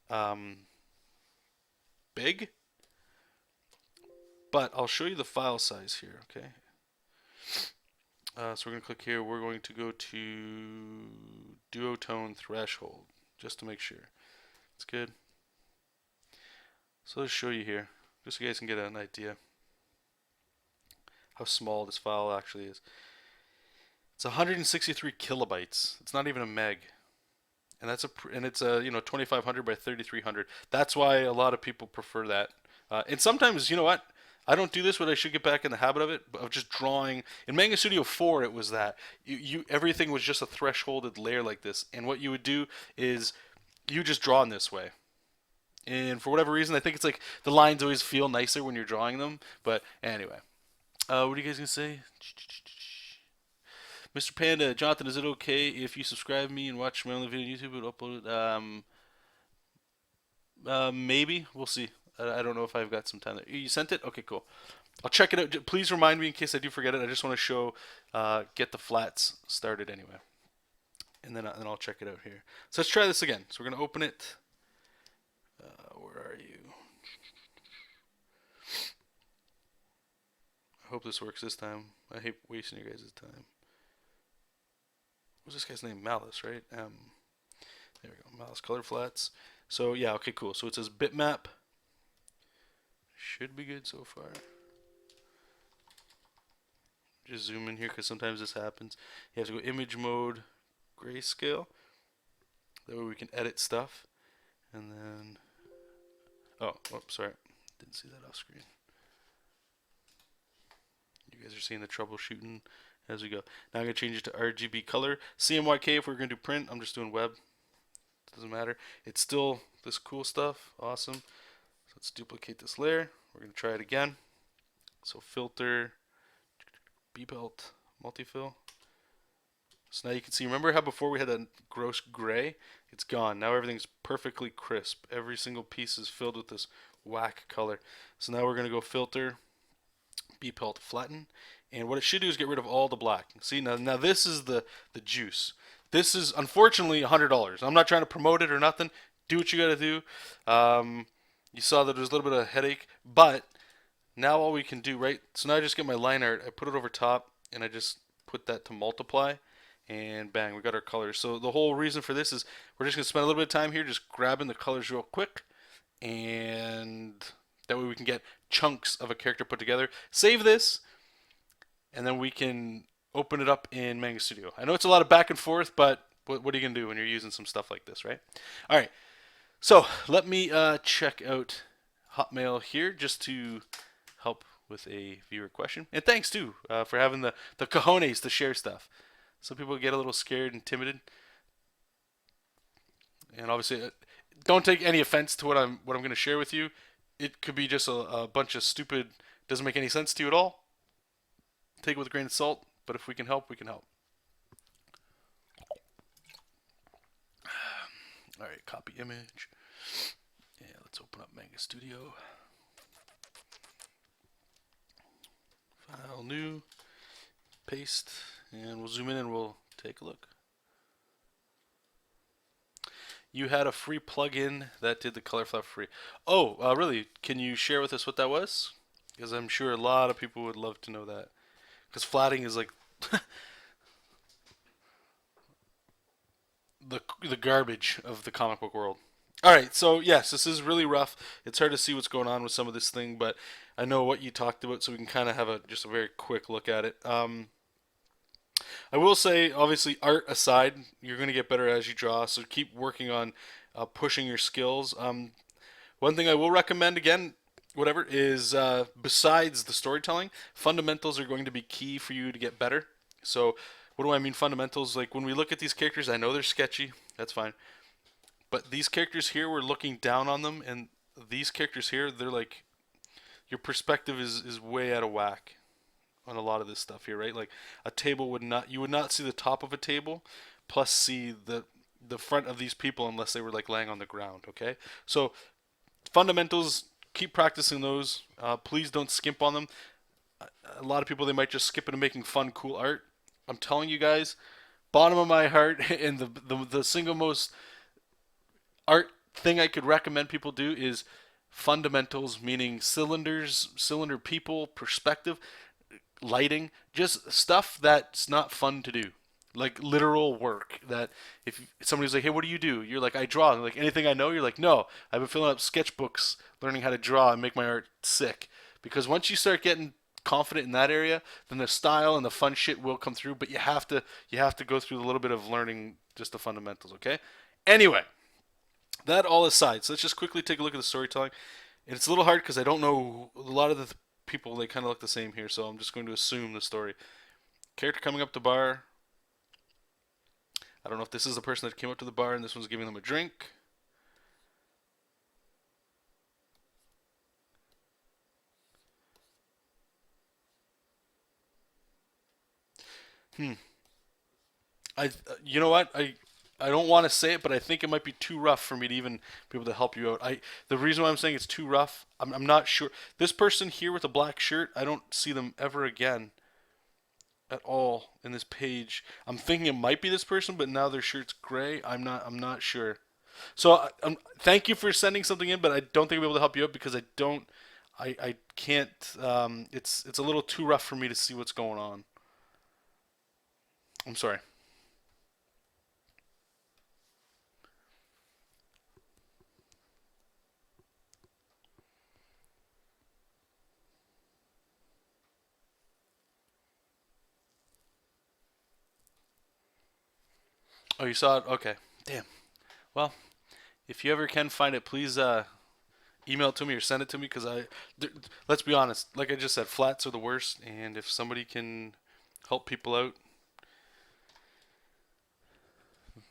um, big, but I'll show you the file size here, okay? So we're going to click here. We're going to go to duotone threshold just to make sure it's good. So let's show you here, just so you guys can get an idea how small this file actually is. It's 163 kilobytes. It's not even a meg, and it's a 2500 by 3300. That's why a lot of people prefer that. And sometimes, you know what? I don't do this, but I should get back in the habit of it. Of just drawing in Manga Studio 4, it was that everything was just a thresholded layer like this, and what you would do is you just draw in this way. And for whatever reason, I think it's like the lines always feel nicer when you're drawing them. But anyway, what are you guys gonna say? Mr. Panda, Jonathan, is it okay if you subscribe me and watch my only video on YouTube and upload it? Maybe. We'll see. I don't know if I've got some time there. You sent it? Okay, cool. I'll check it out. Please remind me in case I do forget it. I just want to show, get the flats started anyway. And then I'll check it out here. So let's try this again. So we're going to open it. Where are you? I hope this works this time. I hate wasting your guys' time. What's this guy's name? Malice, right? There we go. Malice color flats. So yeah, okay, cool. So it says bitmap. Should be good so far. Just zoom in here because sometimes this happens. You have to go image mode, grayscale. That way we can edit stuff. And then, oh, oops, sorry. Didn't see that off screen. You guys are seeing the troubleshooting as we go. Now I'm going to change it to RGB color. CMYK if we're going to do print. I'm just doing web. Doesn't matter. It's still this cool stuff. Awesome. So let's duplicate this layer. We're going to try it again. So filter, B-belt, multi-fill. So now you can see, remember how before we had that gross gray? It's gone. Now everything's perfectly crisp. Every single piece is filled with this whack color. So now we're going to go filter, B-pelt, flatten. And what it should do is get rid of all the black. See, now this is the juice. This is unfortunately $100. I'm not trying to promote it or nothing. Do what you got to do. You saw that there's a little bit of a headache, but now all we can do, right? So now I just get my line art, I put it over top, and I just put that to multiply, and bang, we got our colors. So the whole reason for this is we're just going to spend a little bit of time here just grabbing the colors real quick, and that way we can get chunks of a character put together. Save this, and then we can open it up in Manga Studio. I know it's a lot of back and forth, but what are you going to do when you're using some stuff like this, right? All right, so let me check out Hotmail here just to help with a viewer question. And thanks, too, for having the cojones to share stuff. Some people get a little scared and timid. And obviously, don't take any offense to what I'm going to share with you. It could be just a bunch of stupid, doesn't make any sense to you at all. Take it with a grain of salt, but if we can help, we can help. All right, copy image. Yeah, let's open up Manga Studio. File new, paste, and we'll zoom in and we'll take a look. You had a free plugin that did the color flat free. Oh, really? Can you share with us what that was? Because I'm sure a lot of people would love to know that. Because flatting is like the garbage of the comic book world. Alright, so yes, this is really rough. It's hard to see what's going on with some of this thing, but I know what you talked about, so we can kind of have just a very quick look at it. I will say, obviously, art aside, you're going to get better as you draw, so keep working on pushing your skills. One thing I will recommend, again, whatever, is besides the storytelling, fundamentals are going to be key for you to get better. So what do I mean fundamentals? Like when we look at these characters, I know they're sketchy, that's fine. But these characters here, we're looking down on them, and these characters here, they're like, your perspective is way out of whack on a lot of this stuff here, right? Like a table you would not see the top of a table, plus see the front of these people unless they were like laying on the ground, okay? So Fundamentals, keep practicing those. Please don't skimp on them. A lot of people, they might just skip into making fun, cool art. I'm telling you guys, bottom of my heart, and the single most art thing I could recommend people do is fundamentals, meaning cylinders, cylinder people, perspective, lighting, just stuff that's not fun to do. Like literal work that if somebody's like, hey, what do you do? You're like, I draw. Like anything I know, you're like, no, I've been filling up sketchbooks, learning how to draw and make my art sick. Because once you start getting confident in that area, then the style and the fun shit will come through. But you have to go through a little bit of learning just the fundamentals. Okay. Anyway, that all aside, so let's just quickly take a look at the storytelling. And it's a little hard because I don't know a lot of the people. They kind of look the same here, so I'm just going to assume the story. Character coming up to bar. I don't know if this is the person that came up to the bar and this one's giving them a drink. Hmm. You know what? I don't want to say it, but I think it might be too rough for me to even be able to help you out. The reason why I'm saying it's too rough, I'm not sure. This person here with a black shirt, I don't see them ever again at all in this page. I'm thinking it might be this person, but now their shirt's gray. I'm not sure. So thank you for sending something in, but I don't think I'll be able to help you out because I can't. It's a little too rough for me to see what's going on. I'm sorry. Oh, you saw it? Okay. Damn. Well, if you ever can find it, please email it to me or send it to me because let's be honest. Like I just said, flats are the worst, and if somebody can help people out,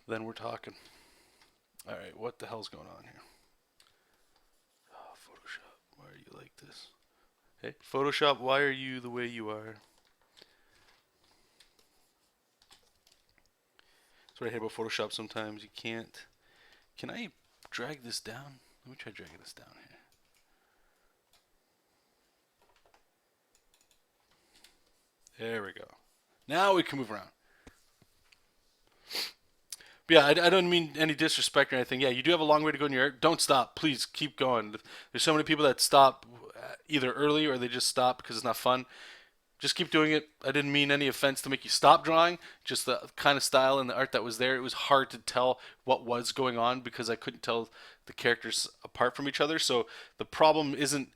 then we're talking. All right, what the hell's going on here? Oh, Photoshop, why are you like this? Hey, Photoshop, why are you the way you are? That's what I hate about Photoshop sometimes. You can't. Can I drag this down? Let me try dragging this down here. There we go. Now we can move around. But yeah, I don't mean any disrespect or anything. Yeah, you do have a long way to go in your art. Don't stop. Please keep going. There's so many people that stop either early or they just stop because it's not fun. Just keep doing it. I didn't mean any offense to make you stop drawing. Just the kind of style and the art that was there. It was hard to tell what was going on because I couldn't tell the characters apart from each other. So the problem isn't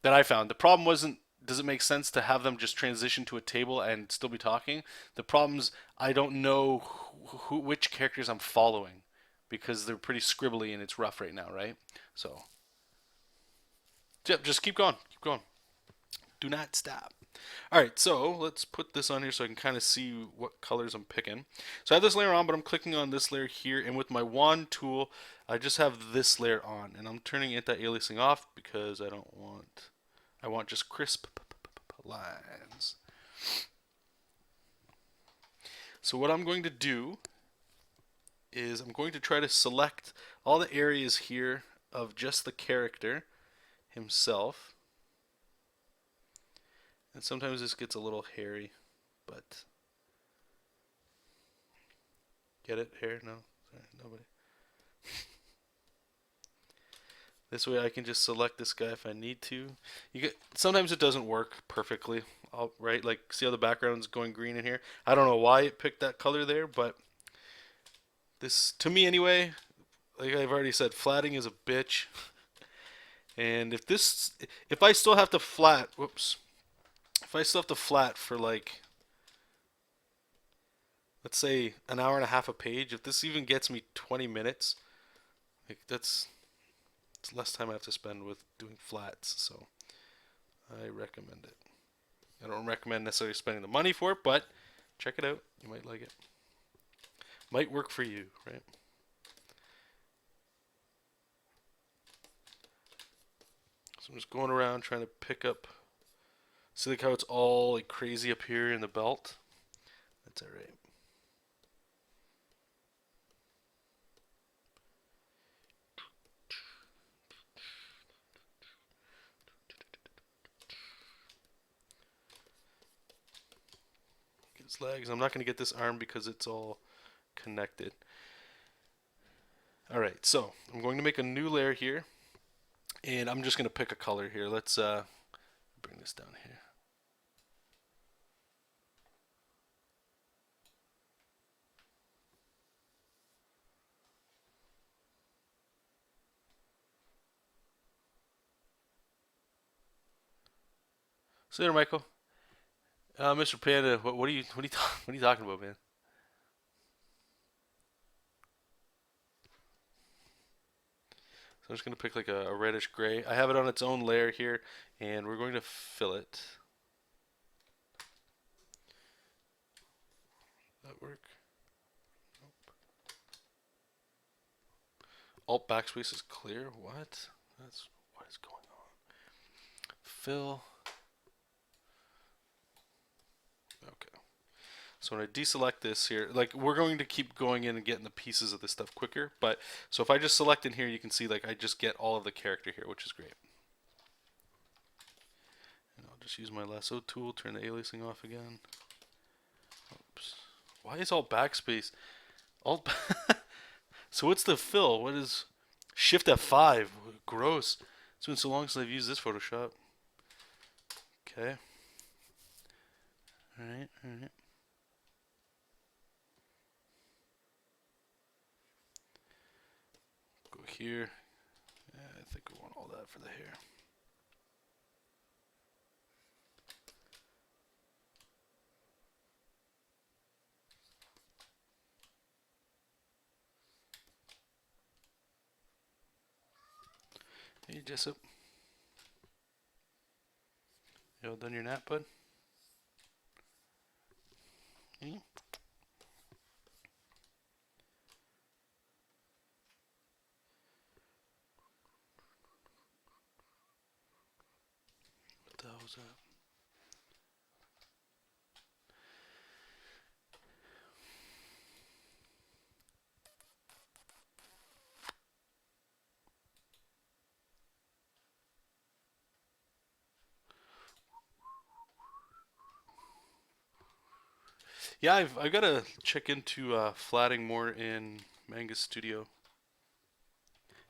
that I found. The problem wasn't does it make sense to have them just transition to a table and still be talking? The problem's I don't know which characters I'm following because they're pretty scribbly and it's rough right now, right? So, yep, just keep going, keep going. Do not stop. All right, so let's put this on here so I can kind of see what colors I'm picking. So I have this layer on, but I'm clicking on this layer here, and with my wand tool, I just have this layer on, and I'm turning anti-aliasing off because I want just crisp lines. So what I'm going to do is I'm going to try to select all the areas here of just the character himself. And sometimes this gets a little hairy, but get it? Hair? No? Sorry, nobody. This way I can just select this guy if I need to. Sometimes it doesn't work perfectly, right? Like, see how the background's going green in here? I don't know why it picked that color there, but this, to me anyway, like I've already said, flatting is a bitch. And if I still have to flat, whoops, if I still have to flat for like, let's say an hour and a half a page, if this even gets me 20 minutes, like it's less time I have to spend with doing flats, so I recommend it. I don't recommend necessarily spending the money for it, but check it out. You might like it. Might work for you, right? So I'm just going around trying to pick up. See like how it's all like crazy up here in the belt? That's alright. his legs. I'm not going to get this arm because it's all connected. All right, so I'm going to make a new layer here, and I'm just going to pick a color here. Let's bring this down here. So there, Michael. Mr. Panda, what are you talking about, man? So I'm just going to pick like a reddish gray. I have it on its own layer here, and we're going to fill it. That work? Nope. Alt backspace is clear. What? What is going on? Fill. Okay. So when I deselect this here, like we're going to keep going in and getting the pieces of this stuff quicker. But so if I just select in here, you can see like I just get all of the character here, which is great. And I'll just use my lasso tool, turn the aliasing off again. Oops. Why is alt backspace? Alt. So what's the fill? What is Shift F5? Gross. It's been so long since I've used this Photoshop. Okay. All right. All right. Go here. Yeah, I think we want all that for the hair. Hey, Jesop. You all done your nap, bud? Hmm? What the hell was that? Yeah, I've got to check into flatting more in Manga Studio.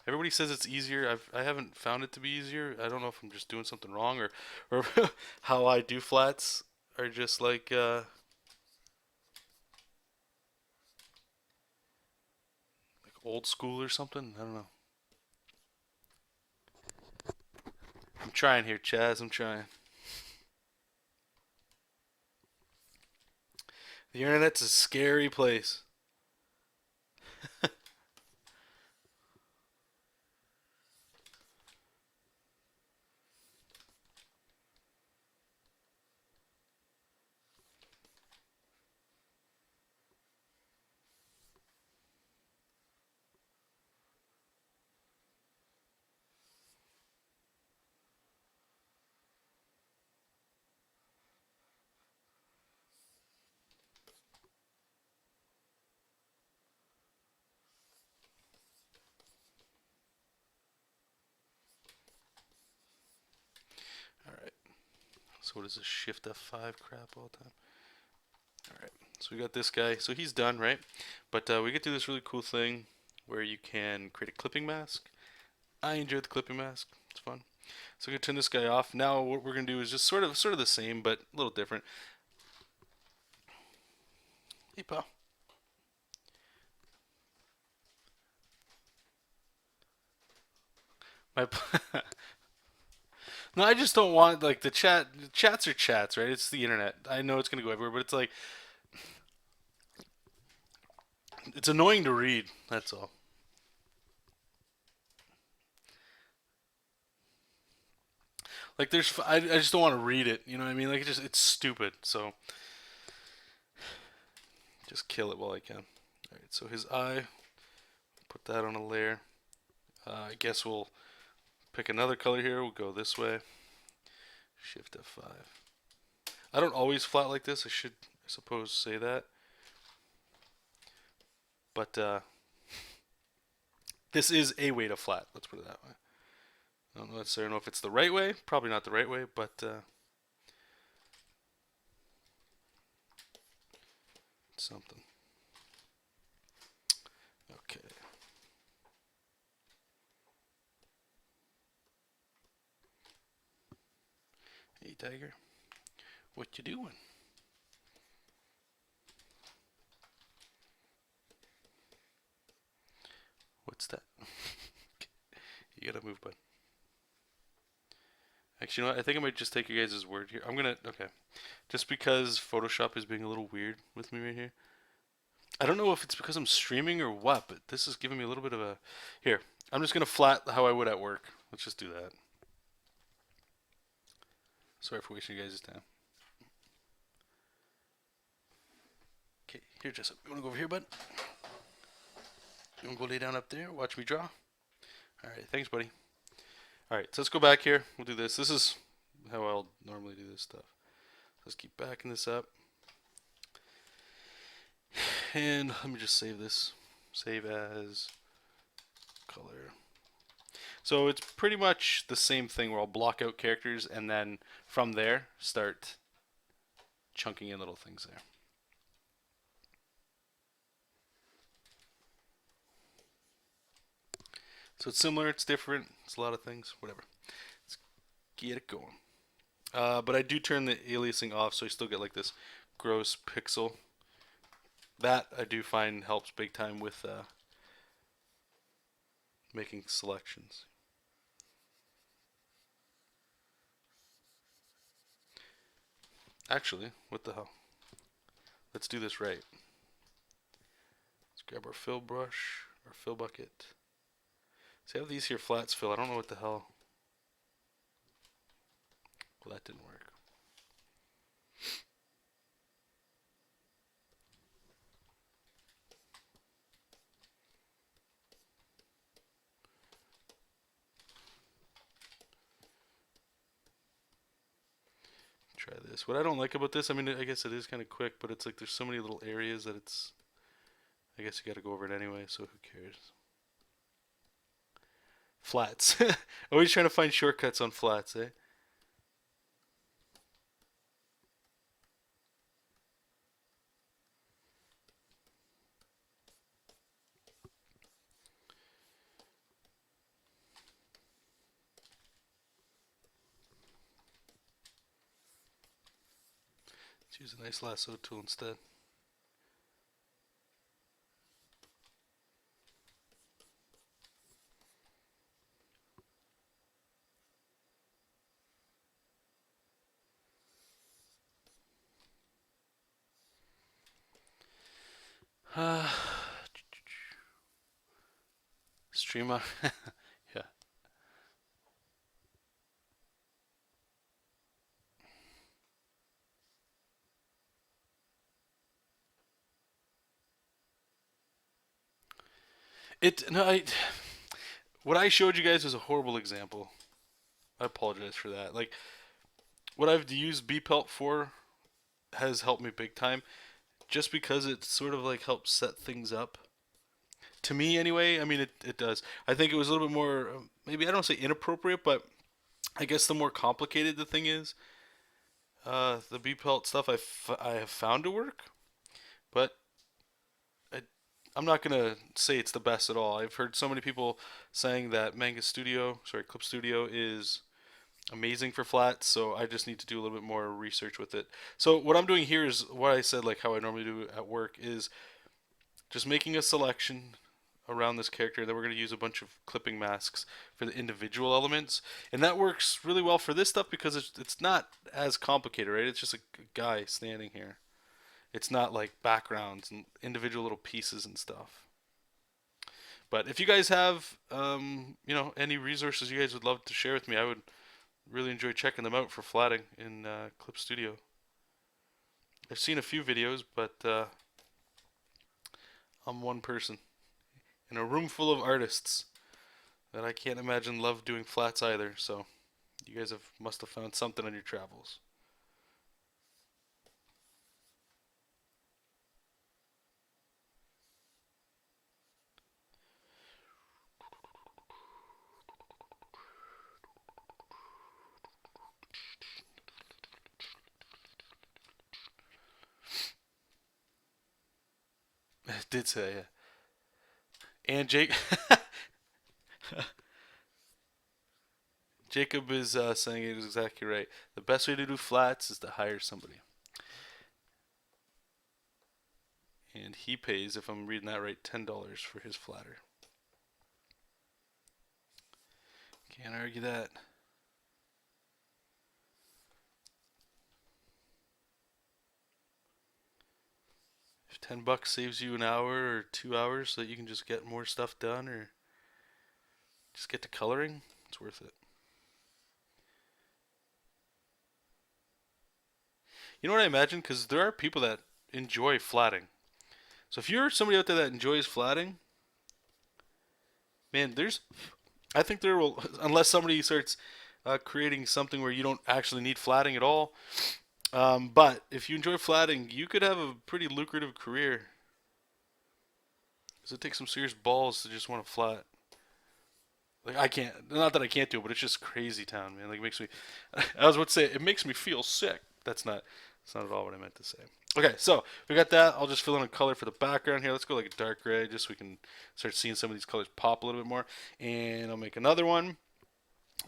Everybody says it's easier. I haven't found it to be easier. I don't know if I'm just doing something wrong or how I do flats are just like old school or something. I don't know. I'm trying here, Chaz. I'm trying. The internet's a scary place. All right. So what is this Shift F5 crap all the time? All right. So we got this guy. So he's done, right? But we get to this really cool thing where you can create a clipping mask. I enjoyed the clipping mask. It's fun. So I'm gonna turn this guy off. Now what we're gonna do is just sort of the same, but a little different. Hey, pal. My no, I just don't want like the chat. Chats are chats, right? It's the internet. I know it's gonna go everywhere, but it's like it's annoying to read. That's all. Like I just don't want to read it. You know what I mean? Like it's stupid. So just kill it while I can. All right. So his eye. Put that on a layer. I guess we'll pick another color here. We'll go this way. Shift F5. I don't always flat like this. I should, I suppose, say that. But this is a way to flat. Let's put it that way. I don't necessarily know if it's the right way. Probably not the right way, but something. Okay. Hey, Tiger. What you doing? What's that? You gotta move, bud. Actually, you know what? I think I might just take you guys' word here. Okay. Just because Photoshop is being a little weird with me right here. I don't know if it's because I'm streaming or what, but this is giving me a little bit of a... Here, I'm just gonna flat how I would at work. Let's just do that. Sorry for wasting you guys' time. Okay, here, Jesop. You wanna go over here, bud? You wanna go lay down up there? Watch me draw? Alright, thanks, buddy. Alright, so let's go back here. We'll do this. This is how I'll normally do this stuff. Let's keep backing this up. And let me just save this. Save as color. So it's pretty much the same thing where I'll block out characters and then from there start chunking in little things there. So it's similar, it's different, it's a lot of things, whatever. Let's get it going. But I do turn the aliasing off so I still get like this gross pixel. That I do find helps big time with making selections. Actually, what the hell? Let's do this right. Let's grab our fill brush, our fill bucket. See, I have these here flats fill. I don't know what the hell. Well, that didn't work. Try this. What I don't like about this, I mean, I guess it is kind of quick, but it's like there's so many little areas that it's... I guess you got to go over it anyway, so who cares? Flats. Always trying to find shortcuts on flats, eh? Let's use a nice lasso tool instead. Uh, Streamer. Yeah. What I showed you guys was a horrible example. I apologize for that. Like, what I've used B-Pelt for has helped me big time, just because it sort of like helps set things up. To me, anyway, I mean, it does. I think it was a little bit more, maybe I don't say inappropriate, but I guess the more complicated the thing is, the B-Pelt stuff I have found to work, but I, I'm not gonna say it's the best at all. I've heard so many people saying that Clip Studio is amazing for flats, so I just need to do a little bit more research with it. So what I'm doing here is what I said, like how I normally do at work, is just making a selection around this character. Then we're going to use a bunch of clipping masks for the individual elements, and that works really well for this stuff because it's not as complicated, right? It's just a guy standing here. It's not like backgrounds and individual little pieces and stuff. But if you guys have, any resources you guys would love to share with me, I would really enjoy checking them out for flatting in Clip Studio. I've seen a few videos, but I'm one person in a room full of artists that I can't imagine love doing flats either. So you guys must have found something on your travels. Did say, yeah. And Jake, Jacob is saying it is exactly right. The best way to do flats is to hire somebody, and he pays, if I'm reading that right, $10 for his flatter. Can't argue that. If $10 saves you an hour or 2 hours so that you can just get more stuff done or just get to coloring, it's worth it. You know what I imagine? Because there are people that enjoy flatting. So if you're somebody out there that enjoys flatting, man, I think there will, unless somebody starts creating something where you don't actually need flatting at all. But if you enjoy flatting, you could have a pretty lucrative career. Because it takes some serious balls to just want to flat. Like I can't, not that I can't do it, but it's just crazy town, man. Like it makes me, I was about to say, it makes me feel sick. That's not at all what I meant to say. Okay, so we got that. I'll just fill in a color for the background here. Let's go like a dark gray, just so we can start seeing some of these colors pop a little bit more. And I'll make another one.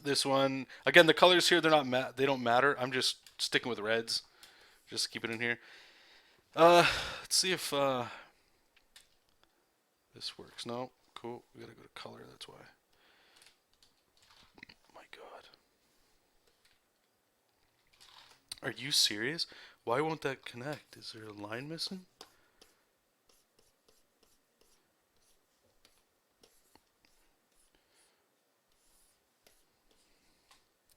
This one, again, the colors here, they don't matter. I'm just sticking with reds. Just keep it in here. Let's see if this works. No, cool. We gotta go to color. That's why. My God. Are you serious? Why won't that connect? Is there a line missing?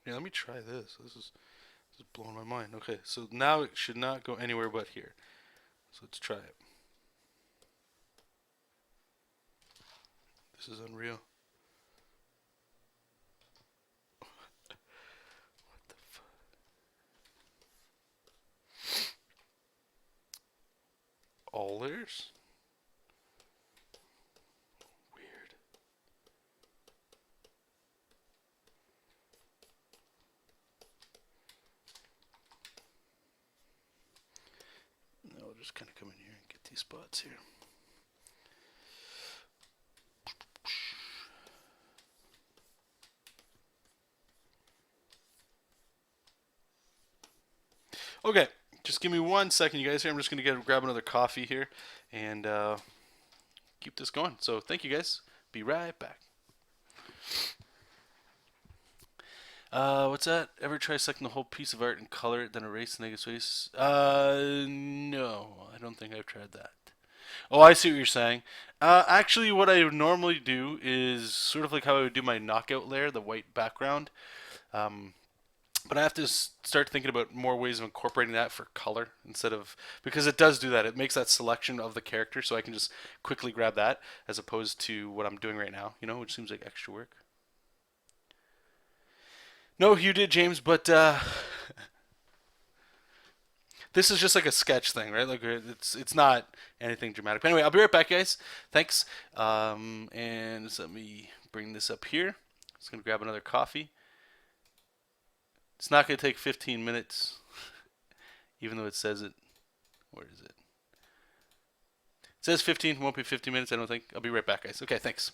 Yeah, let me try this. This is blowing my mind. Okay, so now it should not go anywhere but here. So let's try it. This is unreal. What the fuck? All layers? Weird. No, I'll just kind of come in here and get these spots here. Okay, just give me 1 second, you guys. Here, I'm just gonna grab another coffee here and keep this going. So thank you guys. Be right back. What's that? Ever try selecting the whole piece of art and color it, then erase the negative space? No, I don't think I've tried that. Oh, I see what you're saying. Actually, what I would normally do is sort of like how I would do my knockout layer, the white background. Um, but I have to start thinking about more ways of incorporating that for color instead of because it does do that. It makes that selection of the character, so I can just quickly grab that as opposed to what I'm doing right now. Which seems like extra work. No, you did, James, but this is just like a sketch thing, right? Like it's not anything dramatic. But anyway, I'll be right back, guys. Thanks. And so let me bring this up here. Just gonna grab another coffee. It's not gonna take 15 minutes, even though it says it. Where is it? It says 15. Won't be 15 minutes. I don't think. I'll be right back, guys. Okay, thanks.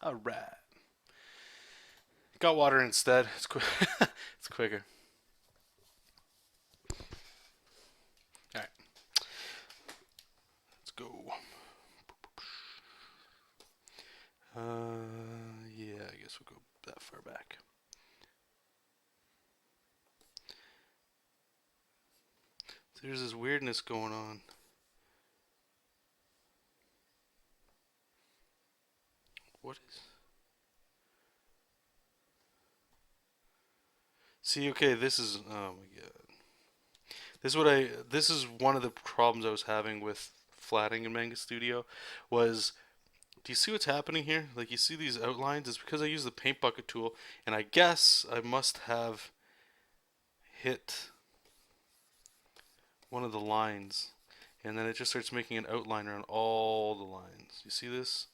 All right. Got water instead. It's it's quicker. All right. Let's go. Yeah, I guess we'll go that far back. So there's this weirdness going on. What is? See, okay, this is oh my god. This is one of the problems I was having with flatting in Manga Studio was do you see what's happening here? Like you see these outlines? It's because I use the paint bucket tool and I guess I must have hit one of the lines and then it just starts making an outline around all the lines. You see this?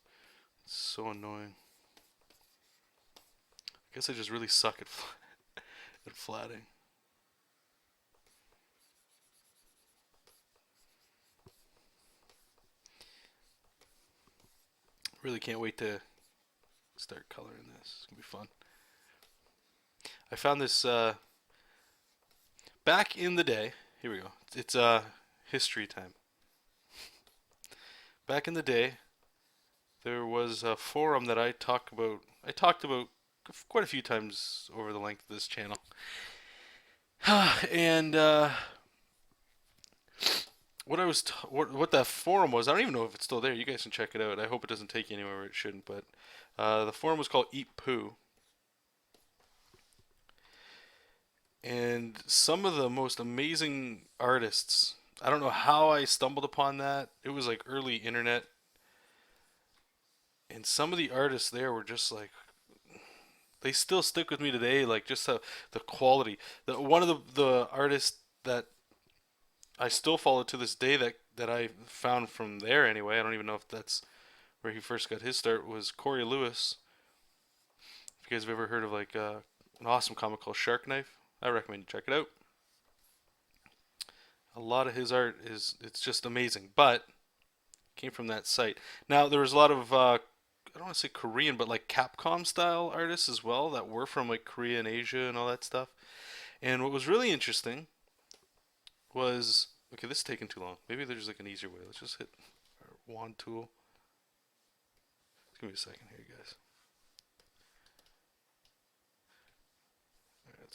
It's so annoying. I guess I just really suck at at flatting. Really can't wait to start coloring this. It's gonna be fun. I found this back in the day. Here we go. It's history time. Back in the day, there was a forum that I talked about. I talked about quite a few times over the length of this channel, and what that forum was. I don't even know if it's still there. You guys can check it out. I hope it doesn't take you anywhere where it shouldn't. But the forum was called Eat Poo. And some of the most amazing artists, I don't know how I stumbled upon that. It was like early internet. And some of the artists there were just like, they still stick with me today. Like just the quality. One of the artists that I still follow to this day that I found from there anyway. I don't even know if that's where he first got his start was Corey Lewis. If you guys have ever heard of like an awesome comic called Shark Knife, I recommend you check it out. A lot of his art it's just amazing, but came from that site. Now there was a lot of I don't want to say Korean, but like Capcom style artists as well that were from like Korea and Asia and all that stuff. And what was really interesting was okay, this is taking too long. Maybe there's like an easier way. Let's just hit our wand tool. Just give me a second here, guys.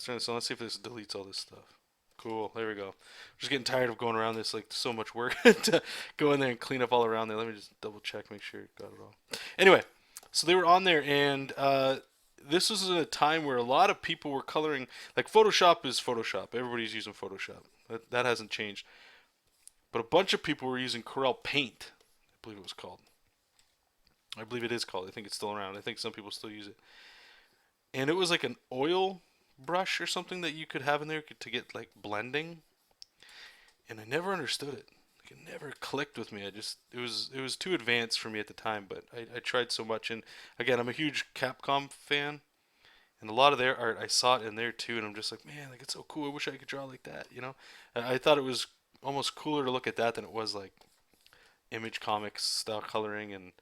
Let's see if this deletes all this stuff. Cool, there we go. I'm just getting tired of going around this, like so much work to go in there and clean up all around there. Let me just double check, make sure it got it all. Anyway, so they were on there, and this was a time where a lot of people were coloring. Like Photoshop is Photoshop. Everybody's using Photoshop. That hasn't changed. But a bunch of people were using Corel Paint. I believe it was called. I believe it is called. I think it's still around. I think some people still use it. And it was like an oil brush or something that you could have in there to get like blending, and I never understood it. Like it never clicked with me. It was too advanced for me at the time, but I tried so much. And again, I'm a huge Capcom fan, and a lot of their art I saw it in there too, and I'm just like, man, like it's so cool. I wish I could draw like that. I thought it was almost cooler to look at that than it was like Image Comics style coloring and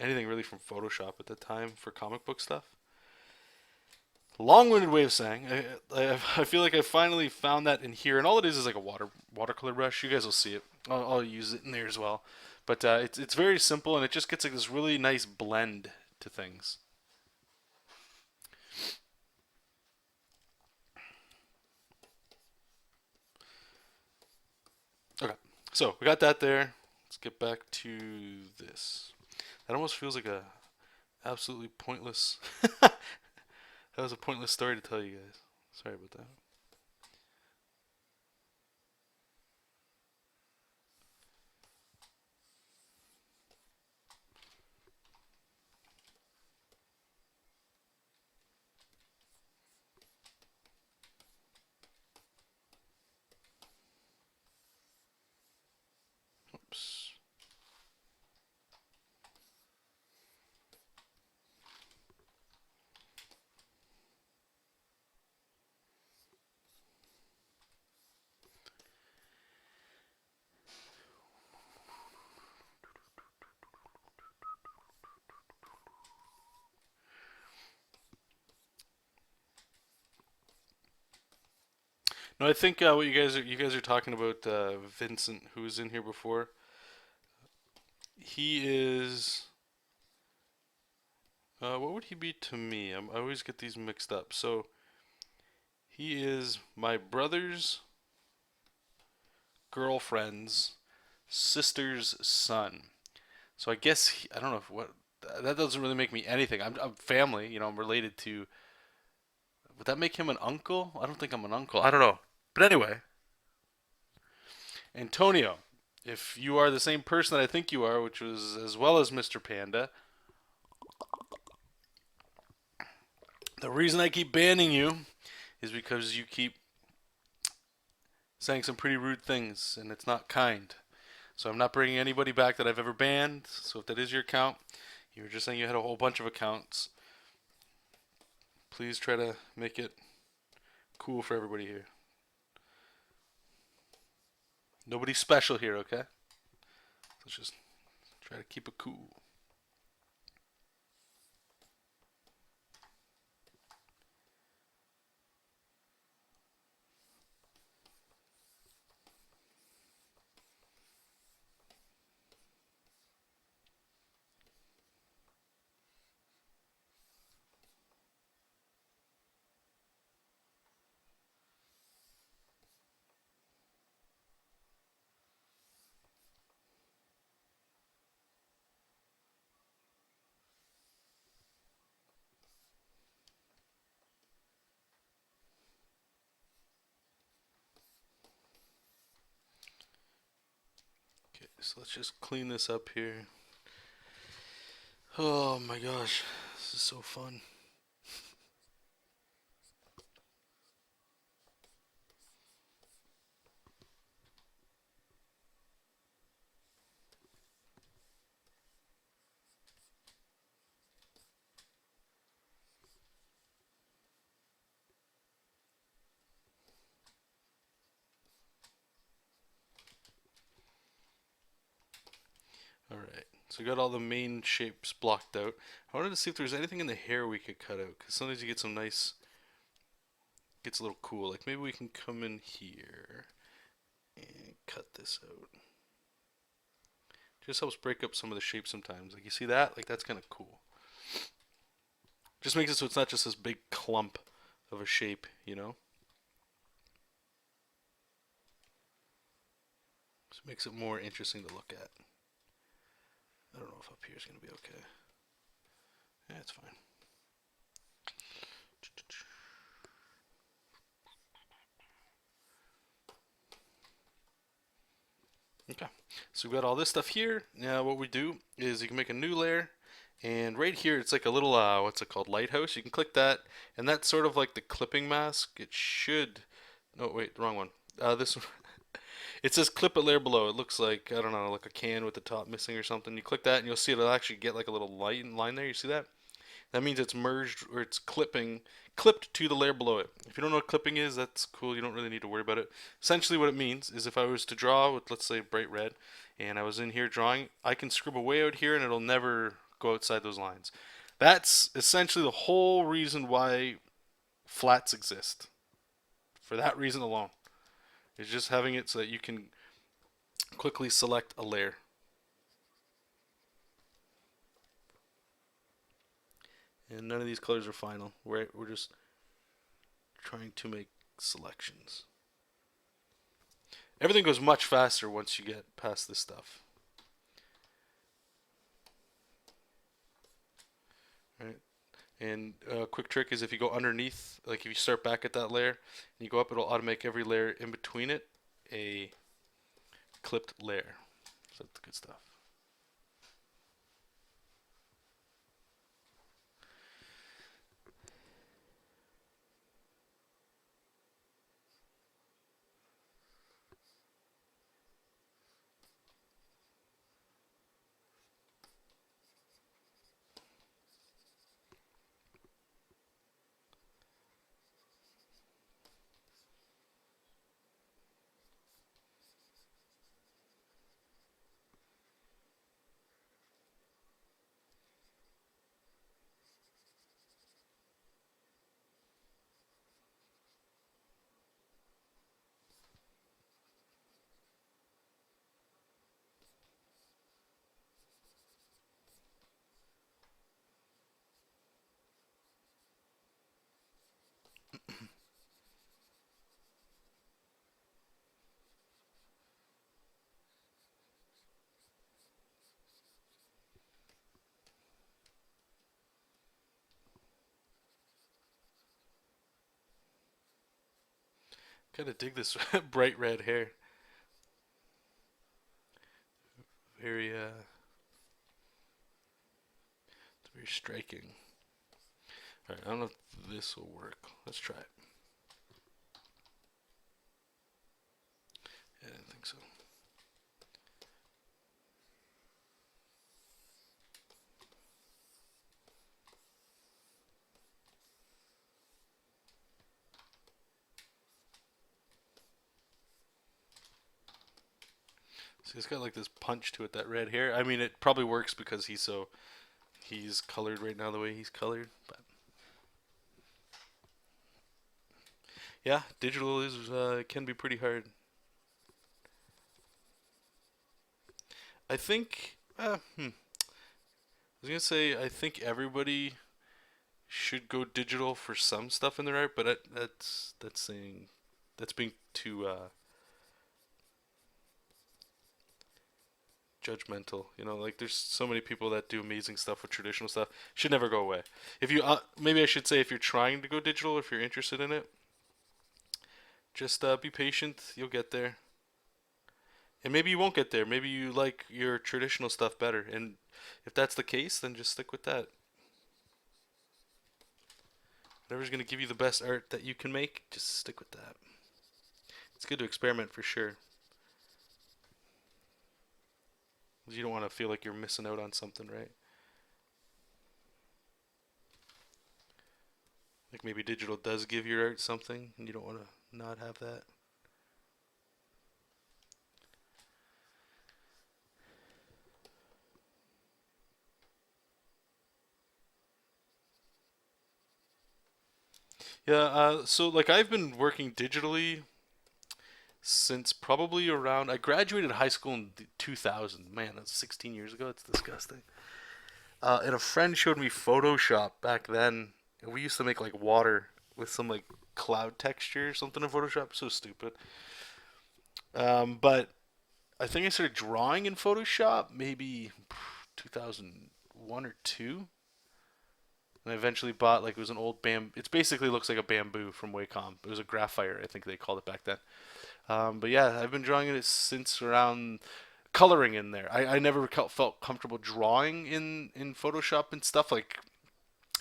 anything really from Photoshop at the time for comic book stuff. Long-winded way of saying I feel like I finally found that in here, and all it is like a watercolor brush. You guys will see it. I'll use it in there as well, but it's very simple, and it just gets like this really nice blend to things. Okay, so we got that there. Let's get back to this. That almost feels like a absolutely pointless. That was a pointless story to tell you guys. Sorry about that. Oops. No, I think what you guys are talking about Vincent, who was in here before. He is. What would he be to me? I always get these mixed up. So he is my brother's girlfriend's sister's son. So I guess I don't know if what that doesn't really make me anything. I'm family, I'm related to. Would that make him an uncle? I don't think I'm an uncle. I don't know. But anyway, Antonio, if you are the same person that I think you are, which was as well as Mr. Panda, the reason I keep banning you is because you keep saying some pretty rude things, and it's not kind. So I'm not bringing anybody back that I've ever banned. So if that is your account, you were just saying you had a whole bunch of accounts. Please try to make it cool for everybody here. Nobody's special here, okay? Let's just try to keep it cool. Okay, so let's just clean this up here. Oh my gosh, this is so fun. Alright, so we got all the main shapes blocked out. I wanted to see if there was anything in the hair we could cut out, because sometimes you get some nice, gets a little cool. Like maybe we can come in here and cut this out. Just helps break up some of the shapes sometimes. Like you see that? Like that's kind of cool. Just makes it so it's not just this big clump of a shape. Just makes it more interesting to look at. I don't know if up here is going to be okay. Yeah, it's fine. Okay, so we've got all this stuff here. Now what we do is you can make a new layer, and right here it's like a little, what's it called, lighthouse. You can click that, and that's sort of like the clipping mask. It should, no wait, the wrong one. This one, it says clip a layer below. It looks like, I don't know, like a can with the top missing or something. You click that and you'll see it'll actually get like a little line there. You see that? That means it's merged or it's clipped to the layer below it. If you don't know what clipping is, that's cool. You don't really need to worry about it. Essentially what it means is if I was to draw with, let's say, bright red, and I was in here drawing, I can scribble way out here and it'll never go outside those lines. That's essentially the whole reason why flats exist. For that reason alone. It's just having it so that you can quickly select a layer. And none of these colors are final. We're just trying to make selections. Everything goes much faster once you get past this stuff. Right? And a quick trick is if you go underneath, like if you start back at that layer and you go up, it'll automate every layer in between it a clipped layer. So that's good stuff. Kind of dig this bright red hair. Very, it's very striking. All right, I don't know if this will work. Let's try it. Yeah, I didn't think so. See, it's got like this punch to it, that red hair. I mean, it probably works because he's colored right now the way he's colored. But yeah, digital is can be pretty hard. I think. I was gonna say I think everybody should go digital for some stuff in their art, but that's saying that's being too judgmental. You know, like there's so many people that do amazing stuff with traditional stuff. Should never go away. If you maybe I should say if you're trying to go digital, if you're interested in it, just be patient. You'll get there. And maybe you won't get there. Maybe you like your traditional stuff better. And if that's the case, then just stick with that. Whatever's going to give you the best art that you can make, just stick with that. It's good to experiment for sure. You don't want to feel like you're missing out on something, right? Like maybe digital does give your art something, and you don't want to not have that. Yeah, so like I've been working digitally since probably around I graduated high school in 2000. Man, that's 16 years ago. It's disgusting. And a friend showed me Photoshop back then. And we used to make like water with some like cloud texture or something in Photoshop. So stupid. But I think I started drawing in Photoshop maybe 2001 or two. And I eventually bought like it was an old It basically looks like a bamboo from Wacom. It was a graphite, I think they called it back then. But yeah, I've been drawing it since around coloring in there. I never felt comfortable drawing in Photoshop and stuff. Like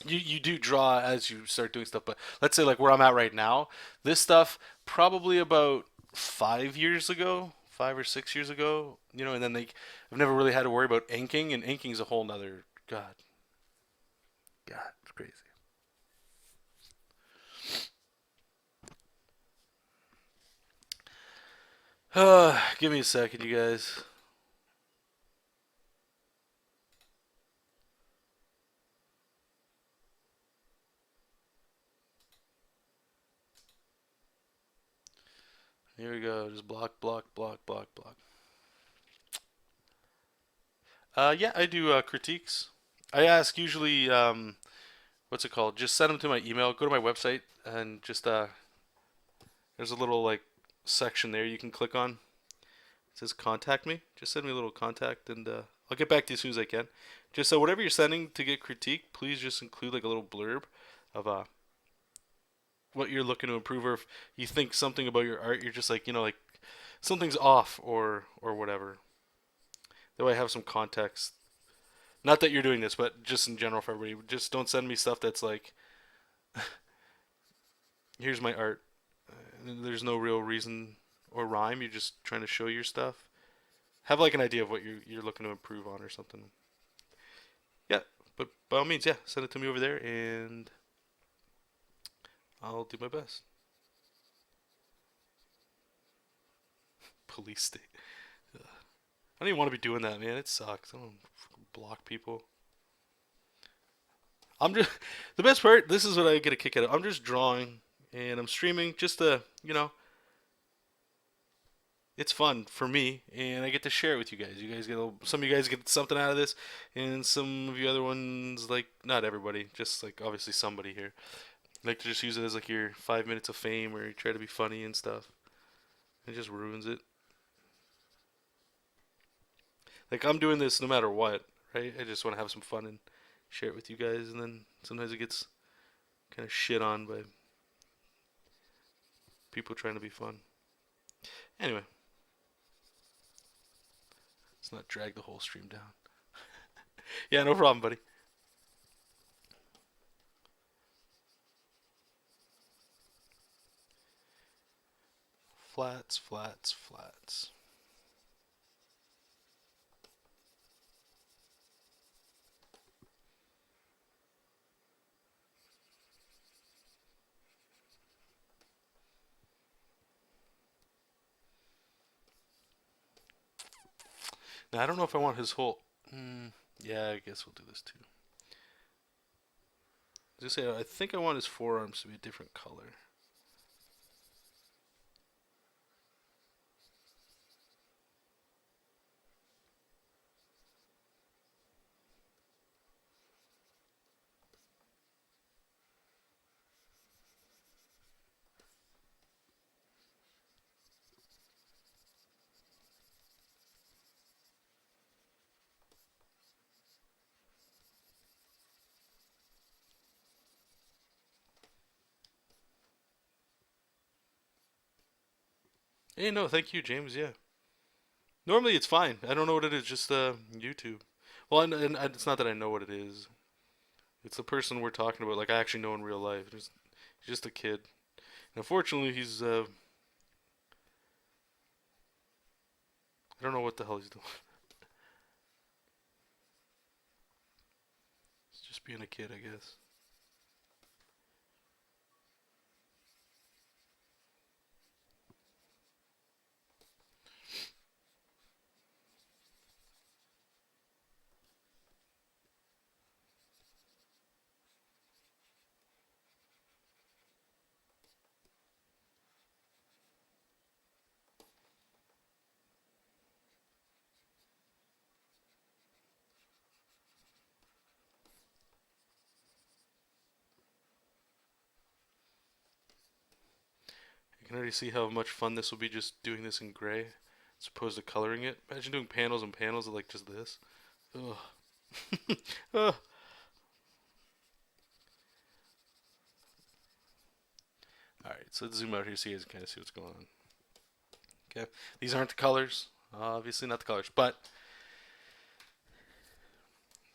you do draw as you start doing stuff, but let's say like where I'm at right now, this stuff probably about 5 years ago, 5 or 6 years ago, and then I've never really had to worry about inking, and inking's a whole nother God, it's crazy. Give me a second, you guys. Here we go. Just block, block, block, block, block. Yeah, I do critiques. I ask usually, what's it called? Just send them to my email. Go to my website and just there's a little like section there you can click on. It says contact me. Just send me a little contact, and I'll get back to you as soon as I can. Just so whatever you're sending to get critique, please just include like a little blurb of what you're looking to improve, or if you think something about your art, you're just like like something's off or whatever. That way I have some context. Not that you're doing this, but just in general for everybody. Just don't send me stuff that's like, here's my art. There's no real reason or rhyme. You're just trying to show your stuff. Have like an idea of what you're looking to improve on or something. Yeah, but by all means, yeah, send it to me over there, and I'll do my best. Police state. I don't even want to be doing that, man. It sucks. I don't block people. I'm just the best part. This is what I get a kick out of. I'm just drawing and I'm streaming just to it's fun for me, and I get to share it with you guys. You guys some of you guys get something out of this, and some of you other ones like not everybody, just like obviously somebody here like to just use it as like your 5 minutes of fame, or you try to be funny and stuff. It just ruins it. Like I'm doing this no matter what, right? I just want to have some fun and share it with you guys, and then sometimes it gets kind of shit on by people trying to be fun. Anyway, let's not drag the whole stream down. Yeah, no problem, buddy. Flats, flats, flats. Now, I don't know if I want his whole... yeah, I guess we'll do this too. As I say, I think I want his forearms to be a different color. Hey, no, thank you, James. Yeah. Normally it's fine. I don't know what it is, just YouTube. Well, and it's not that I know what it is. It's the person we're talking about. Like, I actually know in real life. He's just a kid. And unfortunately, I don't know what the hell he's doing. He's just being a kid, I guess. You can already see how much fun this will be just doing this in gray as opposed to coloring it. Imagine doing panels and panels of like just this. Ugh. Ugh. Alright, so let's zoom out here so you guys can kind of see what's going on. Okay, these aren't the colors. Obviously not the colors, but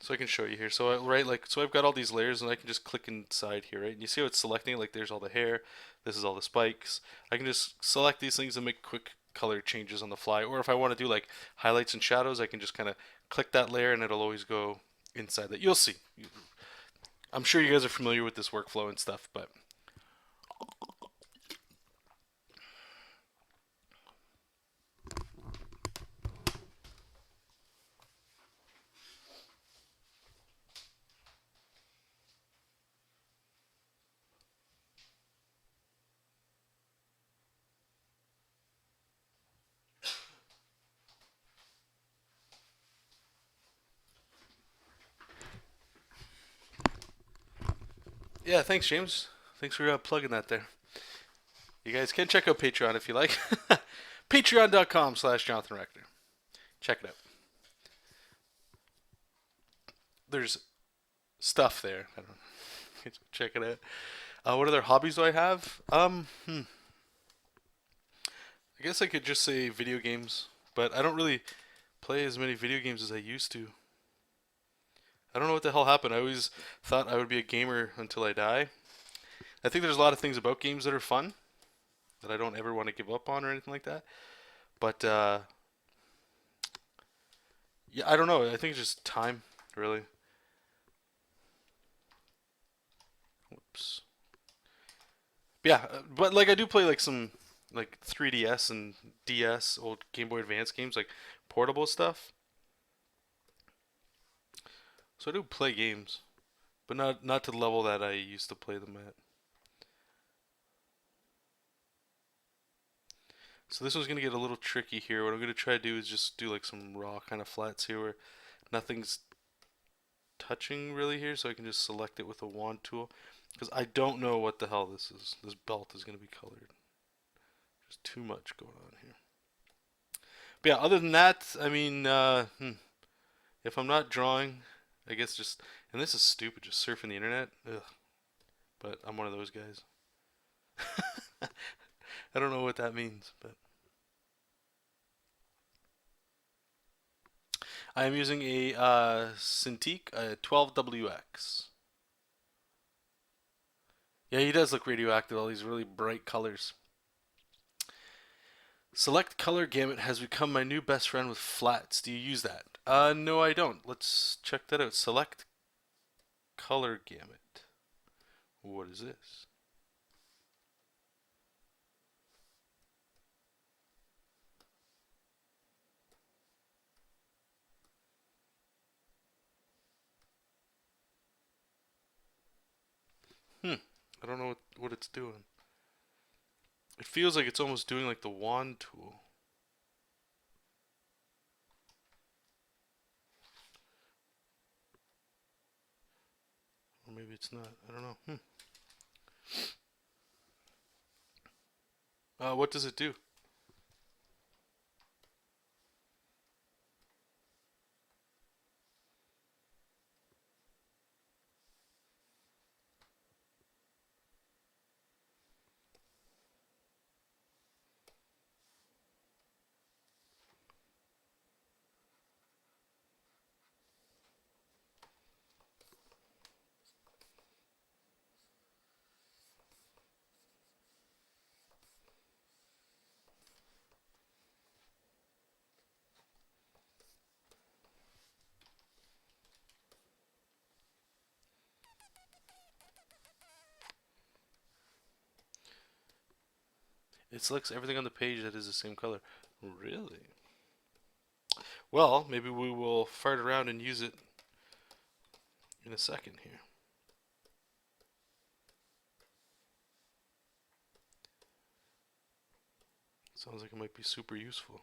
so I can show you here. So so I've got all these layers, and I can just click inside here, right? And you see how it's selecting? Like there's all the hair, this is all the spikes. I can just select these things and make quick color changes on the fly. Or if I want to do like highlights and shadows, I can just kind of click that layer, and it'll always go inside that. You'll see. I'm sure you guys are familiar with this workflow and stuff, but yeah, thanks, James. Thanks for plugging that there. You guys can check out Patreon if you like. Patreon.com/Jonathan Rector. Check it out. There's stuff there. I don't know. Check it out. What other hobbies do I have? I guess I could just say video games, but I don't really play as many video games as I used to. I don't know what the hell happened. I always thought I would be a gamer until I die. I think there's a lot of things about games that are fun that I don't ever want to give up on or anything like that. But yeah, I don't know. I think it's just time, really. Whoops. Yeah, but like I do play like some like 3DS and DS, old Game Boy Advance games, like portable stuff. So I do play games, but not to the level that I used to play them at. So this one's gonna get a little tricky here. What I'm gonna try to do is just do like some raw kind of flats here where nothing's touching really here, so I can just select it with a wand tool. Because I don't know what the hell this is. This belt is gonna be colored. There's too much going on here. But yeah, other than that, I mean, if I'm not drawing, I guess just, and this is stupid, just surfing the internet. Ugh. But I'm one of those guys. I don't know what that means, but I am using a Cintiq 12WX. Yeah, he does look radioactive. All these really bright colors. Select color gamut has become my new best friend with flats. Do you use that? No, I don't. Let's check that out. Select color gamut. What is this? Hmm. I don't know what it's doing. It feels like it's almost doing like the wand tool. Or maybe it's not. I don't know. What does it do? It selects everything on the page that is the same color. Really? Well, maybe we will fart around and use it in a second here. Sounds like it might be super useful.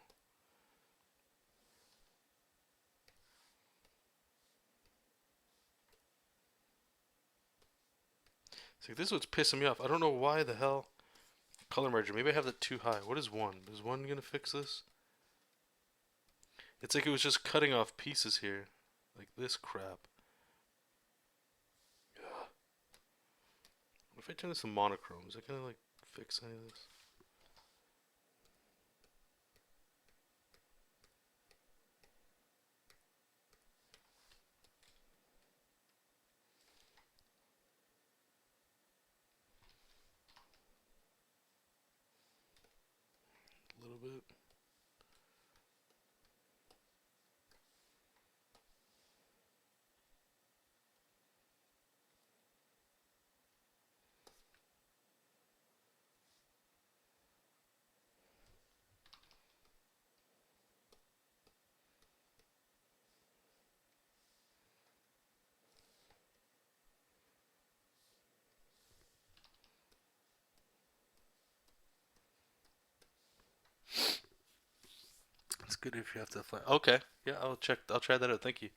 See, this is what's pissing me off. I don't know why the hell. Color merger. Maybe I have that too high. What is one? Is one gonna fix this? It's like it was just cutting off pieces here. Like this crap. Ugh. What if I turn this to monochrome? Is that gonna like fix any of this? A little bit. It's good if you have to fly. Okay. Yeah, I'll check. I'll try that out. Thank you.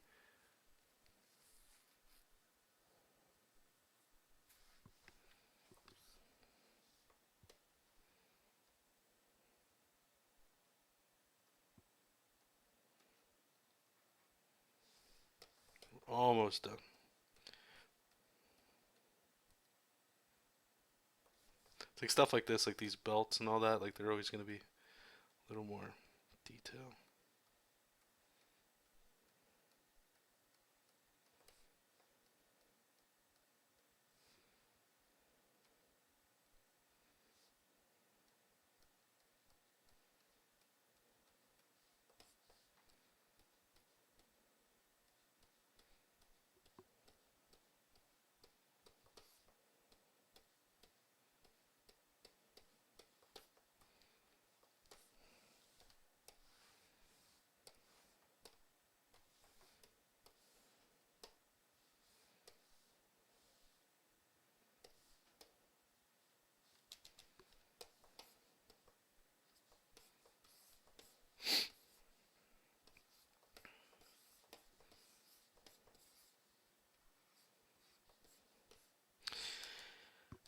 Almost done. It's like stuff like this, like these belts and all that. Like they're always gonna be a little more detail.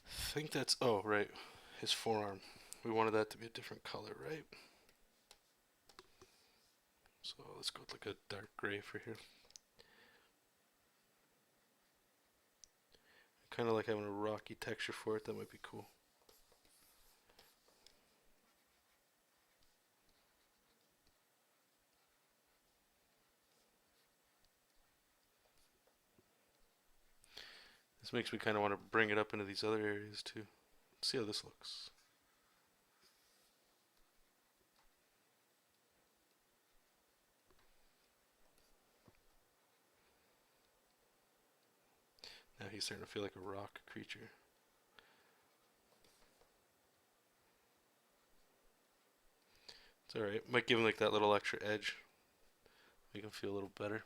I think that's. Oh, right. His forearm. We wanted that to be a different color, right? So let's go with like a dark gray for here. Kind of like having a rocky texture for it. That might be cool. This makes me kind of want to bring it up into these other areas too. Let's see how this looks. Now he's starting to feel like a rock creature. It's alright. Might give him like that little extra edge. Make him feel a little better.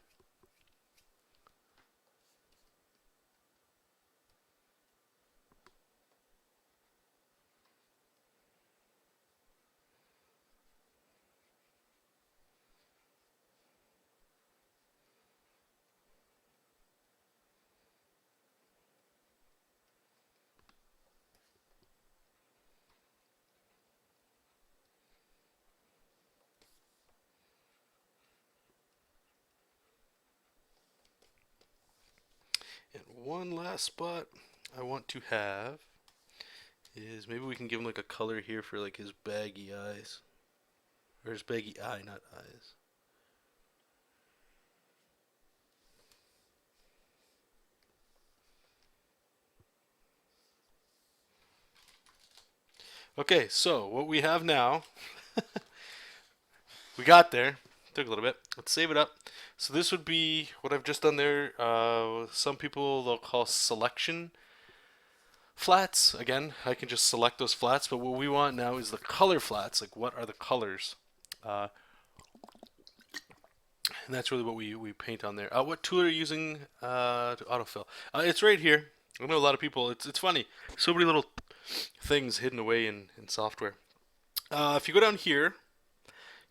And one last spot I want to have is maybe we can give him like a color here for like his baggy eyes. Or his baggy eye, not eyes. Okay, so what we have now, we got there. Took a little bit. Let's save it up. So this would be what I've just done there. Some people they'll call selection flats. Again, I can just select those flats, but what we want now is the color flats. Like what are the colors? Uh, and that's really what we paint on there. What tool are you using to autofill? It's right here. I know a lot of people. It's funny. So many little things hidden away in software. If you go down here,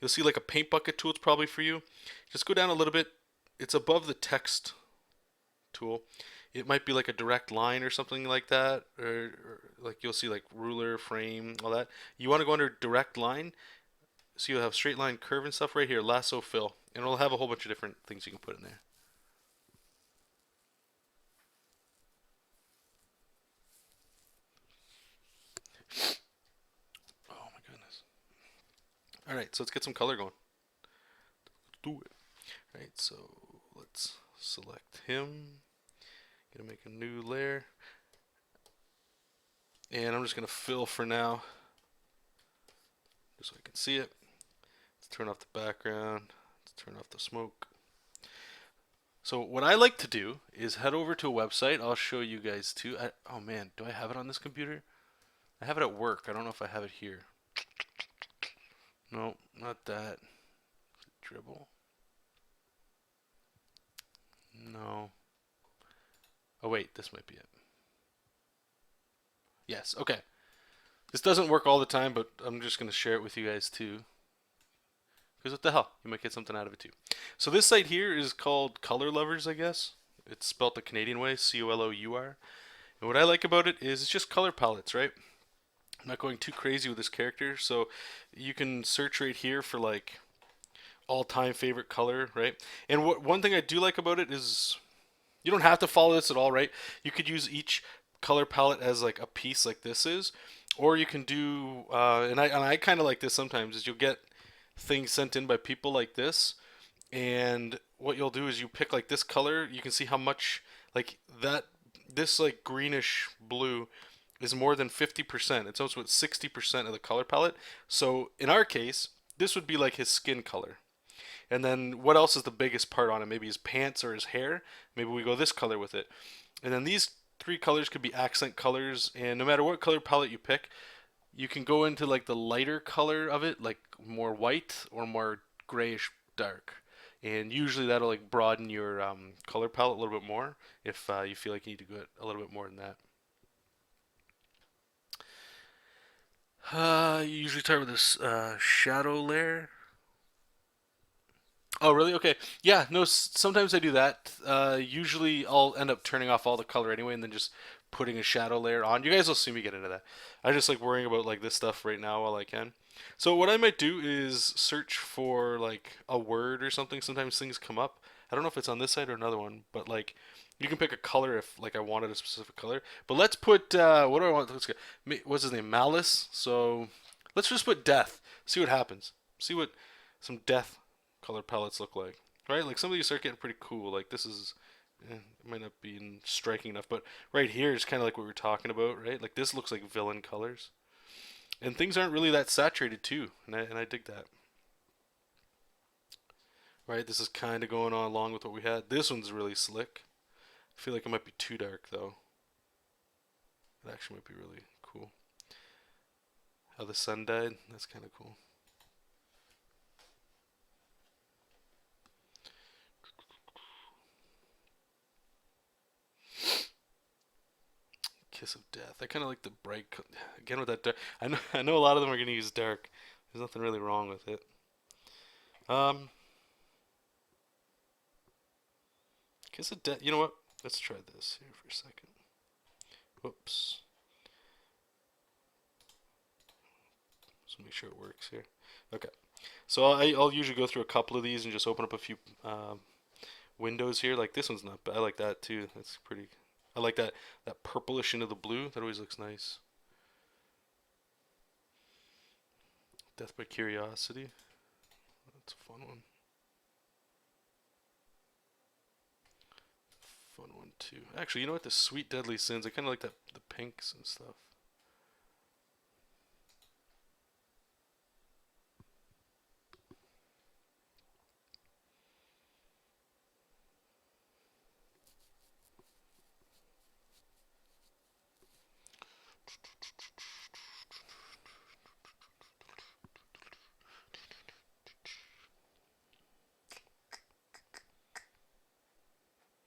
you'll see like a paint bucket tool. It's probably for you. Just go down a little bit. It's above the text tool. It might be like a direct line or something like that, or like you'll see like ruler, frame, all that. You want to go under direct line, so you'll have straight line, curve, and stuff right here. Lasso fill, and it'll have a whole bunch of different things you can put in there. Oh my goodness! All right, so let's get some color going. Let's do it. All right, so let's select him. Gonna make a new layer. And I'm just gonna fill for now, just so I can see it. Let's turn off the background. Let's turn off the smoke. So what I like to do is head over to a website. I'll show you guys too. Oh man, do I have it on this computer? I have it at work. I don't know if I have it here. No, not that. Dribble. No. Oh wait, this might be it. Yes, okay. This doesn't work all the time, but I'm just going to share it with you guys too. Because what the hell? You might get something out of it too. So this site here is called Color Lovers, I guess. It's spelled the Canadian way, C-O-L-O-U-R. And what I like about it is it's just color palettes, right? I'm not going too crazy with this character, so you can search right here for like all-time favorite color, right? And one thing I do like about it is you don't have to follow this at all, right? You could use each color palette as like a piece like this is, or you can do and I kind of like this sometimes is you'll get things sent in by people like this, and what you'll do is you pick like this color. You can see how much like that this like greenish blue is more than 50%. It's also at 60% of the color palette. So in our case, this would be like his skin color. And then what else is the biggest part on it? Maybe his pants or his hair. Maybe we go this color with it. And then these three colors could be accent colors. And no matter what color palette you pick, you can go into like the lighter color of it, like more white or more grayish dark. And usually that'll like broaden your color palette a little bit more if you feel like you need to go a little bit more than that. You usually start with this shadow layer. Oh, really? Okay. Yeah, no, sometimes I do that. Usually I'll end up turning off all the color anyway and then just putting a shadow layer on. You guys will see me get into that. I just like worrying about like this stuff right now while I can. So what I might do is search for like a word or something. Sometimes things come up. I don't know if it's on this side or another one, but like you can pick a color if like I wanted a specific color. But let's put what do I want? Let's go. What's his name? Malice. So let's just put death. See what happens. See what some death color palettes look like, right? Like some of these start getting pretty cool. Like this is it might not be striking enough, but right here is kind of like what we were talking about, right? Like this looks like villain colors, and things aren't really that saturated too, and I dig that. Right, this is kind of going on along with what we had. This one's really slick. I feel like it might be too dark though. It actually might be really cool. How the sun died, that's kind of cool. Kiss of Death. I kind of like the bright. Again with that dark. I know a lot of them are going to use dark. There's nothing really wrong with it. Um, Kiss of Death. You know what? Let's try this here for a second. Whoops. So make sure it works here. Okay. So I'll usually go through a couple of these and just open up a few windows here. Like this one's not bad. I like that too. That's pretty. I like that purplish into the blue. That always looks nice. Death by Curiosity. That's a fun one. Fun one too. Actually, you know what? The Sweet Deadly Sins. I kind of like that the pinks and stuff.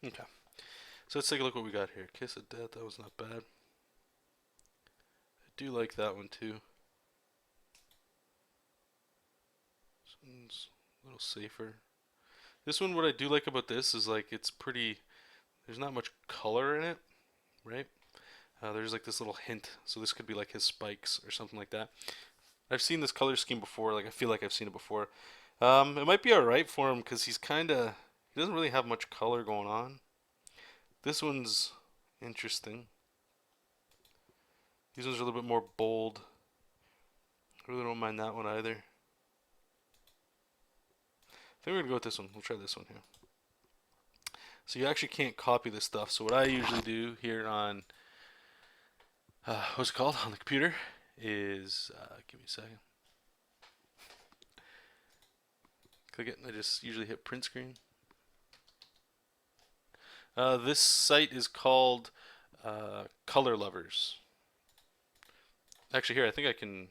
Okay. So let's take a look what we got here. Kiss of Death. That was not bad. I do like that one too. This one's a little safer. This one, what I do like about this is like it's pretty. There's not much color in it, right? There's like this little hint, so this could be like his spikes or something like that. I've seen this color scheme before, like I feel like I've seen it before. It might be alright for him because he doesn't really have much color going on. This one's interesting. These ones are a little bit more bold. I really don't mind that one either. I think we're gonna go with this one. We'll try this one here. So you actually can't copy this stuff. So what I usually do here on what's it called on the computer is give me a second. Click it. And I just usually hit print screen. This site is called Color Lovers. Actually, here I think I can.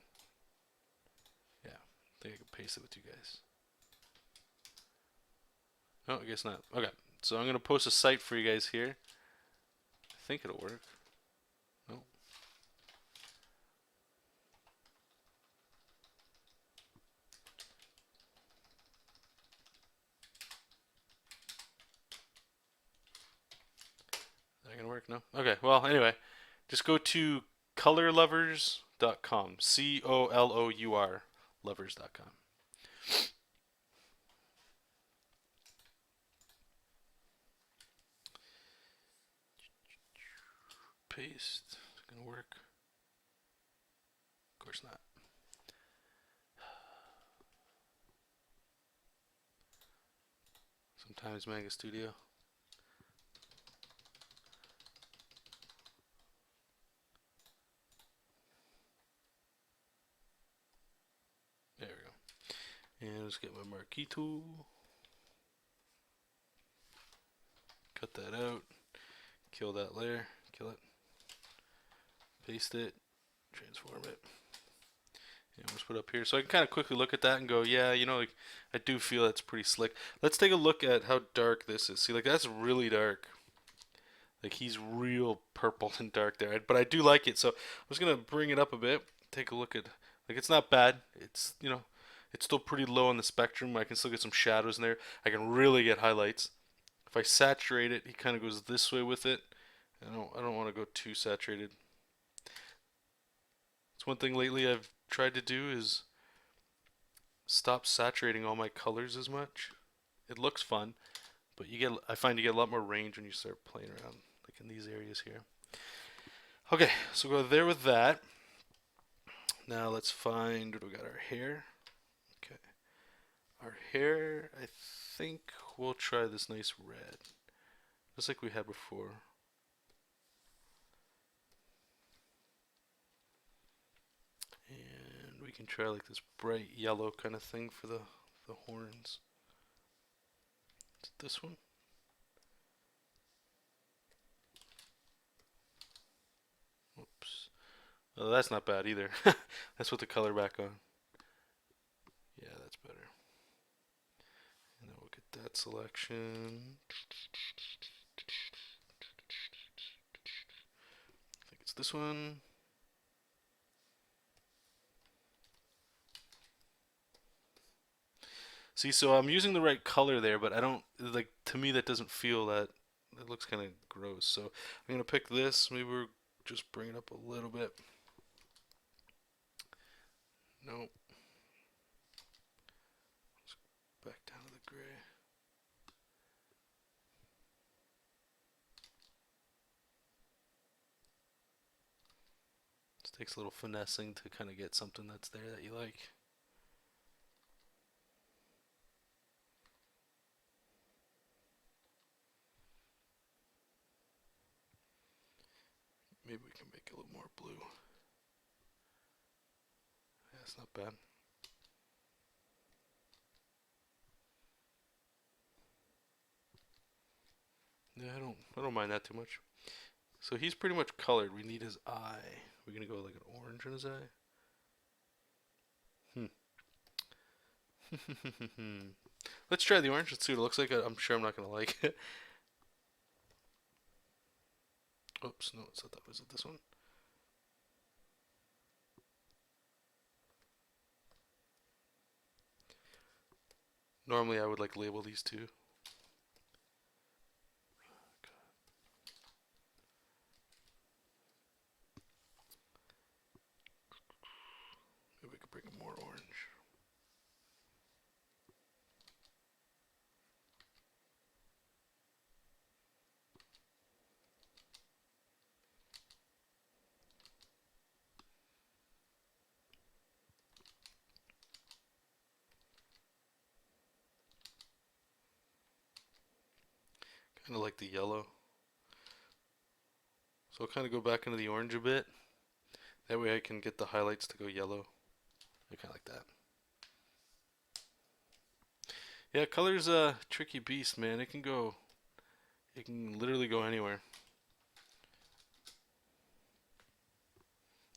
Yeah, I think I can paste it with you guys. Oh, I guess not. Okay, so I'm gonna post a site for you guys here. I think it'll work. No. Is that gonna work? No. Okay. Well, anyway, just go to colorlovers.com. COLOUR lovers.com. Paste. Is it gonna work? Of course not. Sometimes Manga Studio. There we go. And let's get my marquee tool. Cut that out. Kill that layer. Kill it. Paste it. Transform it. And just put it up here. So I can kind of quickly look at that and go, yeah, you know, like, I do feel that's pretty slick. Let's take a look at how dark this is. See, like that's really dark. Like he's real purple and dark there. But I do like it. So I'm just going to bring it up a bit. Take a look at, like it's not bad. It's, you know, it's still pretty low on the spectrum. I can still get some shadows in there. I can really get highlights. If I saturate it, he kind of goes this way with it. I don't want to go too saturated. It's one thing lately I've tried to do is stop saturating all my colors as much. It looks fun, but I find you get a lot more range when you start playing around, like in these areas here. Okay, so go there with that. Now let's find, we got our hair. Okay, our hair, I think we'll try this nice red. just like we had before. And we can try like this bright yellow kind of thing for the horns. Is it this one? Whoops. Oh, that's not bad either. Let's put the color back on. Yeah, that's better. And then we'll get that selection. I think it's this one. See, so I'm using the right color there, but I don't, like, to me that doesn't feel that, it looks kind of gross. So I'm going to pick this. Maybe we're just bring it up a little bit. Nope. Back down to the gray. This takes a little finessing to kind of get something that's there that you like. Maybe we can make it a little more blue. Yeah, it's not bad. Yeah, I don't mind that too much. So he's pretty much colored. We need his eye. We're gonna go like an orange in his eye. Let's try the orange. Let's see what it looks like. I'm sure I'm not gonna like it. Oops, no, it's not that. Was it this one? Normally I would like label these two. Maybe we could bring more orange. Kind of like the yellow. So I'll kind of go back into the orange a bit. That way I can get the highlights to go yellow. I kind of like that. Yeah, color's a tricky beast, man. It can literally go anywhere.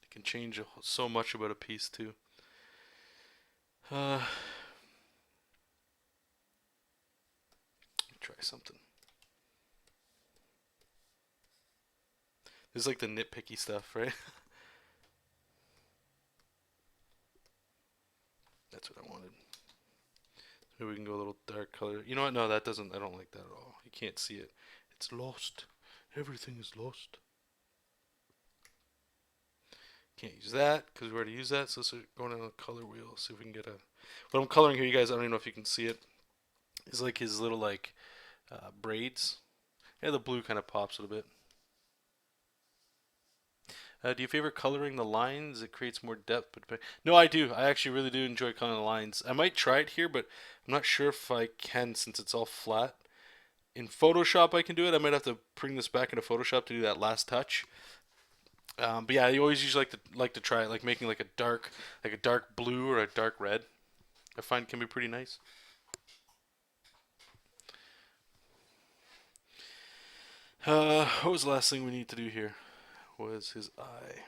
It can change so much about a piece too. Try something. This is like the nitpicky stuff, right? That's what I wanted. Maybe we can go a little dark color. You know what? No, that doesn't. I don't like that at all. You can't see it. It's lost. Everything is lost. Can't use that because we already used that. So let's go on a color wheel. See if we can get a. What I'm coloring here, you guys. I don't even know if you can see it. Is like his little like braids. Yeah, the blue kind of pops a little bit. Do you favor coloring the lines? It creates more depth. But no, I do. I actually really do enjoy coloring the lines. I might try it here, but I'm not sure if I can since it's all flat. In Photoshop, I can do it. I might have to bring this back into Photoshop to do that last touch. But yeah, I always usually like to try it, like making like a dark blue or a dark red. I find can be pretty nice. What was the last thing we need to do here? Was his eye.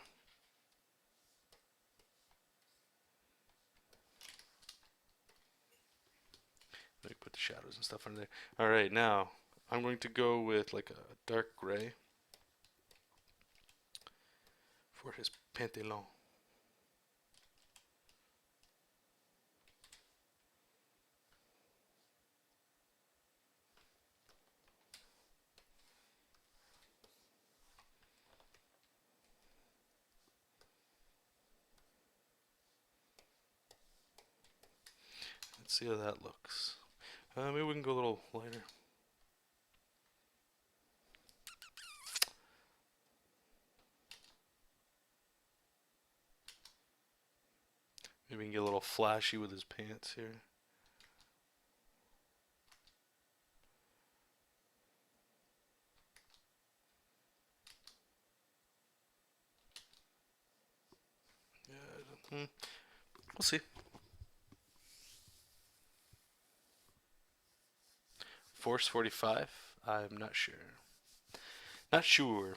Let me put the shadows and stuff under there. All right, now I'm going to go with like a dark gray for his pantalon. Let's see how that looks. Maybe we can go a little lighter. Maybe we can get a little flashy with his pants here. We'll see. Force 45? I'm not sure. Not sure.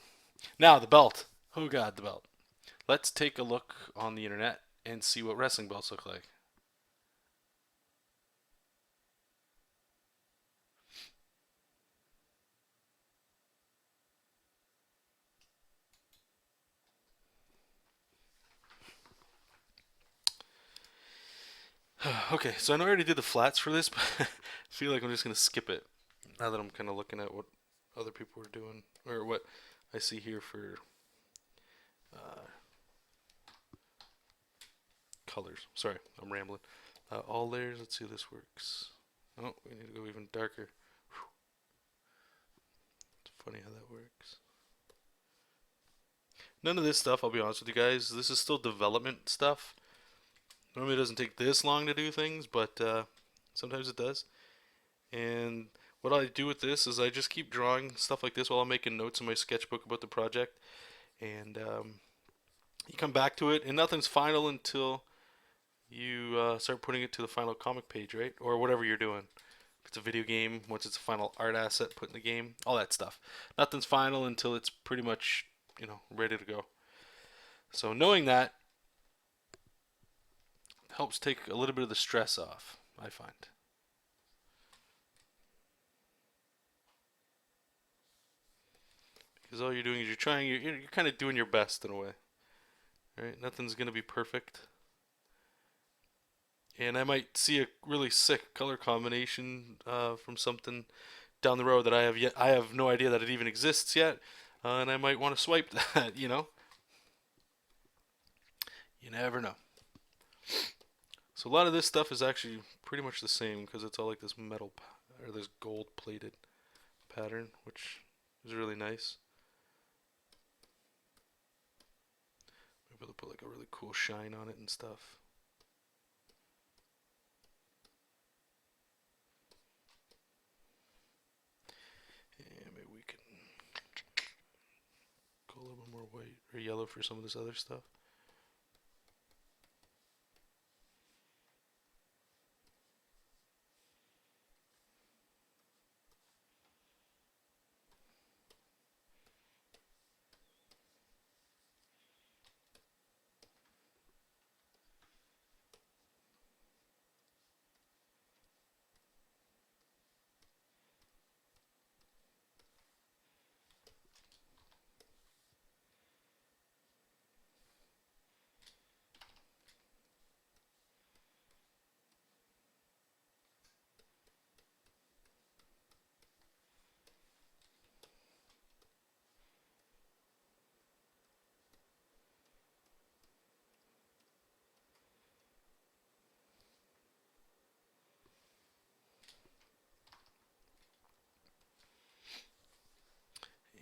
Now, the belt. Oh god, the belt. Let's take a look on the internet and see what wrestling belts look like. Okay, so I know I already did the flats for this, but I feel like I'm just going to skip it now that I'm kind of looking at what other people are doing, or what I see here for uh, colors. Sorry, I'm rambling. All layers, let's see if this works. Oh, we need to go even darker. Whew. It's funny how that works. None of this stuff, I'll be honest with you guys, this is still development stuff. Normally it doesn't take this long to do things, but sometimes it does. And what I do with this is I just keep drawing stuff like this while I'm making notes in my sketchbook about the project. And you come back to it, and nothing's final until you start putting it to the final comic page, right? Or whatever you're doing. If it's a video game, once it's a final art asset put in the game, all that stuff. Nothing's final until it's pretty much, ready to go. So knowing that helps take a little bit of the stress off, I find. Because all you're doing is you're kind of doing your best in a way, right? Nothing's gonna be perfect, and I might see a really sick color combination from something down the road that I have no idea that it even exists yet, and I might want to swipe that. You never know. So a lot of this stuff is actually pretty much the same because it's all like this metal or this gold plated pattern, which is really nice. Maybe they'll put like a really cool shine on it and stuff. And maybe we can go a little bit more white or yellow for some of this other stuff.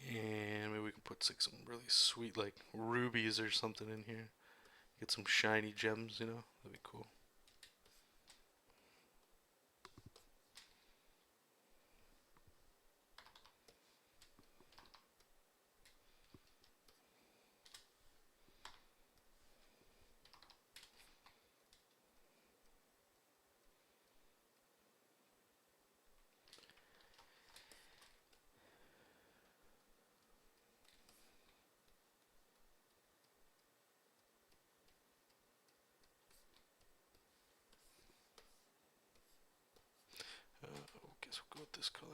And maybe we can put like some really sweet like rubies or something in here. Get some shiny gems, That'd be cool. Guess we'll go with this color.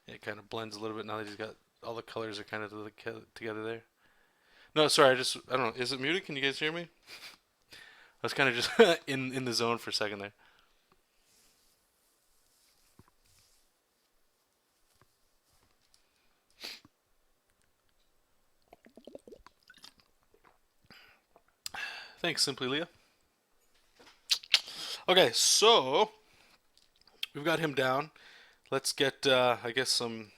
It kind of blends a little bit now that he's got all the colors are kind of together there. No, sorry, I don't know. Is it muted? Can you guys hear me? I was kind of just in the zone for a second there. Thanks, Simply Leah. Okay, so we've got him down. Let's get, I guess, some.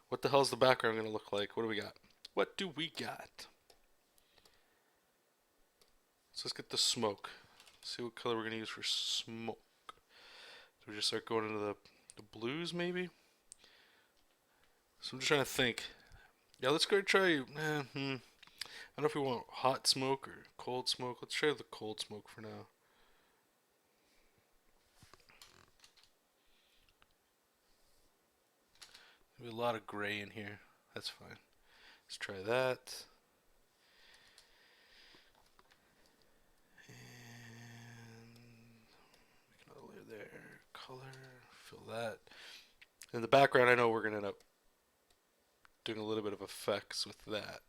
What the hell's the background going to look like? What do we got? What do we got? So let's get the smoke. See what color we're going to use for smoke. So we just start going into the blues, maybe? So I'm just trying to think. Yeah, let's go try. I don't know if we want hot smoke or cold smoke. Let's try the cold smoke for now. There'll be a lot of gray in here. That's fine. Let's try that. And another layer there. Color. Fill that. In the background, I know we're gonna end up doing a little bit of effects with that.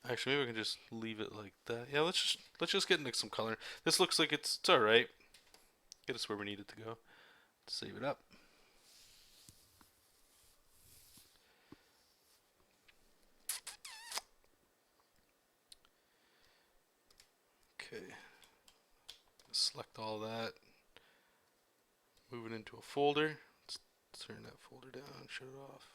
Actually, maybe we can just leave it like that. Yeah, let's just get into some color. This looks like it's all right. Get us where we need it to go. Save it up. Okay. Select all that. Move it into a folder. Let's turn that folder down. Shut it off.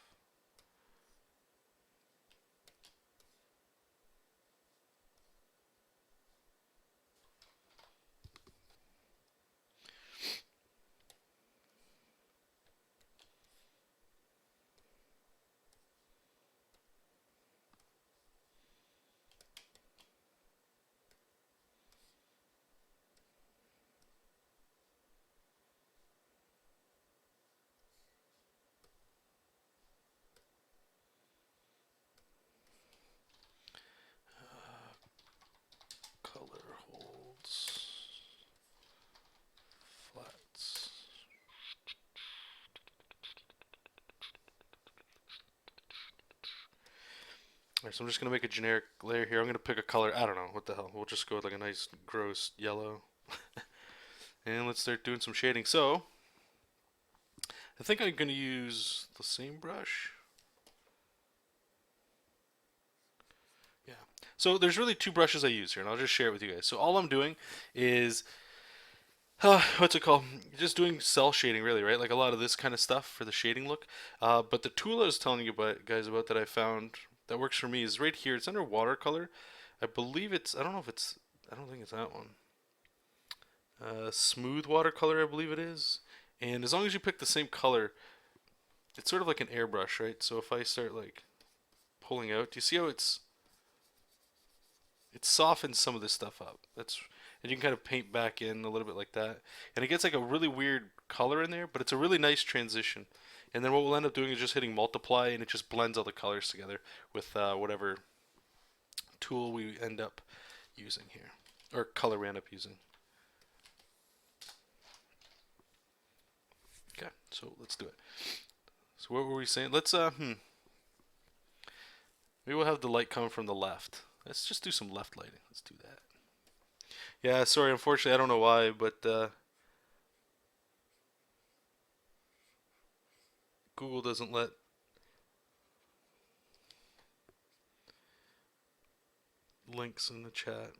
Color holds. Flats. Alright, so I'm just going to make a generic layer here. I'm going to pick a color. I don't know. What the hell? We'll just go with like a nice gross yellow. And let's start doing some shading. So, I think I'm going to use the same brush. Yeah. So there's really two brushes I use here, and I'll just share it with you guys. So all I'm doing is, what's it called? Just doing cell shading, really, right? Like a lot of this kind of stuff for the shading look. But the tool I was telling you about, guys, about that I found that works for me is right here. It's under watercolor. I believe it's. I don't know if it's. I don't think it's that one. Smooth watercolor, I believe it is. And as long as you pick the same color, it's sort of like an airbrush, right? So if I start like pulling out, do you see how it softens some of this stuff up? And you can kind of paint back in a little bit like that, and it gets like a really weird color in there, but it's a really nice transition. And then what we'll end up doing is just hitting multiply, and it just blends all the colors together with whatever tool we end up using here, or color we end up using. Okay, so let's do it. So what were we saying? Maybe we'll have the light come from the left. Let's just do some left lighting. Let's do that. Yeah, sorry, unfortunately, I don't know why, but Google doesn't let links in the chat.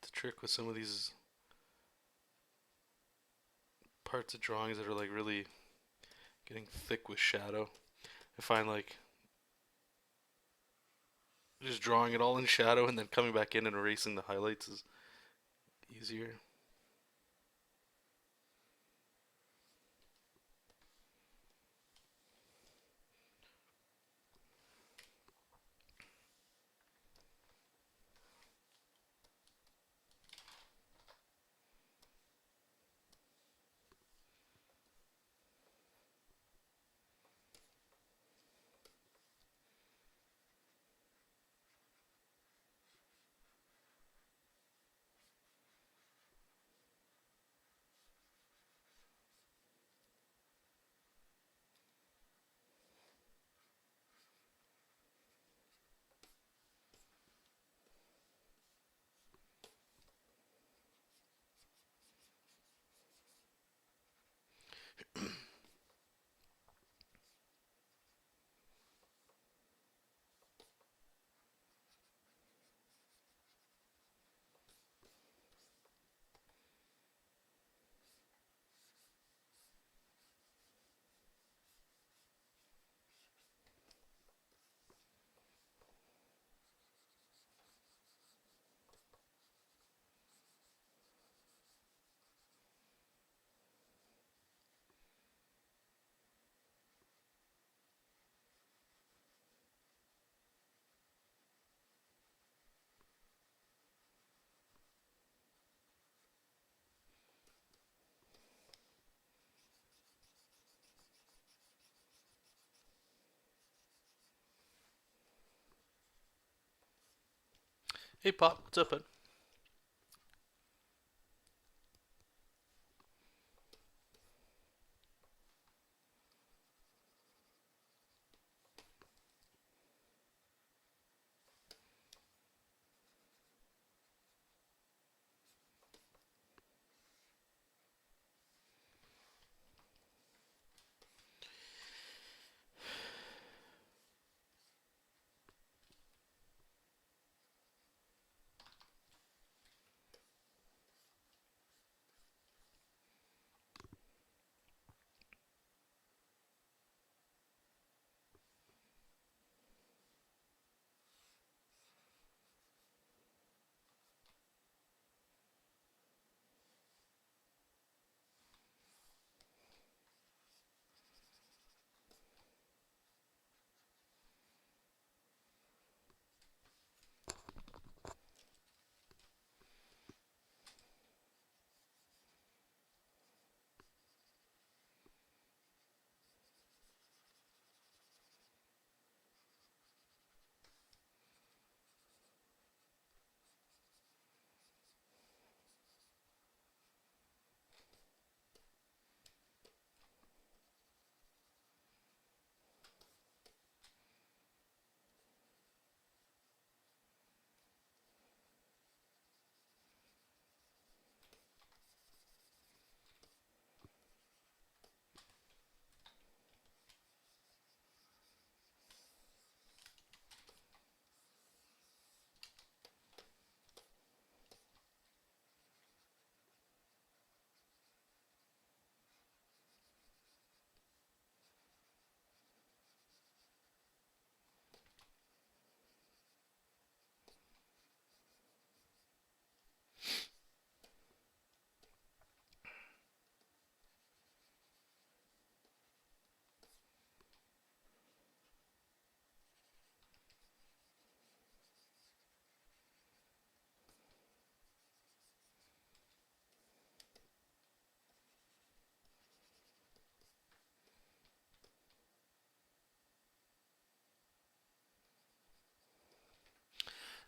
The trick with some of these parts of drawings that are like really getting thick with shadow, I find like just drawing it all in shadow and then coming back in and erasing the highlights is easier. Hey Pop, what's up, bud?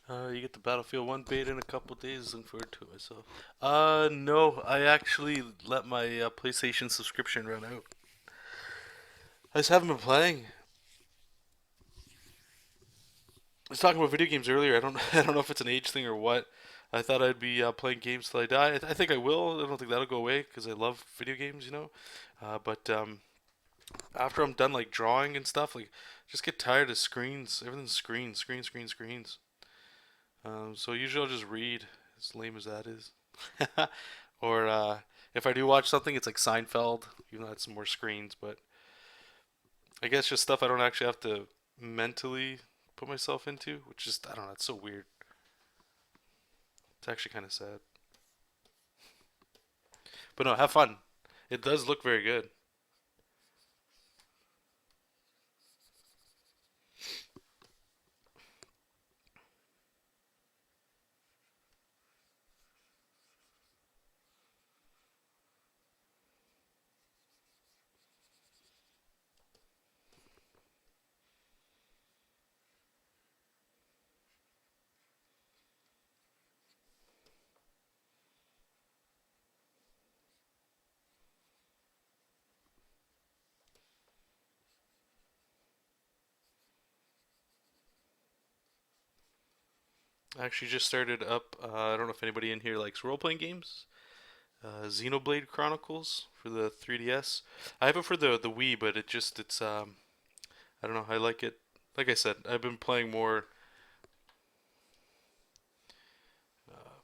You get the Battlefield 1 beta in a couple days. Looking forward to it myself. No, I actually let my PlayStation subscription run out. I just haven't been playing. I was talking about video games earlier. I don't, I don't know if it's an age thing or what. I thought I'd be playing games till I die. I think I will. I don't think that'll go away because I love video games, you know. But after I'm done like drawing and stuff, like just get tired of screens. Everything's screens. So usually I'll just read, as lame as that is. Or if I do watch something, it's like Seinfeld, even though that's some more screens. But I guess just stuff I don't actually have to mentally put myself into, which is, I don't know, it's so weird. It's actually kind of sad. But no, have fun. It does look very good. I actually just started up. I don't know if anybody in here likes role playing games. Xenoblade Chronicles for the 3DS. I have it for the Wii, but it's I don't know. I like it. Like I said, I've been playing more uh,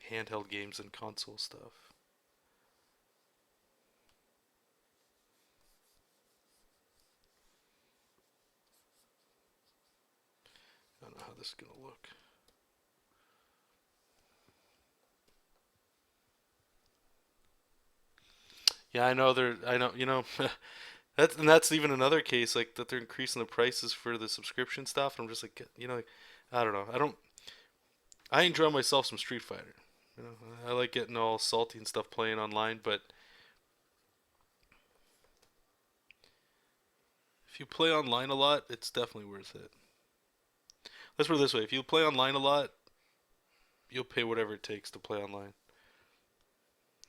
handheld games than console stuff. I don't know how this is gonna look. Yeah, I know they're. I know you know. That's even another case like that they're increasing the prices for the subscription stuff. And I'm just like, like, I don't know. I don't. I enjoy myself some Street Fighter. You know, I like getting all salty and stuff playing online. But if you play online a lot, it's definitely worth it. Let's put it this way: if you play online a lot, you'll pay whatever it takes to play online,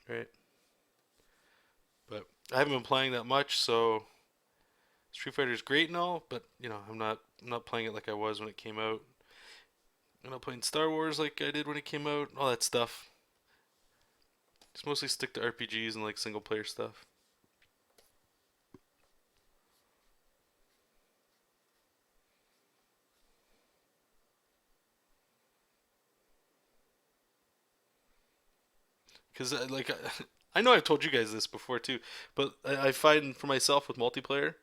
right? But I haven't been playing that much, so Street Fighter is great and all, but I'm not playing it like I was when it came out. I'm not playing Star Wars like I did when it came out, all that stuff. Just mostly stick to RPGs and like single player stuff. Because like I know I've told you guys this before too, but I find for myself with multiplayer,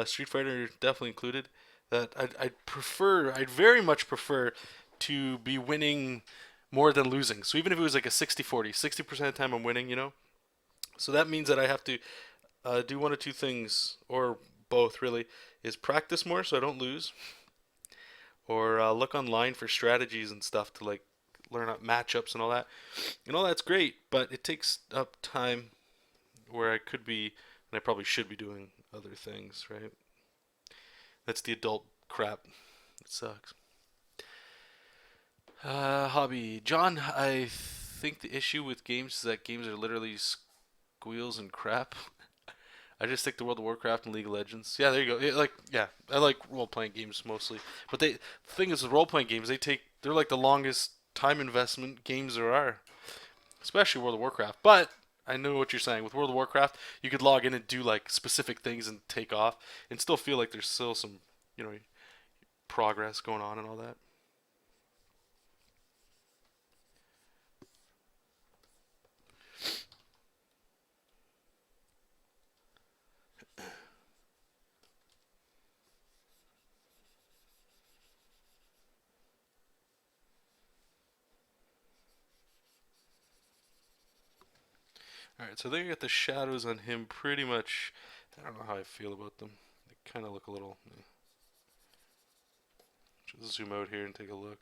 Street Fighter definitely included, that I'd very much prefer to be winning more than losing. So even if it was like a 60-40, 60% of the time I'm winning, so that means that I have to do one of two things, or both really, is practice more so I don't lose, or look online for strategies and stuff to like learn out matchups and all that. And all that's great, but it takes up time where I could be, and I probably should be doing other things, right? That's the adult crap. It sucks. Hobby. John, I think the issue with games is that games are literally squeals and crap. I just stick to World of Warcraft and League of Legends. Yeah, there you go. Yeah, I like role playing games mostly. But the thing is, with role playing games, they're like the longest time investment games there are, especially World of Warcraft. But I know what you're saying. With World of Warcraft, you could log in and do like specific things and take off, and still feel like there's still some, you know, progress going on and all that. All right, so there you got the shadows on him pretty much. I don't know how I feel about them. They kind of look a little. Just zoom out here and take a look.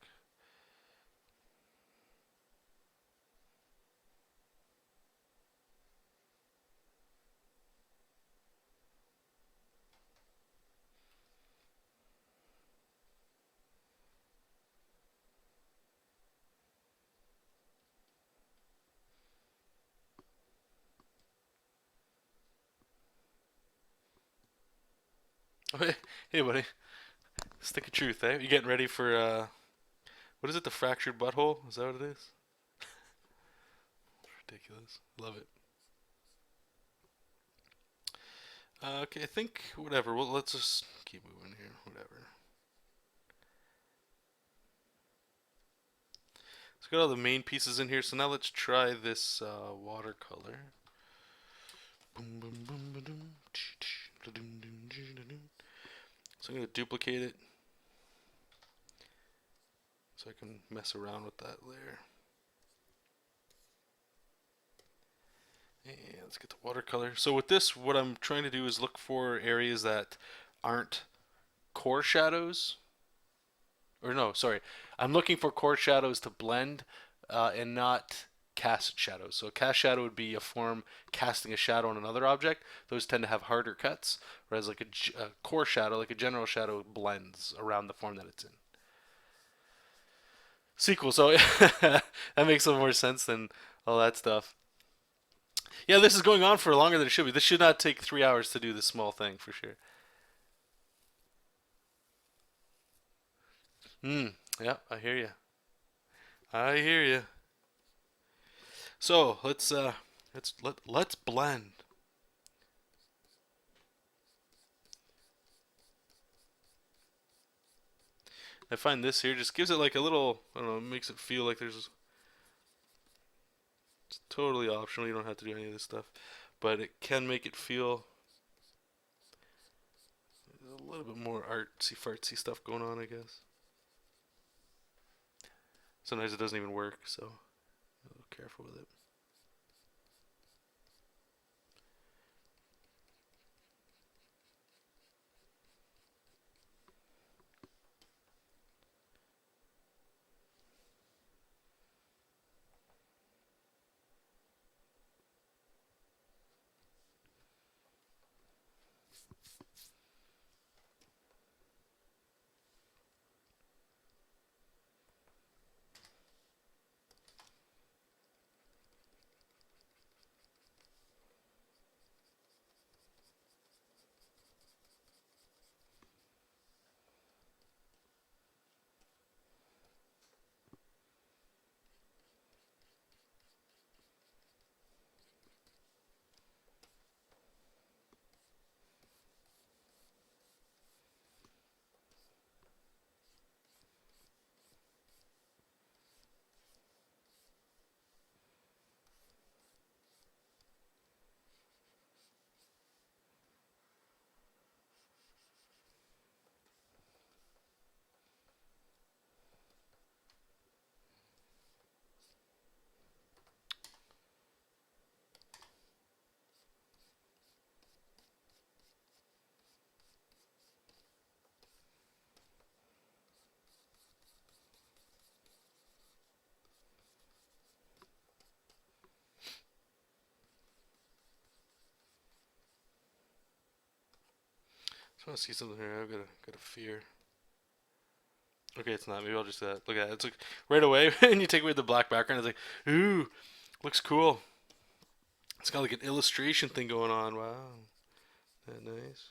Hey, buddy. Stick of truth, eh? You getting ready for what is it? The fractured butthole? Is that what it is? Ridiculous. Love it. Okay, I think whatever. Well, let's just keep moving here. Whatever. So got all the main pieces in here. So now let's try this watercolor. Boom, boom, boom, boom, so I'm gonna duplicate it so I can mess around with that layer. And let's get the watercolor. So with this, what I'm trying to do is look for areas that aren't core shadows. Or no, sorry. I'm looking for core shadows to blend and not cast shadows. So a cast shadow would be a form casting a shadow on another object. Those tend to have harder cuts, whereas like a core shadow, like a general shadow, blends around the form that it's in. Sequel, so that makes a little more sense than all that stuff. Yeah, this is going on for longer than it should be. This should not take 3 hours to do this small thing for sure. Hmm. Yeah, I hear you. I hear you. So let's blend. I find this here just gives it like a little, I don't know, makes it feel like there's, it's totally optional. You don't have to do any of this stuff, but it can make it feel a little bit more artsy fartsy stuff going on, I guess. Sometimes it doesn't even work, so be a little careful with it. So I want to see something here. I've got a fear. Okay, it's not. Maybe I'll just look at it. It's like right away, and you take away the black background. It's like, ooh, looks cool. It's got like an illustration thing going on. Wow, that nice.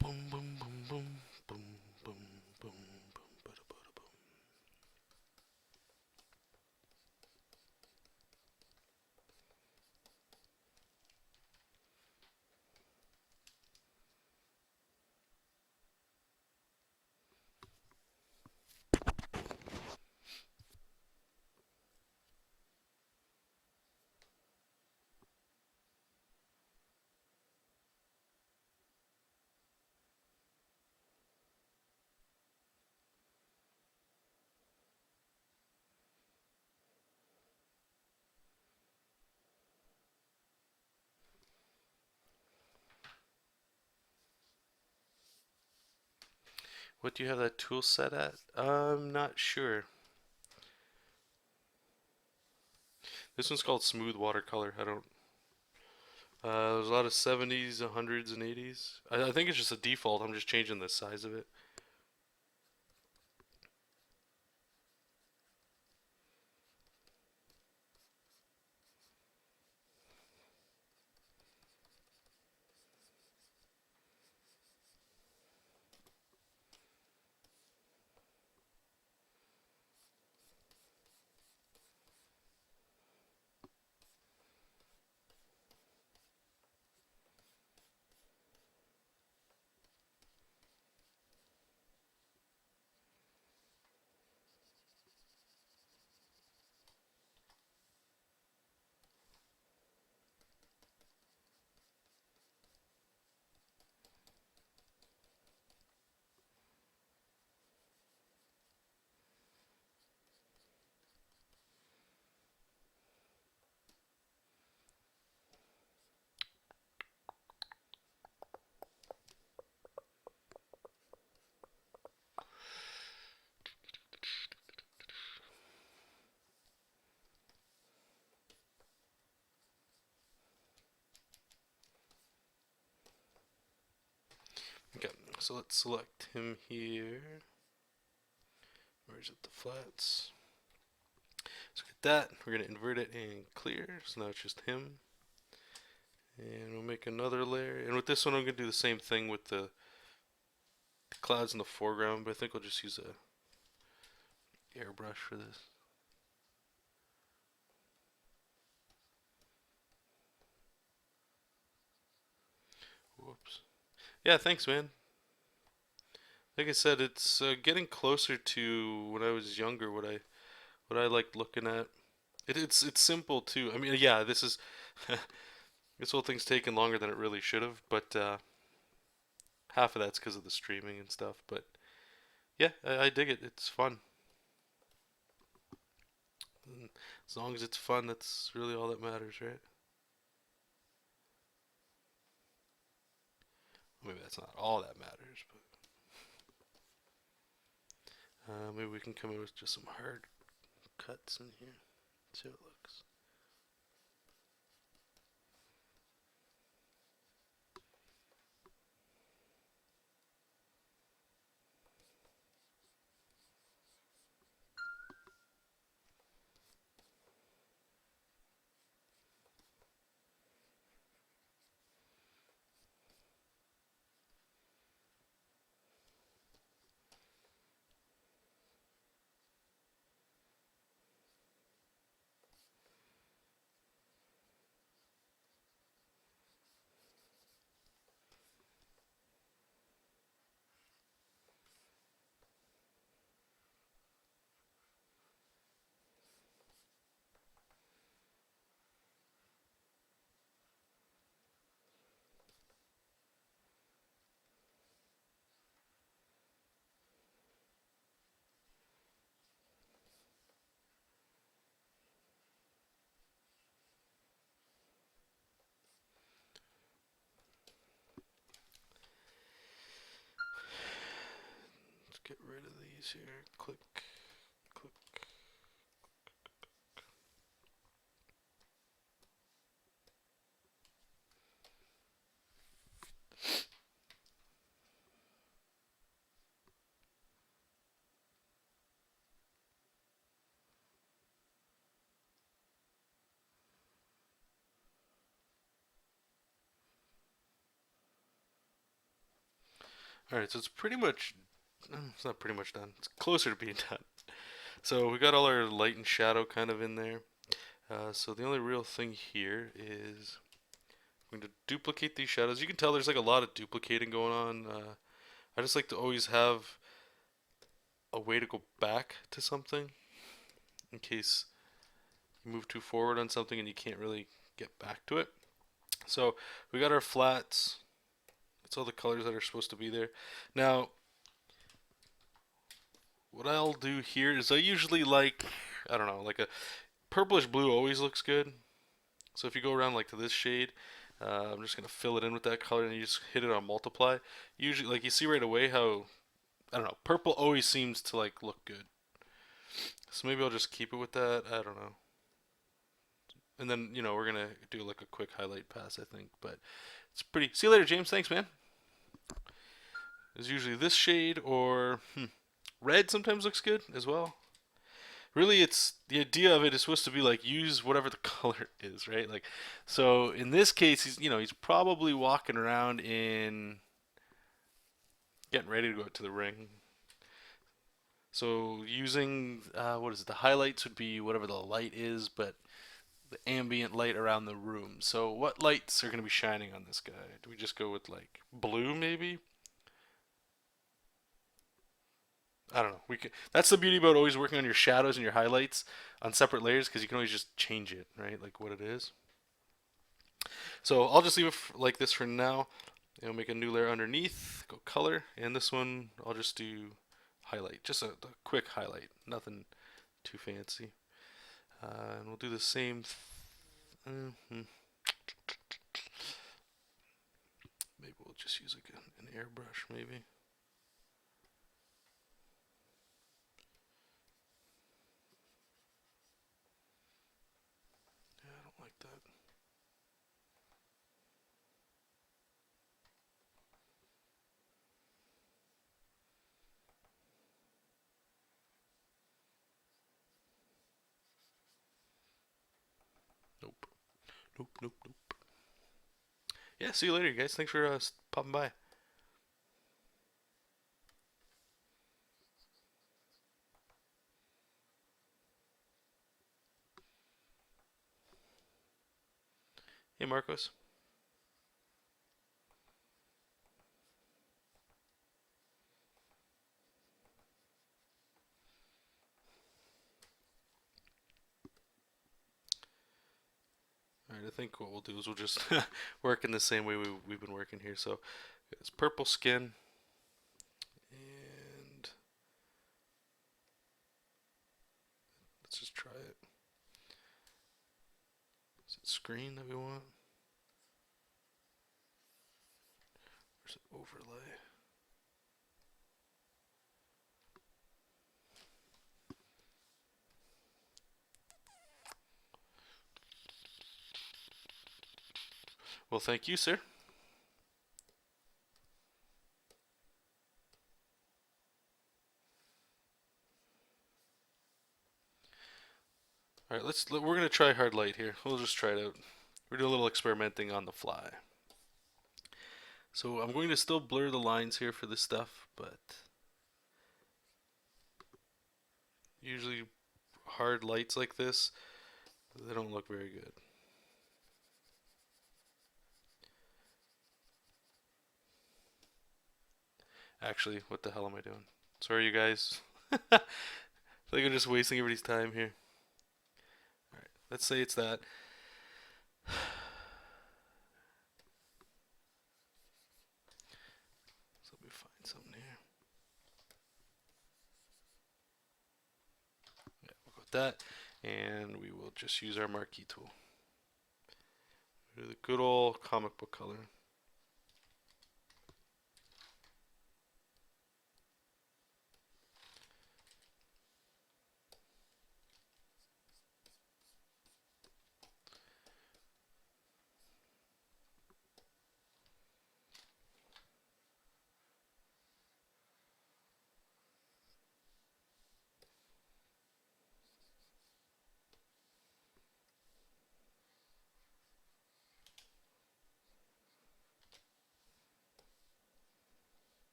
Boom, boom, boom, boom, boom, boom, boom, boom, bada, bada, boom. What do you have that tool set at? I'm not sure. This one's called Smooth Watercolor. I don't. There's a lot of 70s, 100s, and 80s. I think it's just a default. I'm just changing the size of it. So let's select him here. Where's it? The flats. So get that. We're going to invert it and clear. So now it's just him. And we'll make another layer. And with this one, I'm going to do the same thing with the clouds in the foreground. But I think I'll just use a airbrush for this. Whoops. Yeah, thanks, man. Like I said, it's getting closer to when I was younger. What I liked looking at. It's simple too. I mean, yeah, this is this whole thing's taken longer than it really should have, but half of that's because of the streaming and stuff. But yeah, I dig it. It's fun. And as long as it's fun, that's really all that matters, right? Maybe that's not all that matters, but maybe we can come in with just some hard cuts in here. See how it looks. Let's get rid of these here. Click, click. Alright, so it's pretty much, it's not pretty much done. It's closer to being done. So we got all our light and shadow kind of in there. So the only real thing here is I'm going to duplicate these shadows. You can tell there's like a lot of duplicating going on. I just like to always have a way to go back to something in case you move too forward on something and you can't really get back to it. So we got our flats. That's all the colors that are supposed to be there. Now, what I'll do here is I usually like, I don't know, like a purplish blue always looks good. So if you go around like to this shade, I'm just gonna fill it in with that color and you just hit it on multiply. Usually, like you see right away how, I don't know, purple always seems to like look good. So maybe I'll just keep it with that. I don't know. And then, we're gonna do like a quick highlight pass, I think. But it's pretty. See you later, James. Thanks, man. There's usually this shade or red sometimes looks good as well. Really, it's the idea of it is supposed to be like use whatever the color is, right? Like, so in this case, he's probably walking around in getting ready to go out to the ring. So using what is it? The highlights would be whatever the light is, but the ambient light around the room. So what lights are going to be shining on this guy? Do we just go with like blue maybe? I don't know. That's the beauty about always working on your shadows and your highlights on separate layers because you can always just change it, right? Like what it is. So I'll just leave it like this for now. I'll make a new layer underneath. Go color, and this one I'll just do highlight, just a quick highlight, nothing too fancy. And we'll do the same. Mm-hmm. Maybe we'll just use like an airbrush, maybe. Yeah, I don't like that. Nope, nope, nope. Yeah, see you later, guys. Thanks for popping by. Hey, Marcos. Alright, I think what we'll do is we'll just work in the same way we've been working here. So it's purple skin, and let's just try it. Is it screen that we want? Or is it overlay? Well, thank you, sir. Alright, we're gonna try hard light here. We'll just try it out. We're doing a little experimenting on the fly. So I'm going to still blur the lines here for this stuff, but usually hard lights like this, they don't look very good. Actually, what the hell am I doing? Sorry, you guys. I think I'm just wasting everybody's time here. Alright, let's say it's that. So let me find something here. Yeah, we'll go with that. And we will just use our marquee tool. Do the good old comic book color.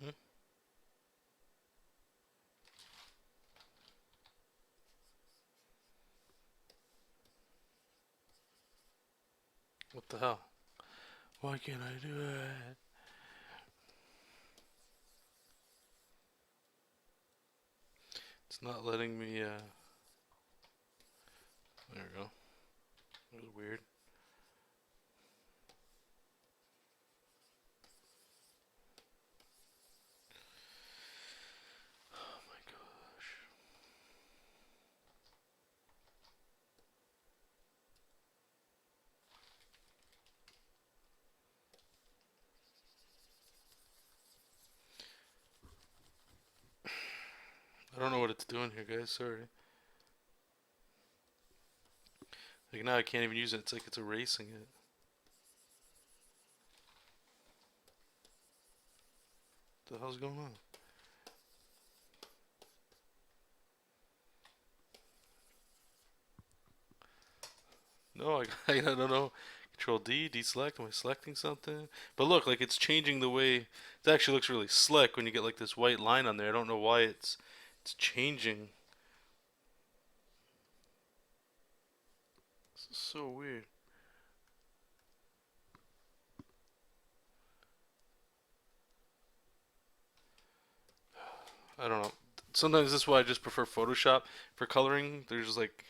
Hmm? What the hell? Why can't I do it? It's not letting me, there we go. That was weird. Oh my gosh. I don't know what it's doing here, guys. Sorry. Like now I can't even use it. It's like it's erasing it. The hell's going on? No, I don't know. Control D, deselect. Am I selecting something? But look, like it's changing the way. It actually looks really slick when you get like this white line on there. I don't know why it's changing. This is so weird. I don't know. Sometimes this is why I just prefer Photoshop for coloring. There's like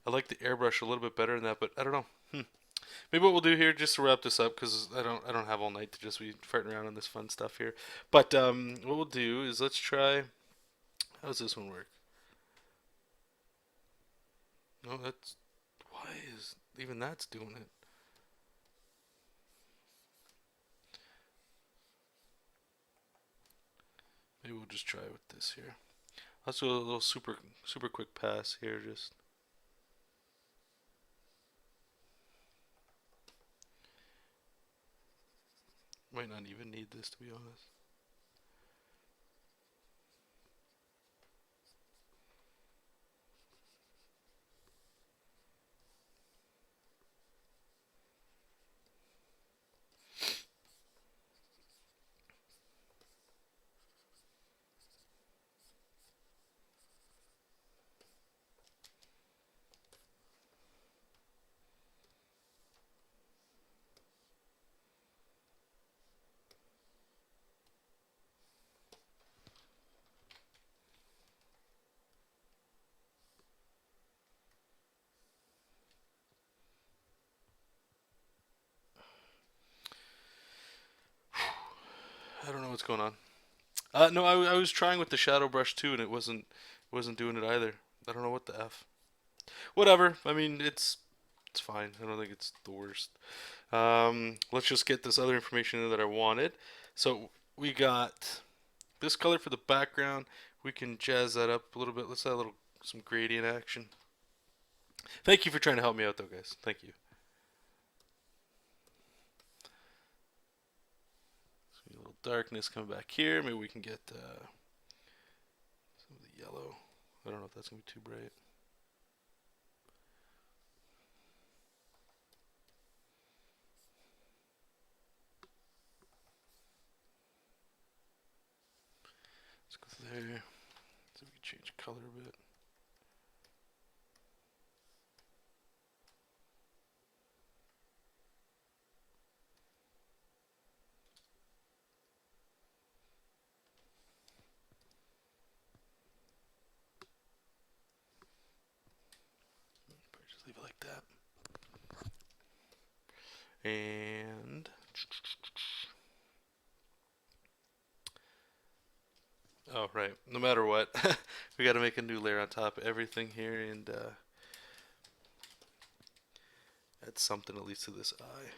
I like the airbrush a little bit better than that, but I don't know. Maybe what we'll do here, just to wrap this up, because I don't have all night to just be farting around on this fun stuff here. But what we'll do is let's try. How does this one work? No, that's why is even that's doing it. Maybe we'll just try with this here. Let's do a little super quick pass here. Just might not even need this to be honest. I don't know what's going on. No, I was trying with the shadow brush too, and it wasn't doing it either. I don't know what the f. Whatever. I mean, it's fine. I don't think it's the worst. Let's just get this other information in that I wanted. So we got this color for the background. We can jazz that up a little bit. Let's add a little some gradient action. Thank you for trying to help me out, though, guys. Thank you. So a little darkness coming back here. Maybe we can get some of the yellow. I don't know if that's gonna be too bright. Let's go there. See if we can change color a bit. Probably just leave it like that. And oh right, no matter what, we got to make a new layer on top of everything here and add something at least to this eye.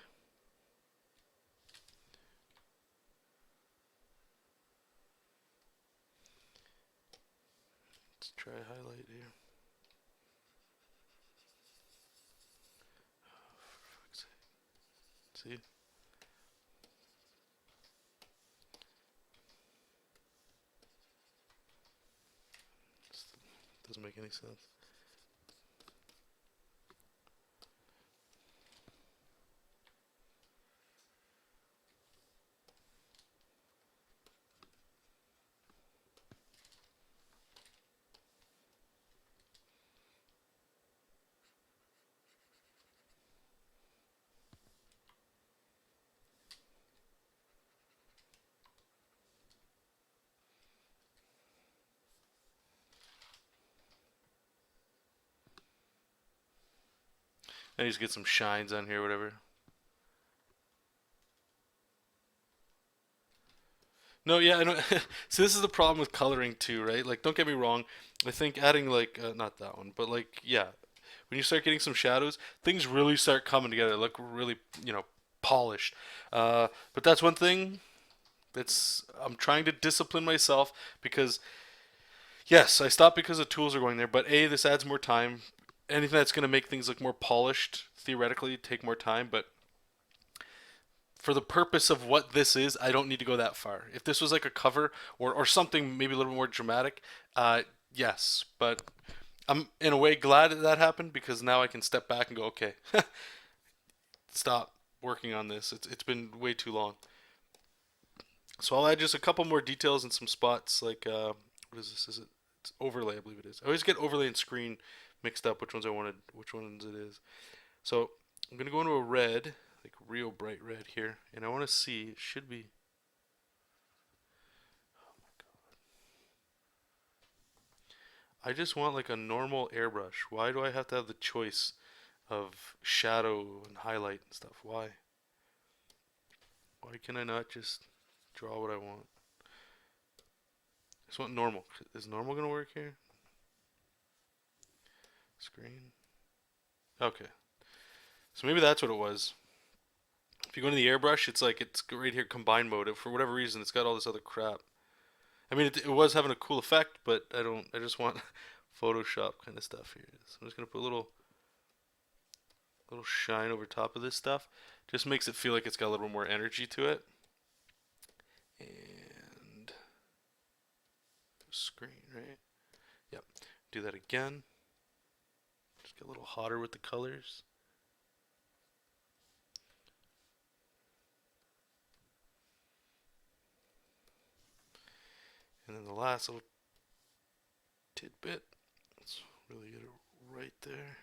Let's try a highlight here. See? Doesn't make any sense. I need to get some shines on here, whatever. No, yeah, I know. So this is the problem with coloring too, right? Like, don't get me wrong. I think adding like not that one, but like yeah, when you start getting some shadows, things really start coming together, look really polished. But that's one thing that's I'm trying to discipline myself because yes, I stopped because the tools are going there. But a this adds more time. Anything that's going to make things look more polished theoretically take more time, but for the purpose of what this is, I don't need to go that far. If this was like a cover or something maybe a little more dramatic, yes. But I'm in a way glad that happened because now I can step back and go, okay, stop working on this. It's been way too long. So I'll add just a couple more details in some spots. Like what is this? Is it? It's overlay, I believe it is. I always get overlay and screen mixed up. Which ones I wanted? Which ones it is? So I'm gonna go into a red, like real bright red here, and I want to see. It should be. I just want like a normal airbrush. Why do I have to have the choice of shadow and highlight and stuff? Why? Why can I not just draw what I want? I just want normal. Is normal gonna work here? Screen. Okay. So maybe that's what it was. If you go into the airbrush, it's like it's right here combine mode. For whatever reason, it's got all this other crap. I mean, it was having a cool effect, but I don't. I just want Photoshop kind of stuff here. So I'm just gonna put a little shine over top of this stuff. Just makes it feel like it's got a little more energy to it. And screen, right? Yep. Do that again. Just get a little hotter with the colors. And then the last little tidbit. Let's really get it right there.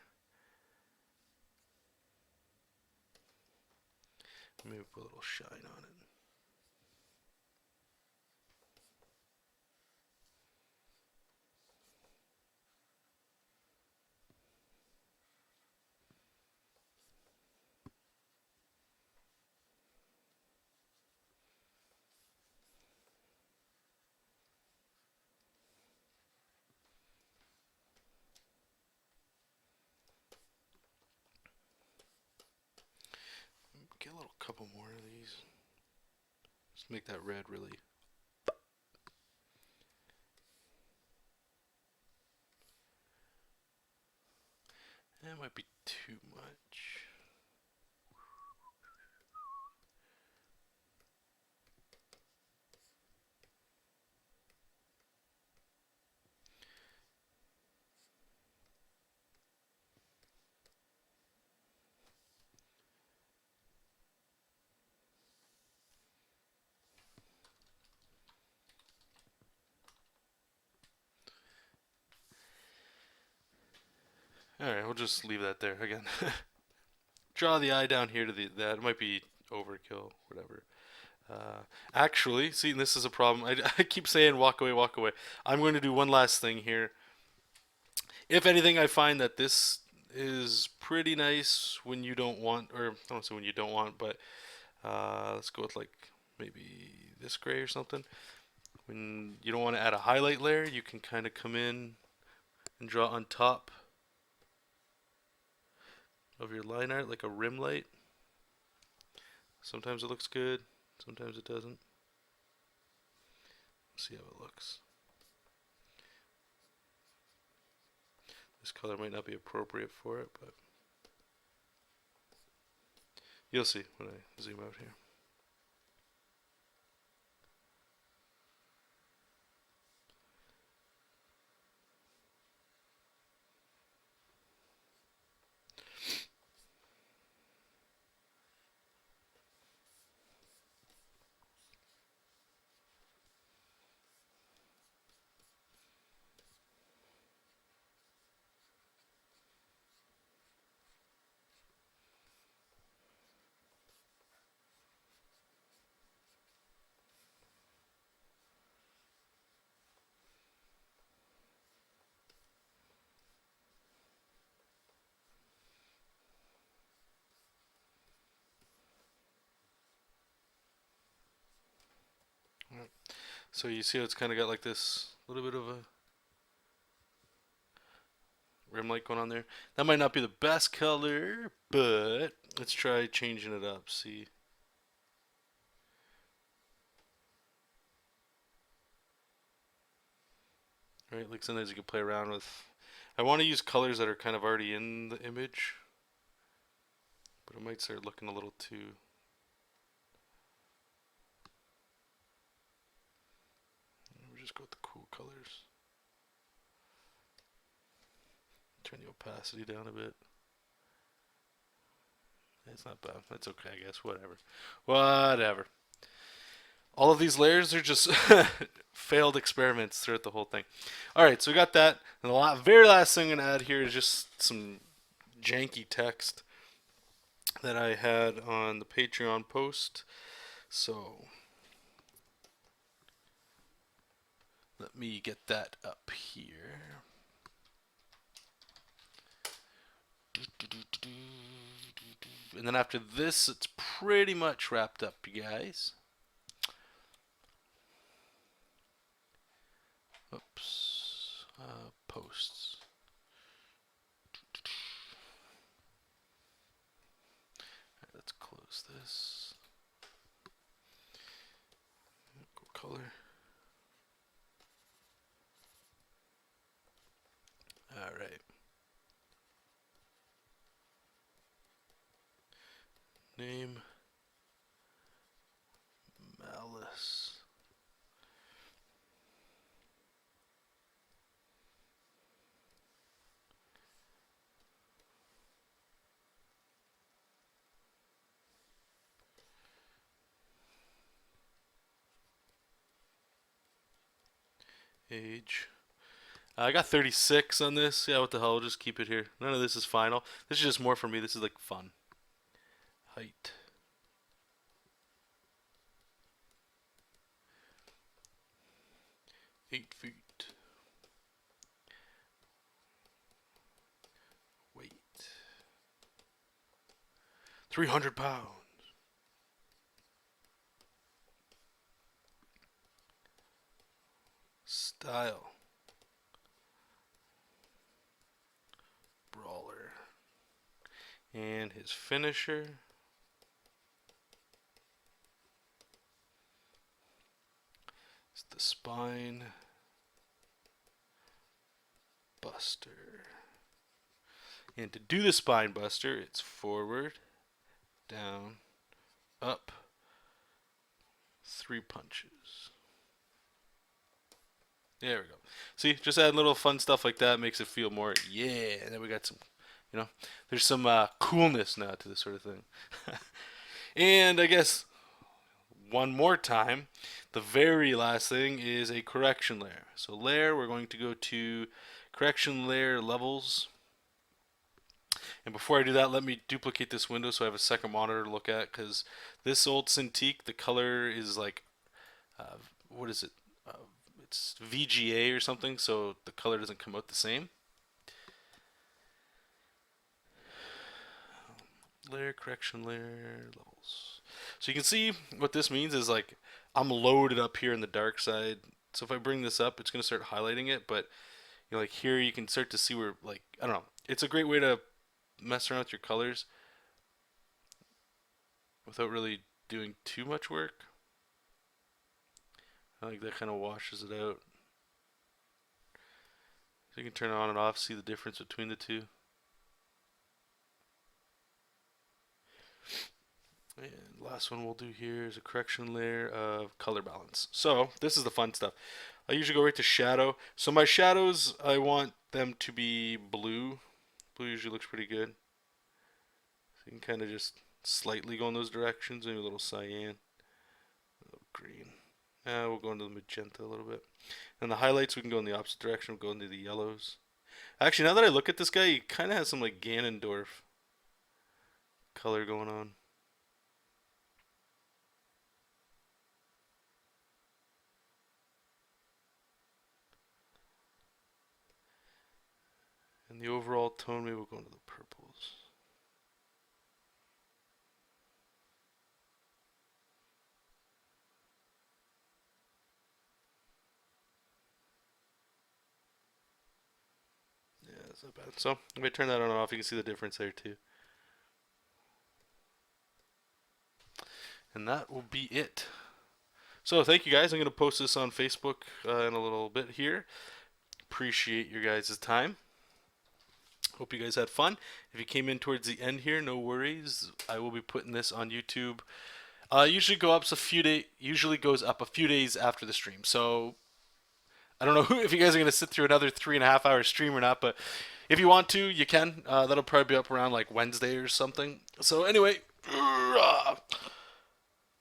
Maybe put a little shine on it. Get a little couple more of these. Just make that red really. That might be too much. Alright, we'll just leave that there again. Draw the eye down here to that. It might be overkill, whatever. Actually, see, this is a problem. I keep saying walk away, walk away. I'm going to do one last thing here. If anything, I find that this is pretty nice when you don't want, or I don't say when you don't want, but let's go with like maybe this gray or something. When you don't want to add a highlight layer, you can kind of come in and draw on top of your line art like a rim light. Sometimes it looks good, sometimes it doesn't. Let's see how it looks. This color might not be appropriate for it, but you'll see when I zoom out here. Alright. So you see how it's kind of got like this little bit of a rim light going on there. That might not be the best color, but let's try changing it up. See. Right, like sometimes you can play around with. I want to use colors that are kind of already in the image, but it might start looking a little too go with the cool colors. Turn the opacity down a bit. It's not bad. That's okay, I guess. Whatever. Whatever. All of these layers are just failed experiments throughout the whole thing. Alright, so we got that. And the very last thing I'm going to add here is just some janky text that I had on the Patreon post. So let me get that up here. And then after this, it's pretty much wrapped up, you guys. Oops. Posts. All right, let's close this. Go color. All right. Name. Malice. Age. I got 36 on this. Yeah, what the hell? I'll just keep it here. None of this is final. This is just more for me. This is like fun. Height. Eight feet. Weight. 300 pounds. Style. Brawler. And his finisher. It's the spine buster. And to do the spine buster, it's forward, down, up, 3 punches. There we go. See, just add little fun stuff like that makes it feel more, yeah. And then we got some, there's some coolness now to this sort of thing. And I guess one more time, the very last thing is a correction layer. So layer, we're going to go to correction layer levels. And before I do that, let me duplicate this window so I have a second monitor to look at, because this old Cintiq, the color is like, what is it? It's VGA or something, so the color doesn't come out the same. Layer, correction layer, levels. So you can see what this means is like I'm loaded up here in the dark side. So if I bring this up, it's going to start highlighting it, but like here you can start to see where, like, I don't know. It's a great way to mess around with your colors without really doing too much work. I think that kind of washes it out. So you can turn it on and off, see the difference between the two. And last one we'll do here is a correction layer of color balance. So this is the fun stuff. I usually go right to shadow. So my shadows, I want them to be blue. Blue usually looks pretty good. So you can kind of just slightly go in those directions, maybe a little cyan, a little green. We'll go into the magenta a little bit. And the highlights, we can go in the opposite direction. We'll go into the yellows. Actually, now that I look at this guy, he kind of has some like Ganondorf color going on. And the overall tone, maybe we'll go into the purples. Yeah, that's not bad. So if I turn that on and off, you can see the difference there too. And that will be it. So thank you guys. I'm going to post this on Facebook in a little bit here. Appreciate your guys' time. Hope you guys had fun. If you came in towards the end here, no worries. I will be putting this on YouTube. Usually goes up a few days after the stream. So I don't know if you guys are gonna sit through another 3.5 hour stream or not, but if you want to, you can. That'll probably be up around like Wednesday or something. So anyway,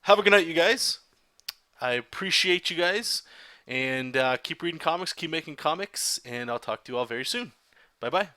have a good night, you guys. I appreciate you guys, and keep reading comics, keep making comics, and I'll talk to you all very soon. Bye bye.